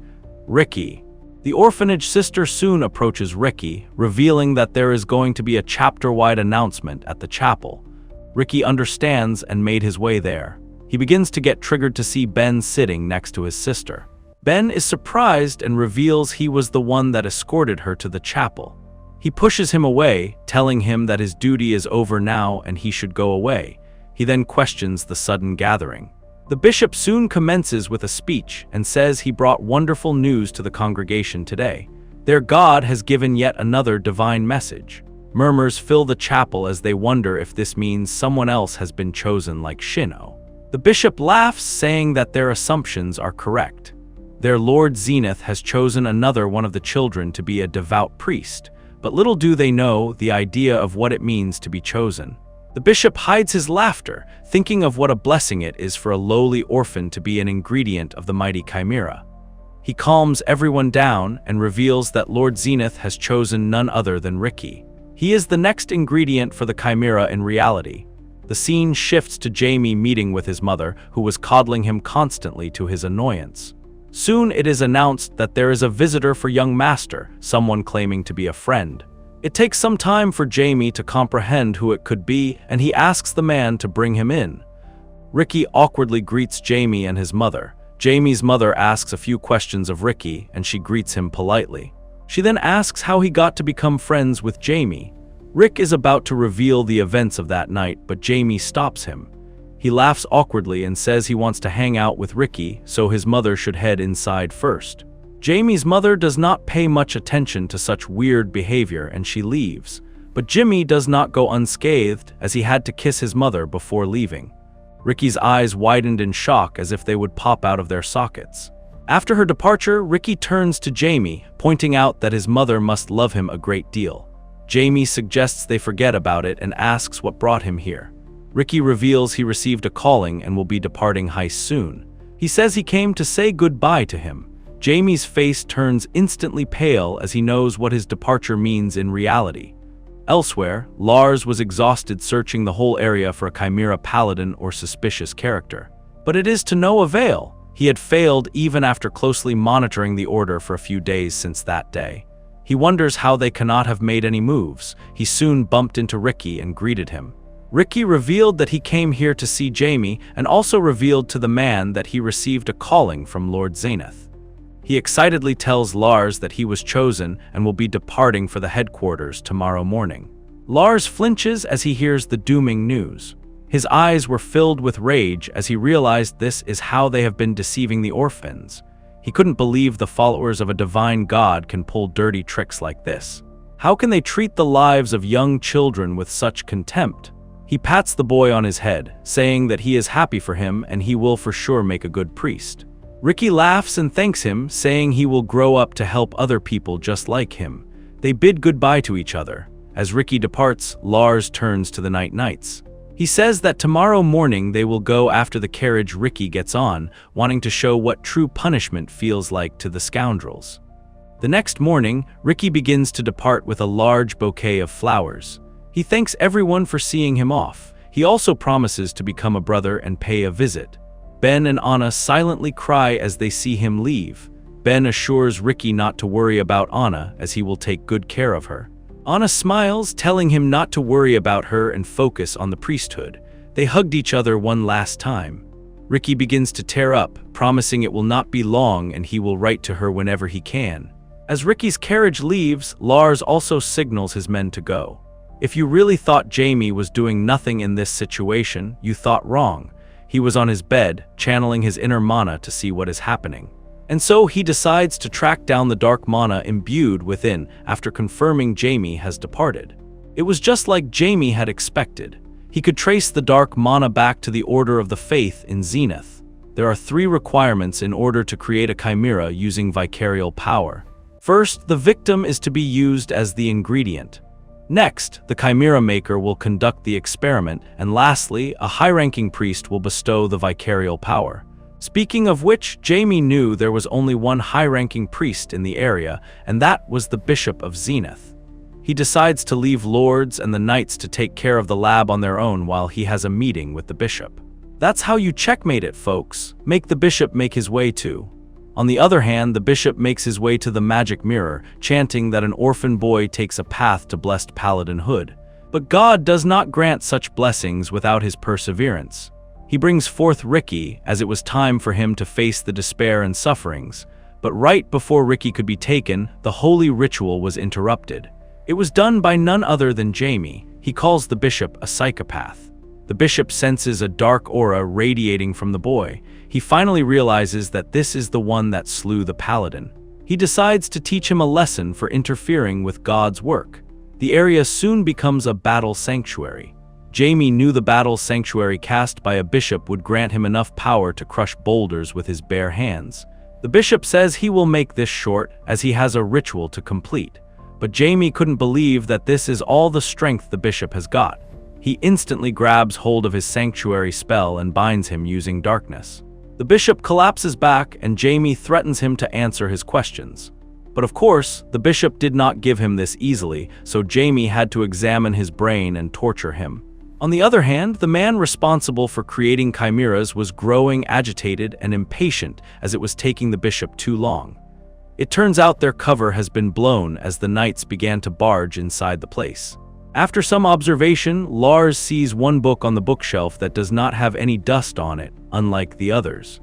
Ricky. The orphanage sister soon approaches Ricky, revealing that there is going to be a chapter-wide announcement at the chapel. Ricky understands and made his way there. He begins to get triggered to see Ben sitting next to his sister. Ben is surprised and reveals he was the one that escorted her to the chapel. He pushes him away, telling him that his duty is over now and he should go away. He then questions the sudden gathering. The bishop soon commences with a speech and says he brought wonderful news to the congregation today. Their God has given yet another divine message. Murmurs fill the chapel as they wonder if this means someone else has been chosen like Shino. The bishop laughs, saying that their assumptions are correct. Their Lord Zenith has chosen another one of the children to be a devout priest, but little do they know the idea of what it means to be chosen. The bishop hides his laughter, thinking of what a blessing it is for a lowly orphan to be an ingredient of the mighty chimera. He calms everyone down and reveals that Lord Zenith has chosen none other than Ricky. He is the next ingredient for the chimera in reality. The scene shifts to Jamie meeting with his mother, who was coddling him constantly to his annoyance. Soon it is announced that there is a visitor for young master, someone claiming to be a friend. It takes some time for Jamie to comprehend who it could be, and he asks the man to bring him in. Ricky awkwardly greets Jamie and his mother. Jamie's mother asks a few questions of Ricky, and she greets him politely. She then asks how he got to become friends with Jamie. Rick is about to reveal the events of that night, but Jamie stops him. He laughs awkwardly and says he wants to hang out with Ricky, so his mother should head inside first. Jamie's mother does not pay much attention to such weird behavior and she leaves, but Jimmy does not go unscathed as he had to kiss his mother before leaving. Ricky's eyes widened in shock as if they would pop out of their sockets. After her departure, Ricky turns to Jamie, pointing out that his mother must love him a great deal. Jamie suggests they forget about it and asks what brought him here. Ricky reveals he received a calling and will be departing heist soon. He says he came to say goodbye to him. Jamie's face turns instantly pale as he knows what his departure means in reality. Elsewhere, Lars was exhausted searching the whole area for a chimera paladin or suspicious character. But it is to no avail. He had failed even after closely monitoring the order for a few days since that day. He wonders how they cannot have made any moves. He soon bumped into Ricky and greeted him. Ricky revealed that he came here to see Jamie and also revealed to the man that he received a calling from Lord Zenith. He excitedly tells Lars that he was chosen and will be departing for the headquarters tomorrow morning. Lars flinches as he hears the dooming news. His eyes were filled with rage as he realized this is how they have been deceiving the orphans. He couldn't believe the followers of a divine god can pull dirty tricks like this. How can they treat the lives of young children with such contempt? He pats the boy on his head, saying that he is happy for him and he will for sure make a good priest. Ricky laughs and thanks him, saying he will grow up to help other people just like him. They bid goodbye to each other. As Ricky departs, Lars turns to the Night Knights. He says that tomorrow morning they will go after the carriage Ricky gets on, wanting to show what true punishment feels like to the scoundrels. The next morning, Ricky begins to depart with a large bouquet of flowers. He thanks everyone for seeing him off. He also promises to become a brother and pay a visit. Ben and Anna silently cry as they see him leave. Ben assures Ricky not to worry about Anna as he will take good care of her. Anna smiles, telling him not to worry about her and focus on the priesthood. They hugged each other one last time. Ricky begins to tear up, promising it will not be long and he will write to her whenever he can. As Ricky's carriage leaves, Lars also signals his men to go. If you really thought Jamie was doing nothing in this situation, you thought wrong. He was on his bed, channeling his inner mana to see what is happening. And so he decides to track down the dark mana imbued within after confirming Jamie has departed. It was just like Jamie had expected. He could trace the dark mana back to the Order of the Faith in Zenith. There are 3 requirements in order to create a chimera using vicarial power. First, the victim is to be used as the ingredient. Next, the chimera maker will conduct the experiment, and lastly, a high-ranking priest will bestow the vicarial power. Speaking of which, Jamie knew there was only one high-ranking priest in the area, and that was the Bishop of Zenith. He decides to leave lords and the knights to take care of the lab on their own while he has a meeting with the bishop. That's how you checkmate it, folks. Make the bishop make his way to. On the other hand, the bishop makes his way to the magic mirror, chanting that an orphan boy takes a path to blessed paladinhood. But God does not grant such blessings without his perseverance. He brings forth Ricky, as it was time for him to face the despair and sufferings. But right before Ricky could be taken, the holy ritual was interrupted. It was done by none other than Jamie. He calls the bishop a psychopath. The bishop senses a dark aura radiating from the boy. He finally realizes that this is the one that slew the paladin. He decides to teach him a lesson for interfering with God's work. The area soon becomes a battle sanctuary. Jamie knew the battle sanctuary cast by a bishop would grant him enough power to crush boulders with his bare hands. The bishop says he will make this short, as he has a ritual to complete. But Jamie couldn't believe that this is all the strength the bishop has got. He instantly grabs hold of his sanctuary spell and binds him using darkness. The bishop collapses back and Jamie threatens him to answer his questions. But of course, the bishop did not give him this easily, so Jamie had to examine his brain and torture him. On the other hand, the man responsible for creating chimeras was growing agitated and impatient as it was taking the bishop too long. It turns out their cover has been blown as the knights began to barge inside the place. After some observation, Lars sees one book on the bookshelf that does not have any dust on it, unlike the others.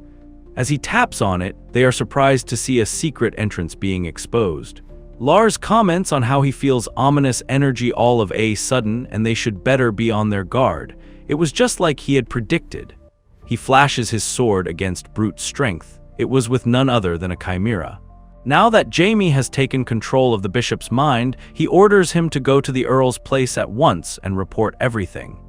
As he taps on it, they are surprised to see a secret entrance being exposed. Lars comments on how he feels ominous energy all of a sudden and they should better be on their guard. It was just like he had predicted. He flashes his sword against brute strength. It was with none other than a chimera. Now that Jamie has taken control of the bishop's mind, he orders him to go to the Earl's place at once and report everything.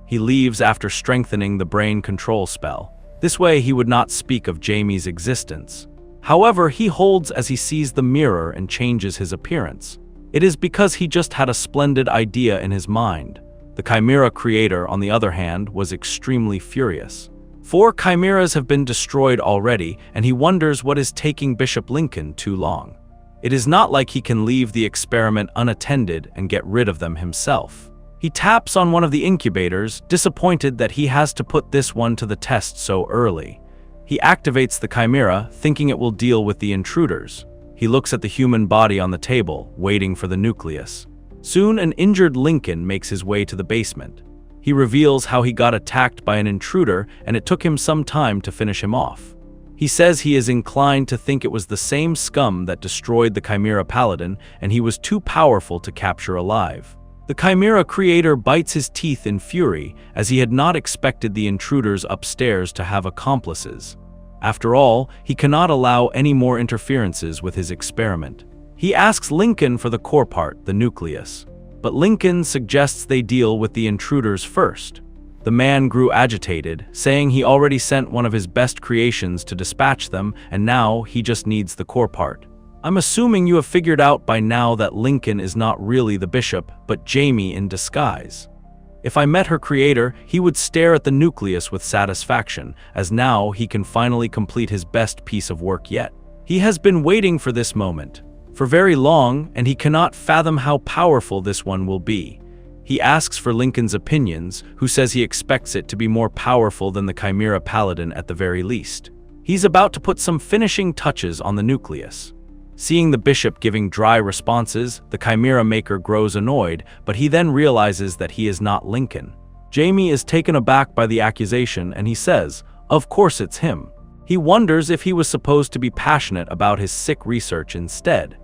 He leaves after strengthening the brain control spell. This way he would not speak of Jamie's existence. However, he holds as he sees the mirror and changes his appearance. It is because he just had a splendid idea in his mind. The chimera creator, on the other hand, was extremely furious. 4 chimeras have been destroyed already, and he wonders what is taking Bishop Lincoln too long. It is not like he can leave the experiment unattended and get rid of them himself. He taps on one of the incubators, disappointed that he has to put this one to the test so early. He activates the chimera, thinking it will deal with the intruders. He looks at the human body on the table, waiting for the nucleus. Soon, an injured Lincoln makes his way to the basement. He reveals how he got attacked by an intruder and it took him some time to finish him off. He says he is inclined to think it was the same scum that destroyed the Chimera Paladin and he was too powerful to capture alive. The Chimera creator bites his teeth in fury as he had not expected the intruders upstairs to have accomplices. After all, he cannot allow any more interferences with his experiment. He asks Lincoln for the core part, the nucleus. But Lincoln suggests they deal with the intruders first. The man grew agitated, saying he already sent one of his best creations to dispatch them, and now he just needs the core part. I'm assuming you have figured out by now that Lincoln is not really the bishop, but Jamie in disguise. If I met her creator, he would stare at the nucleus with satisfaction, as now he can finally complete his best piece of work yet. He has been waiting for this moment for very long, and he cannot fathom how powerful this one will be. He asks for Lincoln's opinions, who says he expects it to be more powerful than the Chimera Paladin at the very least. He's about to put some finishing touches on the nucleus. Seeing the bishop giving dry responses, the Chimera Maker grows annoyed, but he then realizes that he is not Lincoln. Jamie is taken aback by the accusation and he says, of course it's him. He wonders if he was supposed to be passionate about his sick research instead.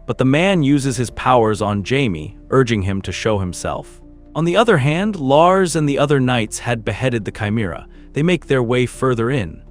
But the man uses his powers on Jamie, urging him to show himself. On the other hand, Lars and the other knights had beheaded the Chimera. They make their way further in.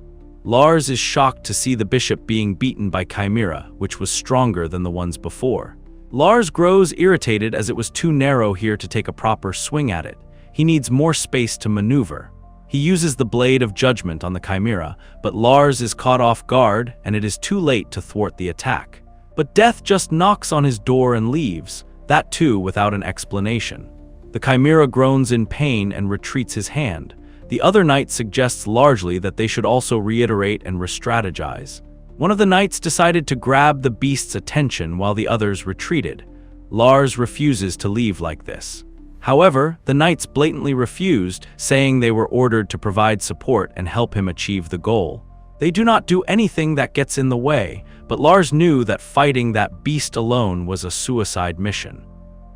Lars is shocked to see the bishop being beaten by Chimera, which was stronger than the ones before. Lars grows irritated as it was too narrow here to take a proper swing at it. He needs more space to maneuver. He uses the Blade of Judgment on the Chimera, but Lars is caught off guard and it is too late to thwart the attack. But Death just knocks on his door and leaves, that too without an explanation. The Chimera groans in pain and retreats his hand. The other knight suggests largely that they should also reiterate and re-strategize. One of the knights decided to grab the beast's attention while the others retreated. Lars refuses to leave like this. However, the knights blatantly refused, saying they were ordered to provide support and help him achieve the goal. They do not do anything that gets in the way, but Lars knew that fighting that beast alone was a suicide mission.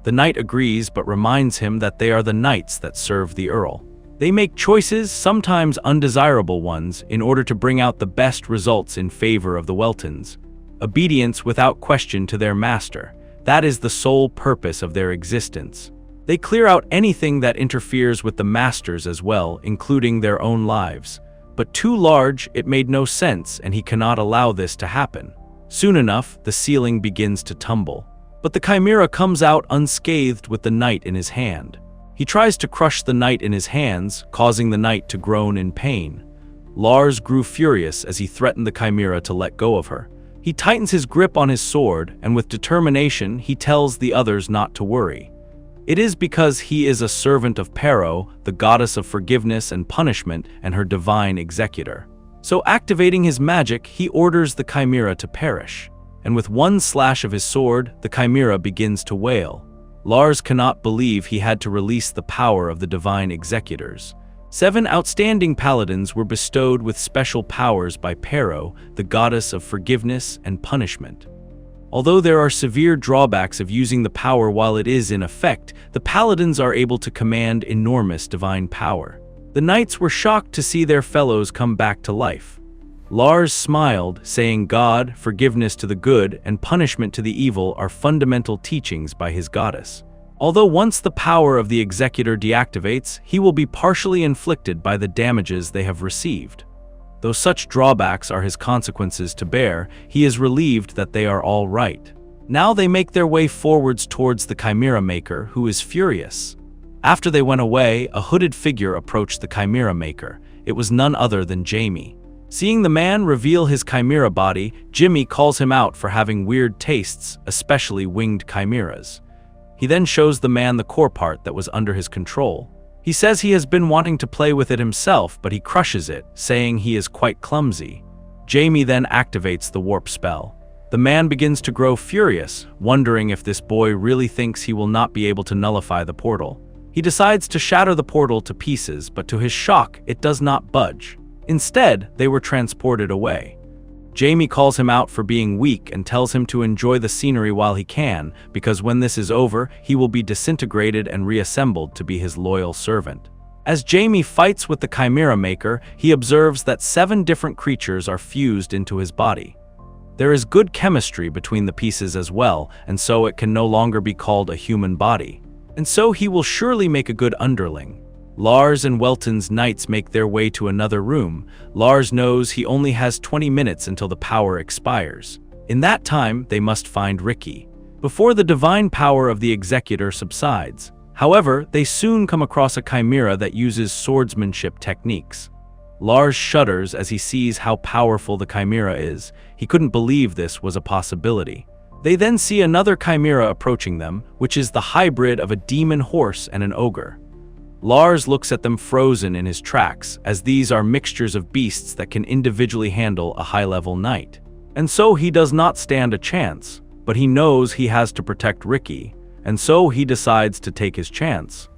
The knight agrees but reminds him that they are the knights that serve the Earl. They make choices, sometimes undesirable ones, in order to bring out the best results in favor of the Weltons. Obedience without question to their master. That is the sole purpose of their existence. They clear out anything that interferes with the masters as well, including their own lives. But too large, it made no sense, and he cannot allow this to happen. Soon enough, the ceiling begins to tumble. But the chimera comes out unscathed with the knight in his hand. He tries to crush the knight in his hands, causing the knight to groan in pain. Lars grew furious as he threatened the chimera to let go of her. He tightens his grip on his sword, and with determination, he tells the others not to worry. It is because he is a servant of Pero, the goddess of forgiveness and punishment, and her divine executor. So activating his magic, he orders the chimera to perish. And with one slash of his sword, the chimera begins to wail. Lars cannot believe he had to release the power of the divine executors. 7 outstanding paladins were bestowed with special powers by Pero, the goddess of forgiveness and punishment. Although there are severe drawbacks of using the power while it is in effect, the paladins are able to command enormous divine power. The knights were shocked to see their fellows come back to life. Lars smiled, saying God, forgiveness to the good, and punishment to the evil are fundamental teachings by his goddess. Although once the power of the executor deactivates, he will be partially inflicted by the damages they have received. Though such drawbacks are his consequences to bear, he is relieved that they are all right. Now they make their way forwards towards the Chimera Maker, who is furious. After they went away, a hooded figure approached the Chimera Maker. It was none other than Jamie. Seeing the man reveal his chimera body, Jimmy calls him out for having weird tastes, especially winged chimeras. He then shows the man the core part that was under his control. He says he has been wanting to play with it himself, but he crushes it, saying he is quite clumsy. Jamie then activates the warp spell. The man begins to grow furious, wondering if this boy really thinks he will not be able to nullify the portal. He decides to shatter the portal to pieces, but to his shock, it does not budge. Instead, they were transported away. Jamie calls him out for being weak and tells him to enjoy the scenery while he can, because when this is over, he will be disintegrated and reassembled to be his loyal servant. As Jamie fights with the Chimera Maker, he observes that 7 different creatures are fused into his body. There is good chemistry between the pieces as well, and so it can no longer be called a human body. And so he will surely make a good underling. Lars and Welton's knights make their way to another room. Lars knows he only has 20 minutes until the power expires. In that time, they must find Ricky, before the divine power of the executor subsides. However, they soon come across a chimera that uses swordsmanship techniques. Lars shudders as he sees how powerful the chimera is. He couldn't believe this was a possibility. They then see another chimera approaching them, which is the hybrid of a demon horse and an ogre. Lars looks at them frozen in his tracks, as these are mixtures of beasts that can individually handle a high-level knight. And so he does not stand a chance, but he knows he has to protect Ricky, and so he decides to take his chance.